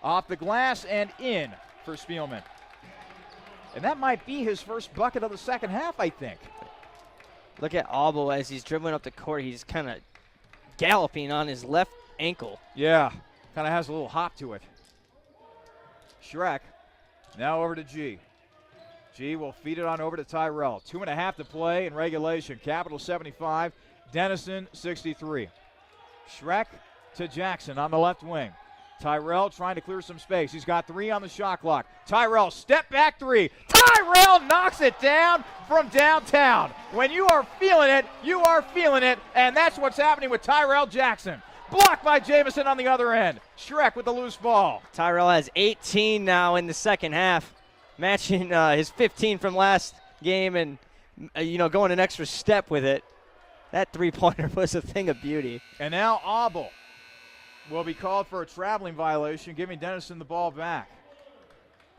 Speaker 1: Off the glass and in for Spielman. And that might be his first bucket of the second half, I think.
Speaker 2: Look at Abel as he's dribbling up the court. He's kind of galloping on his left ankle.
Speaker 1: Yeah, kind of has a little hop to it. Schreck now over to G. G will feed it on over to Tyrell. 2.5 to play in regulation. Capital 75, Denison 63. Schreck to Jackson on the left wing. Tyrell trying to clear some space. He's got 3 on the shot clock. Tyrell, step back 3. Tyrell knocks it down from downtown. When you are feeling it, you are feeling it, and that's what's happening with Tyrell Jackson. Blocked by Jamison on the other end. Schreck with the loose ball.
Speaker 2: Tyrell has 18 now in the second half, matching his 15 from last game and, going an extra step with it. That three-pointer was a thing of beauty.
Speaker 1: And now Abel will be called for a traveling violation, giving Denison the ball back.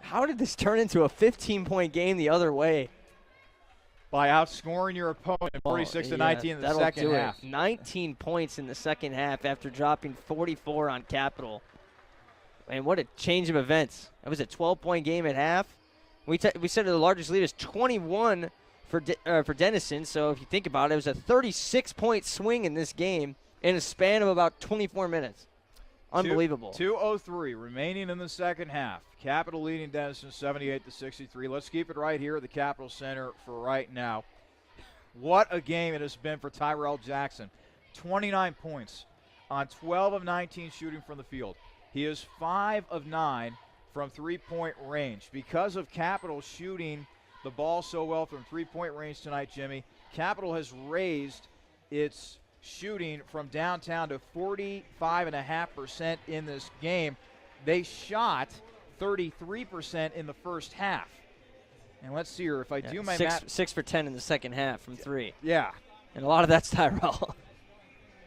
Speaker 2: How did this turn into a 15-point game the other way?
Speaker 1: By outscoring your opponent 46 to 19 in the second half.
Speaker 2: 19 points in the second half after dropping 44 on Capital. And what a change of events. That was a 12-point game at half. We said the largest lead is 21 for Denison, so if you think about it, it was a 36-point swing in this game in a span of about 24 minutes. Unbelievable.
Speaker 1: 2:03 remaining in the second half. Capital leading Denison 78 to 63. Let's keep it right here at the Capital Center for right now. What a game it has been for Tyrell Jackson. 29 points on 12 of 19 shooting from the field. He is 5 of 9 from three-point range. Because of Capital shooting the ball so well from three-point range tonight, Jimmy, Capital has raised its shooting from downtown to 45.5% in this game. They shot 33% in the first half. And let's see here, if I do my math.
Speaker 2: 6 for 10 in the second half from 3.
Speaker 1: Yeah.
Speaker 2: And a lot of that's Tyrell.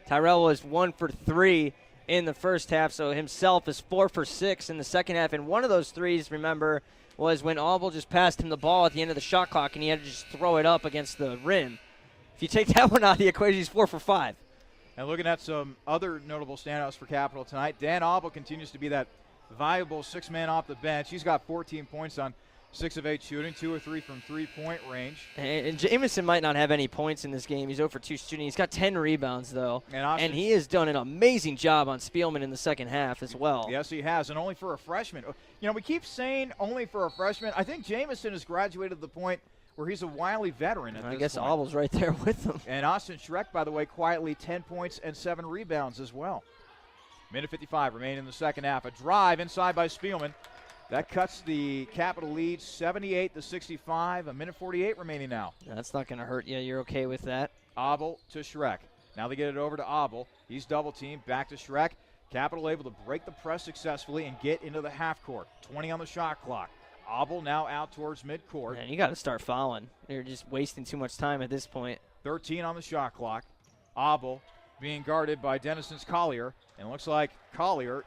Speaker 2: Tyrell was 1 for 3 in the first half, so himself is 4 for 6 in the second half. And one of those threes, remember, was when Abel just passed him the ball at the end of the shot clock and he had to just throw it up against the rim. If you take that one out of the equation, he's 4 for 5.
Speaker 1: And looking at some other notable standouts for Capital tonight, Dan Abel continues to be that valuable six-man off the bench. He's got 14 points on 6 of 8 shooting, 2 or 3 from three-point range.
Speaker 2: And Jamison might not have any points in this game. He's 0 for 2 shooting. He's got 10 rebounds, though. And he has done an amazing job on Spielman in the second half as well.
Speaker 1: Yes, he has, and only for a freshman. We keep saying only for a freshman. I think Jamison has graduated to the point where he's a wily veteran at this point.
Speaker 2: I guess Abel's right there with him.
Speaker 1: And Austin Schreck, by the way, quietly 10 points and 7 rebounds as well. Minute 55 remaining in the second half. A drive inside by Spielman. That cuts the Capital lead 78 to 65. A minute 48 remaining now.
Speaker 2: That's not going to hurt you. You're okay with that.
Speaker 1: Abel to Schreck. Now they get it over to Abel. He's double teamed. Back to Schreck. Capital able to break the press successfully and get into the half court. 20 on the shot clock. Abel now out towards midcourt.
Speaker 2: Man, you got to start fouling. You're just wasting too much time at this point.
Speaker 1: 13 on the shot clock. Abel being guarded by Denison's Collier. And looks like Collier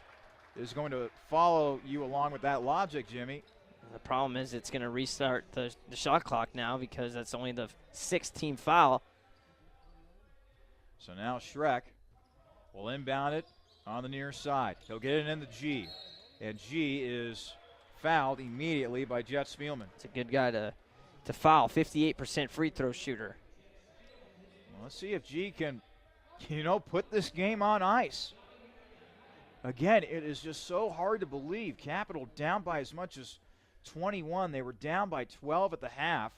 Speaker 1: is going to follow you along with that logic, Jimmy.
Speaker 2: The problem is it's going to restart the shot clock now because that's only the 6th team foul.
Speaker 1: So now Schreck will inbound it on the near side. He'll get it in the G. And G is fouled immediately by Jet Spielman.
Speaker 2: It's a good guy to foul, 58% free throw shooter.
Speaker 1: Well, let's see if G can, put this game on ice. Again, it is just so hard to believe. Capital down by as much as 21. They were down by 12 at the half.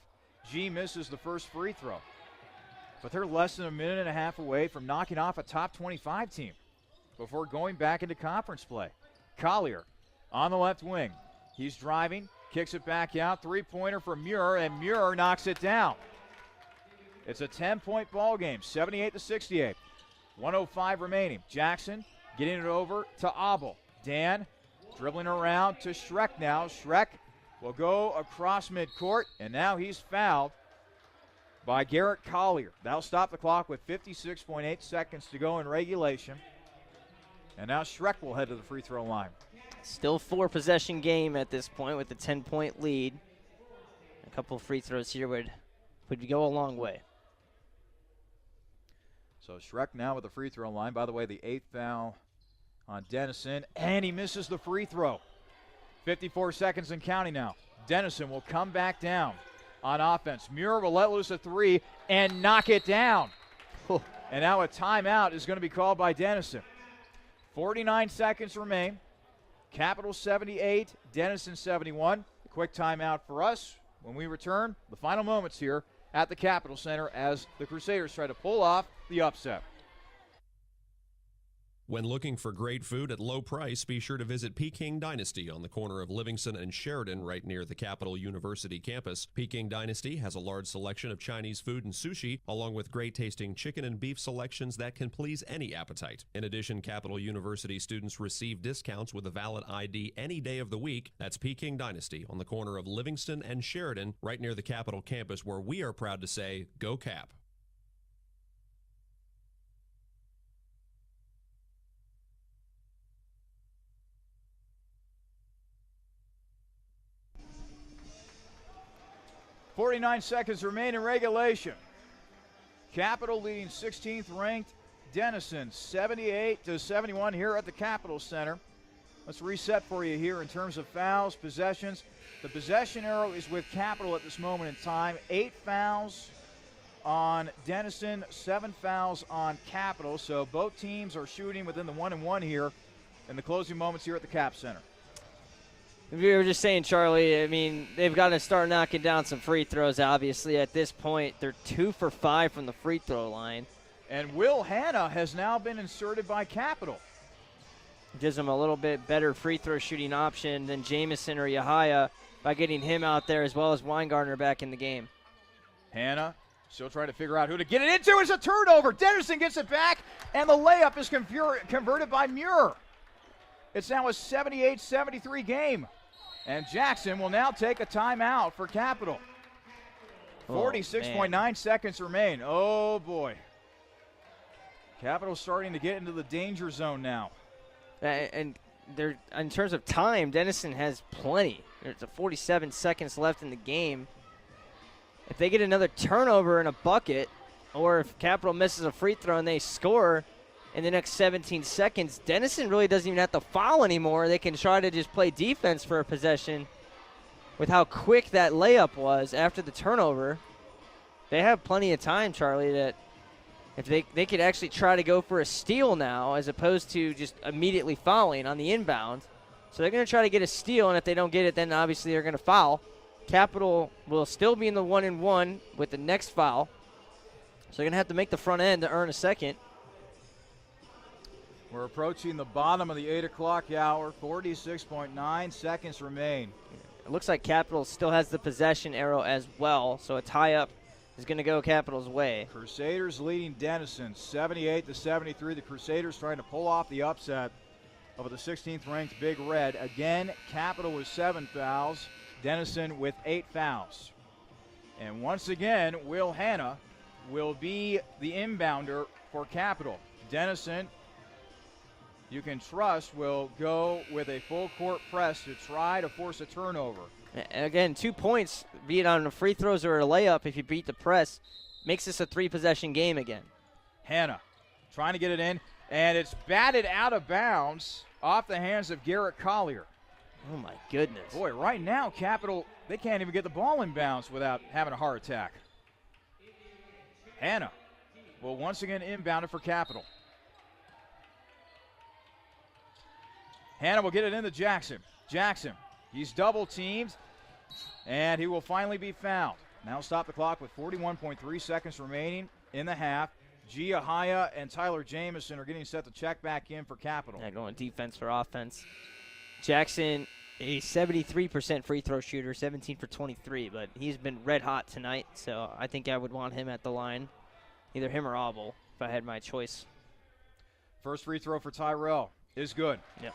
Speaker 1: G misses the first free throw. But they're less than a minute and a half away from knocking off a top 25 team before going back into conference play. Collier on the left wing. He's driving, kicks it back out. Three-pointer from Muir, and Muir knocks it down. It's a 10-point ball game, 78 to 68. 1:05 remaining. Jackson getting it over to Abel. Dan dribbling around to Schreck now. Schreck will go across midcourt, and now he's fouled by Garrett Collier. That'll stop the clock with 56.8 seconds to go in regulation. And now Schreck will head to the free throw line.
Speaker 2: Still 4-possession game at this point with a 10-point lead. A couple of free throws here would would go a long way.
Speaker 1: So Shrek now with the free throw line. By the way, the 8th foul on Denison, and he misses the free throw. 54 seconds and counting now. Denison will come back down on offense. Muir will let loose a 3 and knock it down. And now a timeout is going to be called by Denison. 49 seconds remain. Capital 78, Denison 71. A quick timeout for us. When we return, the final moments here at the Capitol Center as the Crusaders try to pull off the upset.
Speaker 8: When looking for great food at low price, be sure to visit Peking Dynasty on the corner of Livingston and Sheridan right near the Capital University campus. Peking Dynasty has a large selection of Chinese food and sushi, along with great-tasting chicken and beef selections that can please any appetite. In addition, Capital University students receive discounts with a valid ID any day of the week. That's Peking Dynasty on the corner of Livingston and Sheridan right near the Capital campus, where we are proud to say, Go Cap!
Speaker 1: 49 seconds remain in regulation. Capital leading 16th ranked Denison 78-71 here at the Capitol Center. Let's reset for you here in terms of fouls, possessions. The possession arrow is with Capital at this moment in time. 8 fouls on Denison, 7 fouls on Capital. So both teams are shooting within the 1-and-1 here in the closing moments here at the Cap Center.
Speaker 2: We were just saying, Charlie, I mean, they've got to start knocking down some free throws, obviously. At this point, they're 2 for 5 from the free throw line.
Speaker 1: And Will Hanna has now been inserted by Capital.
Speaker 2: Gives them a little bit better free throw shooting option than Jamison or Yahaya by getting him out there, as well as Weingartner back in the game.
Speaker 1: Hanna still trying to figure out who to get it into. It's a turnover. Denison gets it back, and the layup is converted by Muir. It's now a 78-73 game. And Jackson will now take a timeout for Capital. 46.9 seconds remain. Oh, boy. Capital's starting to get into the danger zone now.
Speaker 2: And they're, in terms of time, Denison has plenty. There's 47 seconds left in the game. If they get another turnover and a bucket, or if Capital misses a free throw and they score in the next 17 seconds, Denison really doesn't even have to foul anymore. They can try to just play defense for a possession. With how quick that layup was after the turnover, they have plenty of time, Charlie, that if they could actually try to go for a steal now as opposed to just immediately fouling on the inbound. So they're going to try to get a steal, and if they don't get it, then obviously they're going to foul. Capital will still be in the 1-and-1 with the next foul. So they're going to have to make the front end to earn a second.
Speaker 1: We're approaching the bottom of the 8 o'clock hour. 46.9 seconds remain.
Speaker 2: It looks like Capital still has the possession arrow as well, so a tie-up is going to go Capital's way.
Speaker 1: Crusaders leading Denison 78-73. The Crusaders trying to pull off the upset over the 16th ranked Big Red. Again, Capital with 7 fouls, Denison with 8 fouls. And once again, Will Hanna will be the inbounder for Capital. Denison, you can trust, will go with a full court press to try to force a turnover.
Speaker 2: Again, 2 points, be it on the free throws or a layup, if you beat the press, makes this a 3-possession game again.
Speaker 1: Hanna trying to get it in, and it's batted out of bounds off the hands of Garrett Collier.
Speaker 2: Oh, my goodness.
Speaker 1: Boy, right now, Capital, they can't even get the ball in bounds without having a heart attack. Hanna will once again inbound it for Capital. Hanna will get it into Jackson. Jackson, he's double teamed, and he will finally be fouled. Now stop the clock with 41.3 seconds remaining in the half. Gia Haya and Tyler Jamison are getting set to check back in for Capital.
Speaker 2: Yeah, going defense for offense. Jackson, a 73% free throw shooter, 17 for 23, but he's been red hot tonight, so I think I would want him at the line, either him or Abel, if I had my choice.
Speaker 1: First free throw for Tyrell is good.
Speaker 2: Yep.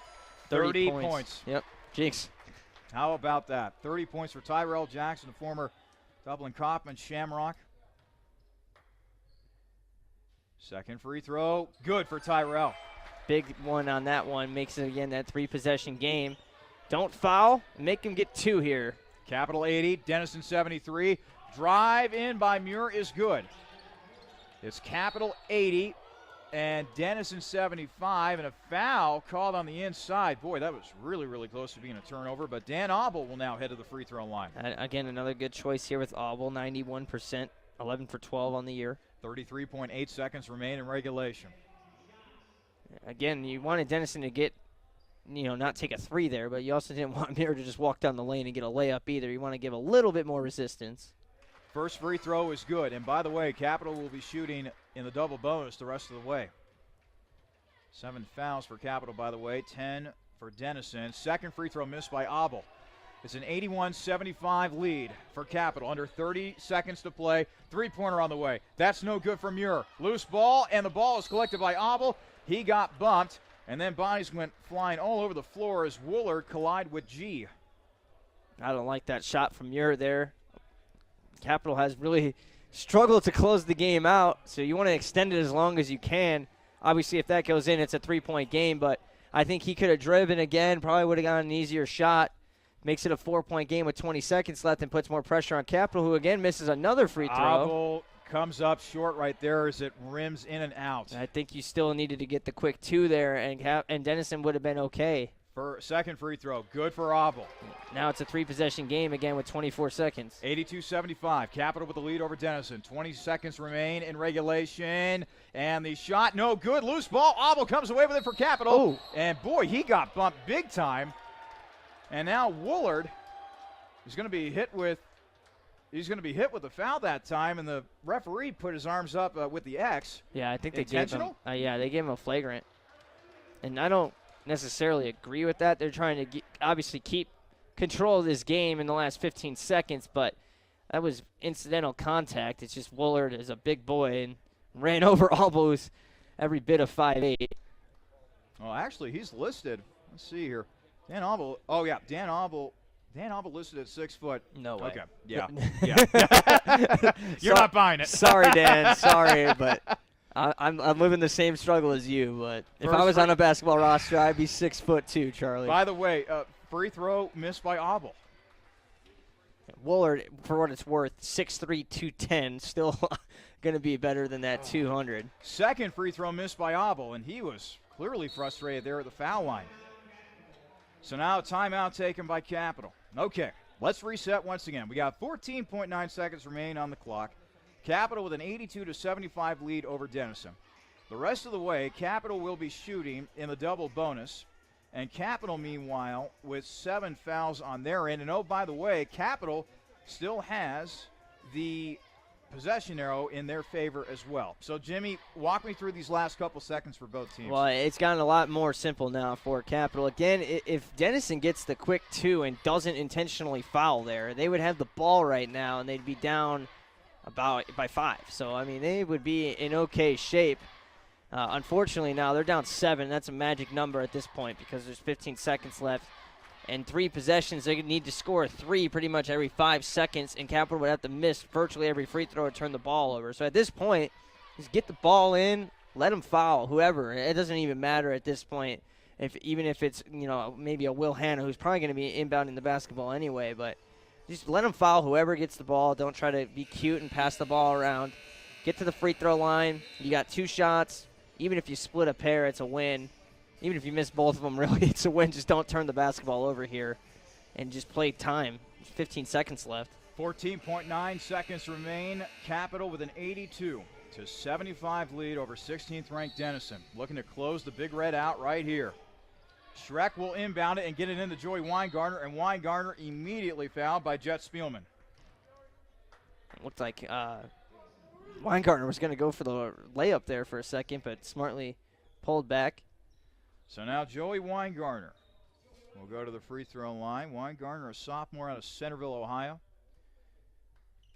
Speaker 1: 30 points.
Speaker 2: Yep. Jinx.
Speaker 1: How about that? 30 points for Tyrell Jackson, the former Dublin Kaufman Shamrock. Second free throw, good for Tyrell.
Speaker 2: Big one on that one, makes it again that 3-possession game. Don't foul, make him get 2 here.
Speaker 1: Capital 80, Denison 73. Drive in by Muir is good. It's Capital 80 and Denison 75, and a foul called on the inside. Boy, that was really, really close to being a turnover, but Dan Auble will now head to the free throw line.
Speaker 2: Again, another good choice here with Auble, 91%, 11 for 12 on the year.
Speaker 1: 33.8 seconds remain in regulation.
Speaker 2: Again, you wanted Denison to get, not take a three there, but you also didn't want Muir to just walk down the lane and get a layup either. You want to give a little bit more resistance.
Speaker 1: First free throw is good, and by the way, Capital will be shooting in the double bonus the rest of the way. 7 fouls for Capital, by the way, 10 for Denison. Second free throw missed by Auble. It's an 81-75 lead for Capital. Under 30 seconds to play. Three-pointer on the way. That's no good for Muir. Loose ball, and the ball is collected by Auble. He got bumped, and then bodies went flying all over the floor as Woolard collided with G.
Speaker 2: I don't like that shot from Muir there. Capital has really struggled to close the game out, so you want to extend it as long as you can. Obviously, if that goes in, it's a three-point game, but I think he could have driven again, probably would have gotten an easier shot. Makes it a 4-point game with 20 seconds left and puts more pressure on Capital, who again misses another free throw.
Speaker 1: Auble comes up short right there as it rims in and out.
Speaker 2: I think you still needed to get the quick two there, and Denison would have been okay.
Speaker 1: For second free throw, good for Auble.
Speaker 2: Now it's a three-possession game again with 24 seconds.
Speaker 1: 82-75, Capital with the lead over Denison. 20 seconds remain in regulation, and the shot no good. Loose ball, Auble comes away with it for Capital.
Speaker 2: Oh.
Speaker 1: And boy, he got bumped big time. And now Woolard is going to be hit with the foul that time, and the referee put his arms up with the X.
Speaker 2: Yeah, I think they
Speaker 1: Intentional?
Speaker 2: gave him. They gave him a flagrant, and I don't necessarily agree with that. They're trying to obviously keep control of this game in the last 15 seconds, but that was incidental contact. It's just Woolard is a big boy and ran over Auble, who's every bit of 5'8".
Speaker 1: Well, actually, he's listed. Let's see here. Dan Auble. Oh, yeah, Dan Auble listed at 6 foot.
Speaker 2: No way.
Speaker 1: Okay. Yeah. Yeah. You're not buying it.
Speaker 2: Sorry, Dan. Sorry, but I'm living the same struggle as you. But if I was on a basketball roster, I'd be 6'2", Charlie.
Speaker 1: By the way, free throw missed by Auble.
Speaker 2: Woolard, for what it's worth, 6'3", 210, still going to be better than that 200.
Speaker 1: Second free throw missed by Auble, and he was clearly frustrated there at the foul line. So now a timeout taken by Capital. Okay, let's reset once again. We got 14.9 seconds remaining on the clock. Capital with an 82-75 lead over Denison. The rest of the way, Capital will be shooting in the double bonus. And Capital, meanwhile, with 7 fouls on their end. And, oh, by the way, Capital still has the possession arrow in their favor as well. So, Jimmy, walk me through these last couple seconds for both teams.
Speaker 2: Well, it's gotten a lot more simple now for Capital. Again, if Denison gets the quick two and doesn't intentionally foul there, they would have the ball right now, and they'd be down by 5. So, I mean, they would be in okay shape. Unfortunately, now they're down 7. That's a magic number at this point because there's 15 seconds left. And 3 possessions, they need to score a 3 pretty much every 5 seconds, and Capital would have to miss virtually every free throw or turn the ball over. So at this point, just get the ball in, let them foul, whoever. It doesn't even matter at this point, even if it's maybe a Will Hanna who's probably going to be inbounding the basketball anyway. But just let them foul whoever gets the ball. Don't try to be cute and pass the ball around. Get to the free throw line. You got 2 shots. Even if you split a pair, it's a win. Even if you miss both of them, really, it's a win. Just don't turn the basketball over here and just play time. 15 seconds left.
Speaker 1: 14.9 seconds remain. Capital with an 82-75 lead over 16th-ranked Denison. Looking to close the Big Red out right here. Schreck will inbound it and get it into Joey Weingartner, and Weingartner immediately fouled by Jet Spielman.
Speaker 2: It looked like Weingartner was going to go for the layup there for a second, but smartly pulled back.
Speaker 1: So now Joey Weingartner will go to the free throw line. Weingartner, a sophomore out of Centerville, Ohio.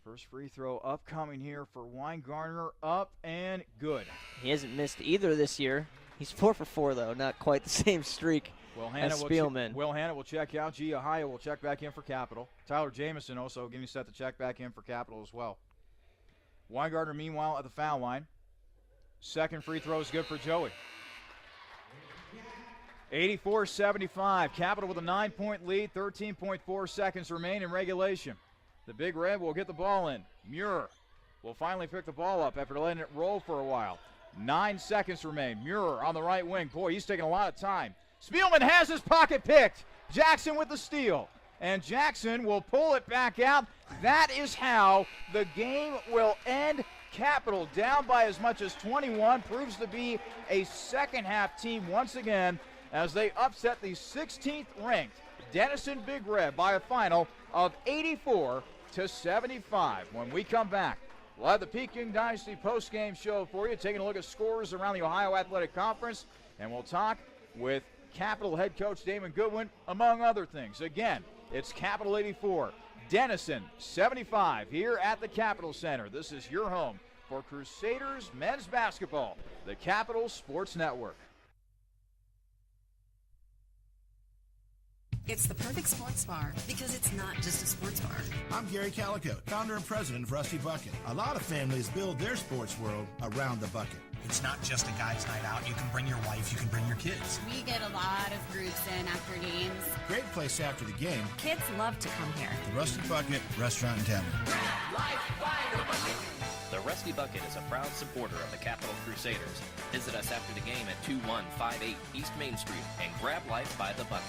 Speaker 1: First free throw upcoming here for Weingartner, up and good.
Speaker 2: He hasn't missed either this year. He's 4 for 4, though, not quite the same streak as Spielman.
Speaker 1: Will Hanna will check out. G. Ohio will check back in for Capital. Tyler Jamison also getting set to check back in for Capital as well. Weingartner, meanwhile, at the foul line. Second free throw is good for Joey. 84-75. Capital with a 9-point lead. 13.4 seconds remain in regulation. The Big Red will get the ball in. Muir will finally pick the ball up after letting it roll for a while. 9 seconds remain. Muir on the right wing. Boy, he's taking a lot of time. Spielman has his pocket picked. Jackson with the steal. And Jackson will pull it back out. That is how the game will end. Capital down by as much as 21. Proves to be a second-half team once again as they upset the 16th ranked Denison Big Red by a final of 84-75. When we come back, we'll have the Peking Dynasty postgame show for you, taking a look at scores around the Ohio Athletic Conference, and we'll talk with Capital head coach Damon Goodwin, among other things. Again, it's Capital 84, Denison 75 here at the Capital Center. This is your home for Crusaders men's basketball, the Capital Sports Network.
Speaker 10: It's the perfect sports bar because it's not just a sports bar.
Speaker 11: I'm Gary Calico, founder and president of Rusty Bucket. A lot of families build their sports world around the bucket.
Speaker 12: It's not just a guy's night out. You can bring your wife, you can bring your kids.
Speaker 13: We get a lot of groups in after games.
Speaker 11: Great place after the game.
Speaker 13: Kids love to come here.
Speaker 11: The Rusty Bucket Restaurant and Tavern.
Speaker 14: The Rusty Bucket is a proud supporter of the Capital Crusaders. Visit us after the game at 2158 East Main Street and grab life by the bucket.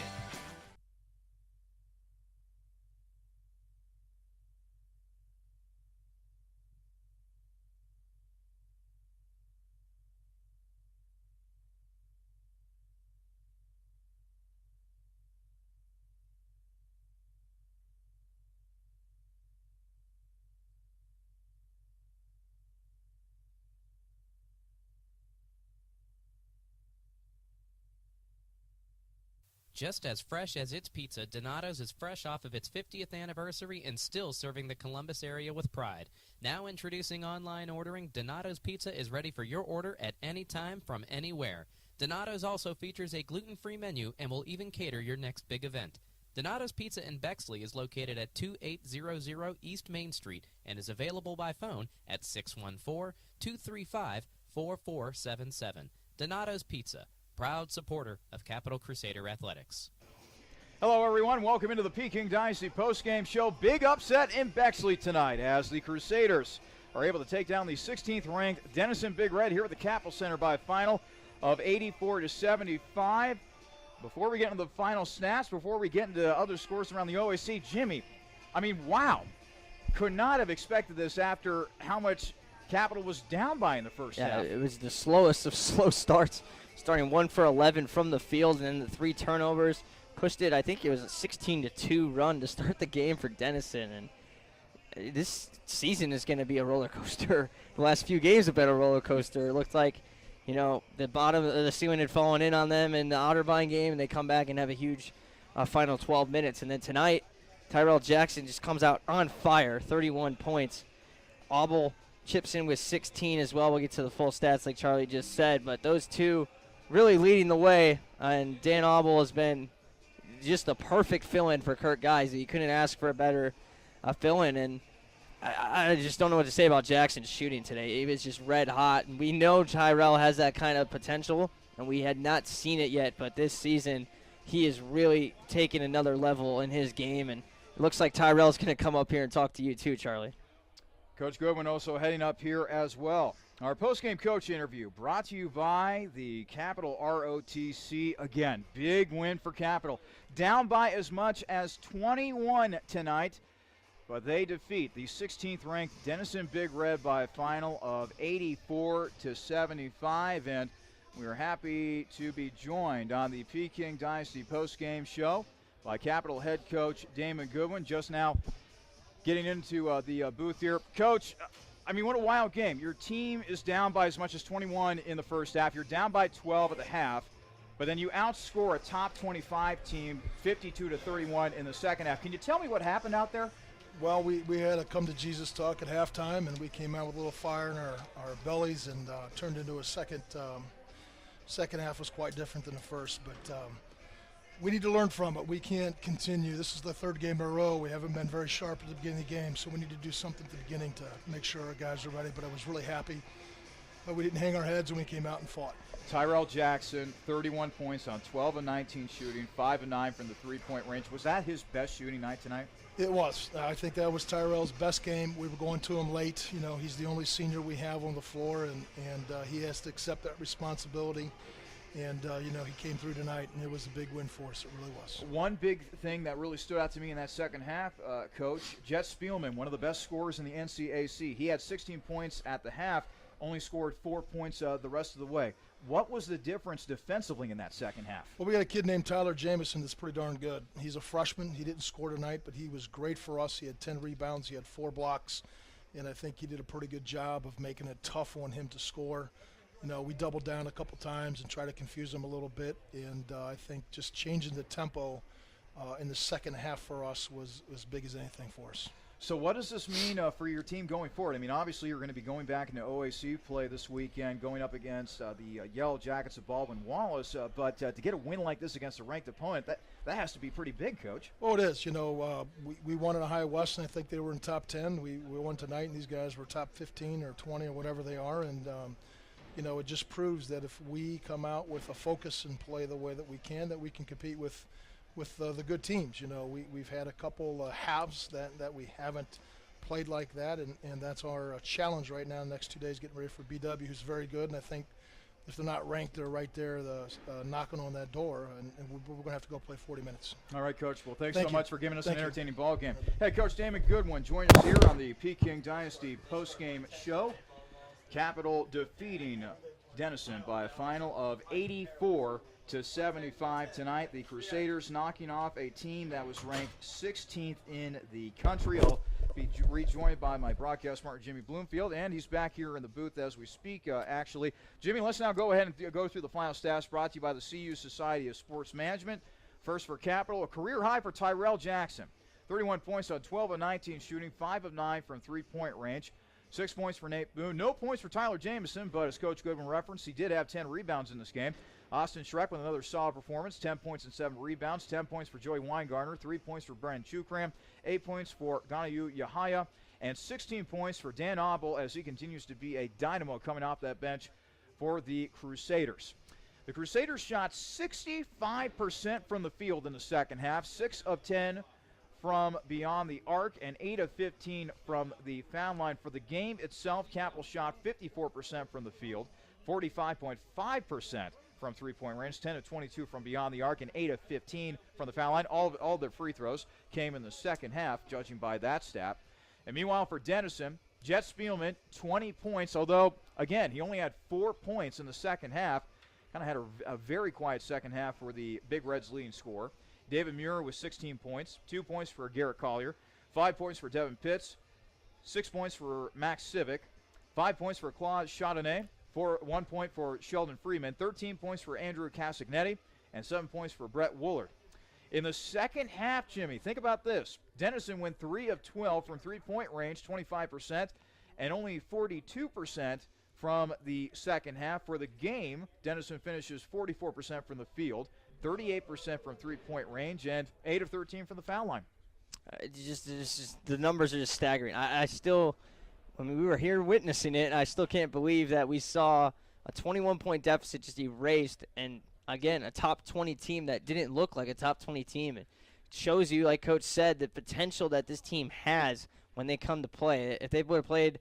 Speaker 3: Just as fresh as its pizza, Donato's is fresh off of its 50th anniversary and still serving the Columbus area with pride. Now introducing online ordering, Donato's Pizza is ready for your order at any time from anywhere. Donato's also features a gluten-free menu and will even cater your next big event. Donato's Pizza in Bexley is located at 2800 East Main Street and is available by phone at 614-235-4477. Donato's Pizza, proud supporter of Capital Crusader Athletics.
Speaker 1: Hello, everyone. Welcome into the Peking Dynasty postgame show. Big upset in Bexley tonight as the Crusaders are able to take down the 16th-ranked Denison Big Red here at the Capital Center by a final of 84-75. Before we get into the final stats, before we get into other scores around the OAC, Jimmy, I mean, wow. Could not have expected this after how much Capital was down by in the first half.
Speaker 2: Yeah, it was the slowest of slow starts, starting 1 for 11 from the field, and then the 3 turnovers pushed it. I think it was a 16-2 run to start the game for Denison, and this season is going to be a roller coaster. The last few games have been a roller coaster. It looked like, you know, the bottom of the ceiling had fallen in on them in the Otterbein game, and they come back and have a huge final 12 minutes. And then tonight, Tyrell Jackson just comes out on fire, 31 points. Auble chips in with 16 as well. We'll get to the full stats like Charlie just said, but those two really leading the way, and Dan Auble has been just a perfect fill-in for Kurt Geisel. You couldn't ask for a better fill-in, and I just don't know what to say about Jackson's shooting today. He was just red hot, and we know Tyrell has that kind of potential, and we had not seen it yet, but this season he is really taking another level in his game, and it looks like Tyrell's going to come up here and talk to you too, Charlie.
Speaker 1: Coach Goodwin also heading up here as well. Our postgame coach interview brought to you by the Capital ROTC. Again, big win for Capital. Down by as much as 21 tonight, but they defeat the 16th-ranked Denison Big Red by a final of 84-75. And we're happy to be joined on the Peking Dynasty postgame show by Capital head coach Damon Goodwin. Just now getting into the booth here. Coach, I mean, what a wild game. Your team is down by as much as 21 in the first half. You're down by 12 at the half, but then you outscore a top 25 team 52-31 in the second half. Can you tell me what happened out there?
Speaker 19: Well, we had a come-to-Jesus talk at halftime, and we came out with a little fire in our bellies and turned into a second half was quite different than the first, but we need to learn from it. We can't continue. This is the third game in a row. We haven't been very sharp at the beginning of the game, so we need to do something at the beginning to make sure our guys are ready. But I was really happy but we didn't hang our heads when we came out and fought.
Speaker 1: Tyrell Jackson, 31 points on 12 of 19 shooting, 5 of 9 from the three-point range. Was that his best shooting night tonight?
Speaker 19: It was. I think that was Tyrell's best game. We were going to him late. You know, he's the only senior we have on the floor, and he has to accept that responsibility. And, you know, he came through tonight, and it was a big win for us. It really was.
Speaker 1: One big thing that really stood out to me in that second half, Coach, Jet Spielman, one of the best scorers in the NCAC. He had 16 points at the half, only scored 4 points the rest of the way. What was the difference defensively in that second half?
Speaker 19: Well, we got a kid named Tyler Jamison that's pretty darn good. He's a freshman. He didn't score tonight, but he was great for us. He had 10 rebounds. He had 4 blocks, and I think he did a pretty good job of making it tough on him to score. You know, we doubled down a couple times and tried to confuse him a little bit, and I think just changing the tempo in the second half for us was as big as anything for us.
Speaker 1: So what does this mean for your team going forward? I mean, obviously you're going to be going back into OAC play this weekend, going up against the Yellow Jackets of Baldwin-Wallace, but to get a win like this against a ranked opponent, that has to be pretty big, Coach.
Speaker 19: Oh, it is. You know, we won in Ohio West, and I think they were in top 10. We won tonight, and these guys were top 15 or 20 or whatever they are, and you know, it just proves that if we come out with a focus and play the way that we can compete with the good teams. You know, we've had a couple halves that we haven't played like that, and that's our challenge right now. The next 2 days, getting ready for BW, who's very good, and I think if they're not ranked, they're right there knocking on that door, and we're going to have to go play 40 minutes.
Speaker 1: All right, Coach. Well, thanks
Speaker 19: Thank
Speaker 1: so
Speaker 19: you.
Speaker 1: much for giving us
Speaker 19: Thank
Speaker 1: an
Speaker 19: you.
Speaker 1: entertaining ball game. Hey, Coach Damon Goodwin joining us here on the Peking Dynasty postgame show. Capital defeating Denison by a final of 84-75 tonight. The Crusaders knocking off a team that was ranked 16th in the country. I'll be rejoined by my broadcast partner, Jimmy Bloomfield, and he's back here in the booth as we speak, actually. Jimmy, let's now go ahead and go through the final stats brought to you by the CU Society of Sports Management. First for Capital, a career high for Tyrell Jackson. 31 points on 12 of 19 shooting, 5 of 9 from three-point range. 6 points for Nate Boone. No points for Tyler Jamison, but as Coach Goodwin referenced, he did have 10 rebounds in this game. Austin Schreck with another solid performance, 10 points and 7 rebounds. 10 points for Joey Weingartner, 3 points for Brennan Chukram, 8 points for Ganayu Yahaya, and 16 points for Dan Abel as he continues to be a dynamo coming off that bench for the Crusaders. The Crusaders shot 65% from the field in the second half, 6 of 10 from beyond the arc, and 8 of 15 from the foul line. For the game itself, Capital shot 54% from the field, 45.5% from three-point range, 10 of 22 from beyond the arc, and 8 of 15 from the foul line. All their free throws came in the second half, judging by that stat. And meanwhile, for Denison, Jet Spielman, 20 points, although, again, he only had 4 points in the second half. Kind of had a very quiet second half for the Big Reds' leading scorer. David Muir with 16 points, 2 points for Garrett Collier, 5 points for Devin Pitts, 6 points for Max Civic, 5 points for Claude Chardonnay, 1 point for Sheldon Freeman, 13 points for Andrew Casagnetti, and 7 points for Brett Woolard. In the second half, Jimmy, think about this. Denison went 3 of 12 from three-point range, 25%, and only 42% from the second half. For the game, Denison finishes 44% from the field, 38% from three-point range, and 8 of 13 from the foul line.
Speaker 2: The numbers are just staggering. I mean, we were here witnessing it, and I still can't believe that we saw a 21-point deficit just erased, and again, a top 20 team that didn't look like a top 20 team. It shows you, like Coach said, the potential that this team has when they come to play. If they would have played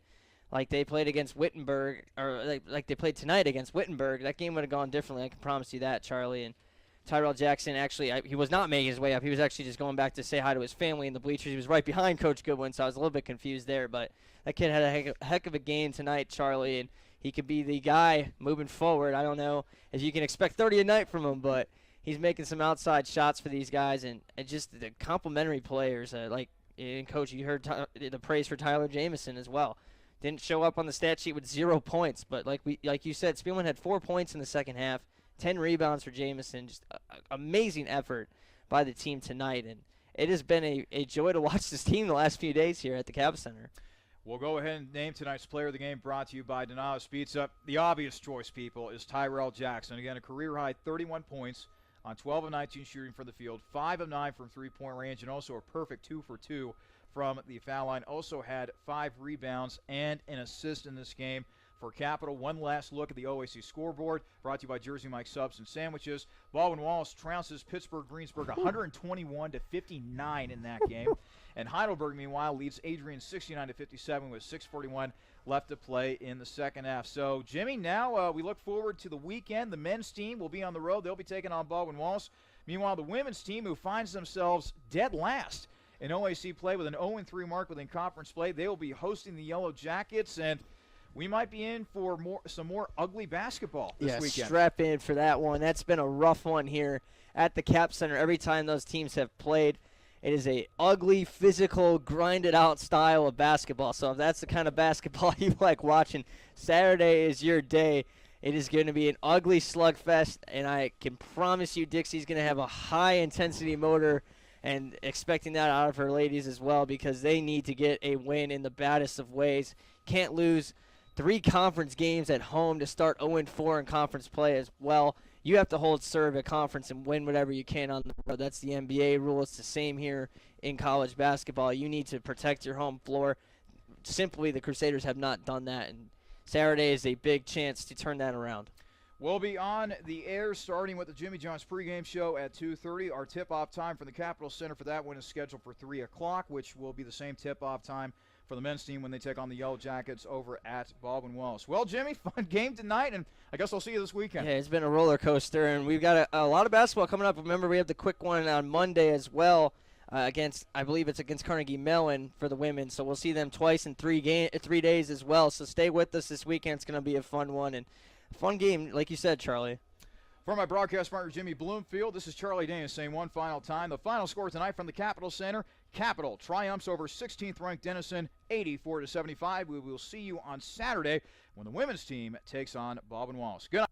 Speaker 2: like they played against Wittenberg, or like they played tonight against Wittenberg, that game would have gone differently. I can promise you that, Charlie. And Tyrell Jackson, actually, he was not making his way up. He was actually just going back to say hi to his family in the bleachers. He was right behind Coach Goodwin, so I was a little bit confused there. But that kid had a heck of a game tonight, Charlie, and he could be the guy moving forward. I don't know if you can expect 30 a night from him, but he's making some outside shots for these guys, and just the complimentary players. And Coach, you heard the praise for Tyler Jamison as well. Didn't show up on the stat sheet with 0 points, but like you said, Spielman had 4 points in the second half. 10 rebounds for Jamison. Just amazing effort by the team tonight. And it has been a joy to watch this team the last few days here at the Cap Center.
Speaker 1: We'll go ahead and name tonight's player of the game, brought to you by Donatos Pizza. The obvious choice, people, is Tyrell Jackson. Again, a career-high 31 points on 12 of 19 shooting for the field, 5 of 9 from three-point range, and also a perfect 2 for 2 from the foul line. Also had 5 rebounds and an assist in this game. for Capital. One last look at the OAC scoreboard, brought to you by Jersey Mike Subs and Sandwiches. Baldwin-Wallace trounces Pittsburgh-Greensburg 121-59 in that game. And Heidelberg, meanwhile, leads Adrian 69-57 with 6:41 left to play in the second half. So, Jimmy, now we look forward to the weekend. The men's team will be on the road. They'll be taking on Baldwin-Wallace. Meanwhile, the women's team, who finds themselves dead last in OAC play with an 0-3 mark within conference play, they will be hosting the Yellow Jackets, and we might be in for some more ugly basketball this weekend.
Speaker 2: Strap in for that one. That's been a rough one here at the Cap Center. Every time those teams have played, it is a ugly, physical, grinded-out style of basketball. So if that's the kind of basketball you like watching, Saturday is your day. It is going to be an ugly slugfest, and I can promise you Dixie's going to have a high-intensity motor, and expecting that out of her ladies as well, because they need to get a win in the baddest of ways. Can't lose 3 conference games at home to start 0-4 in conference play as well. You have to hold serve at conference and win whatever you can on the road. That's the NBA rule. It's the same here in college basketball. You need to protect your home floor. Simply, the Crusaders have not done that, and Saturday is a big chance to turn that around.
Speaker 1: We'll be on the air starting with the Jimmy John's pregame show at 2:30. Our tip-off time from the Capitol Center for that one is scheduled for 3 o'clock, which will be the same tip-off time for the men's team when they take on the Yellow Jackets over at Baldwin-Wallace. Well, Jimmy, fun game tonight, and I guess I'll see you this weekend.
Speaker 2: Yeah, it's been a roller coaster, and we've got a lot of basketball coming up. Remember, we have the quick one on Monday as well against, I believe it's against Carnegie Mellon for the women, so we'll see them twice in 3 days as well. So stay with us this weekend. It's going to be a fun one, and a fun game, like you said, Charlie.
Speaker 1: For my broadcast partner, Jimmy Bloomfield, this is Charlie Danis saying one final time. The final score tonight from the Capitol Center, Capital triumphs over 16th-ranked Denison, 84-75. We will see you on Saturday when the women's team takes on Baldwin-Wallace. Good night.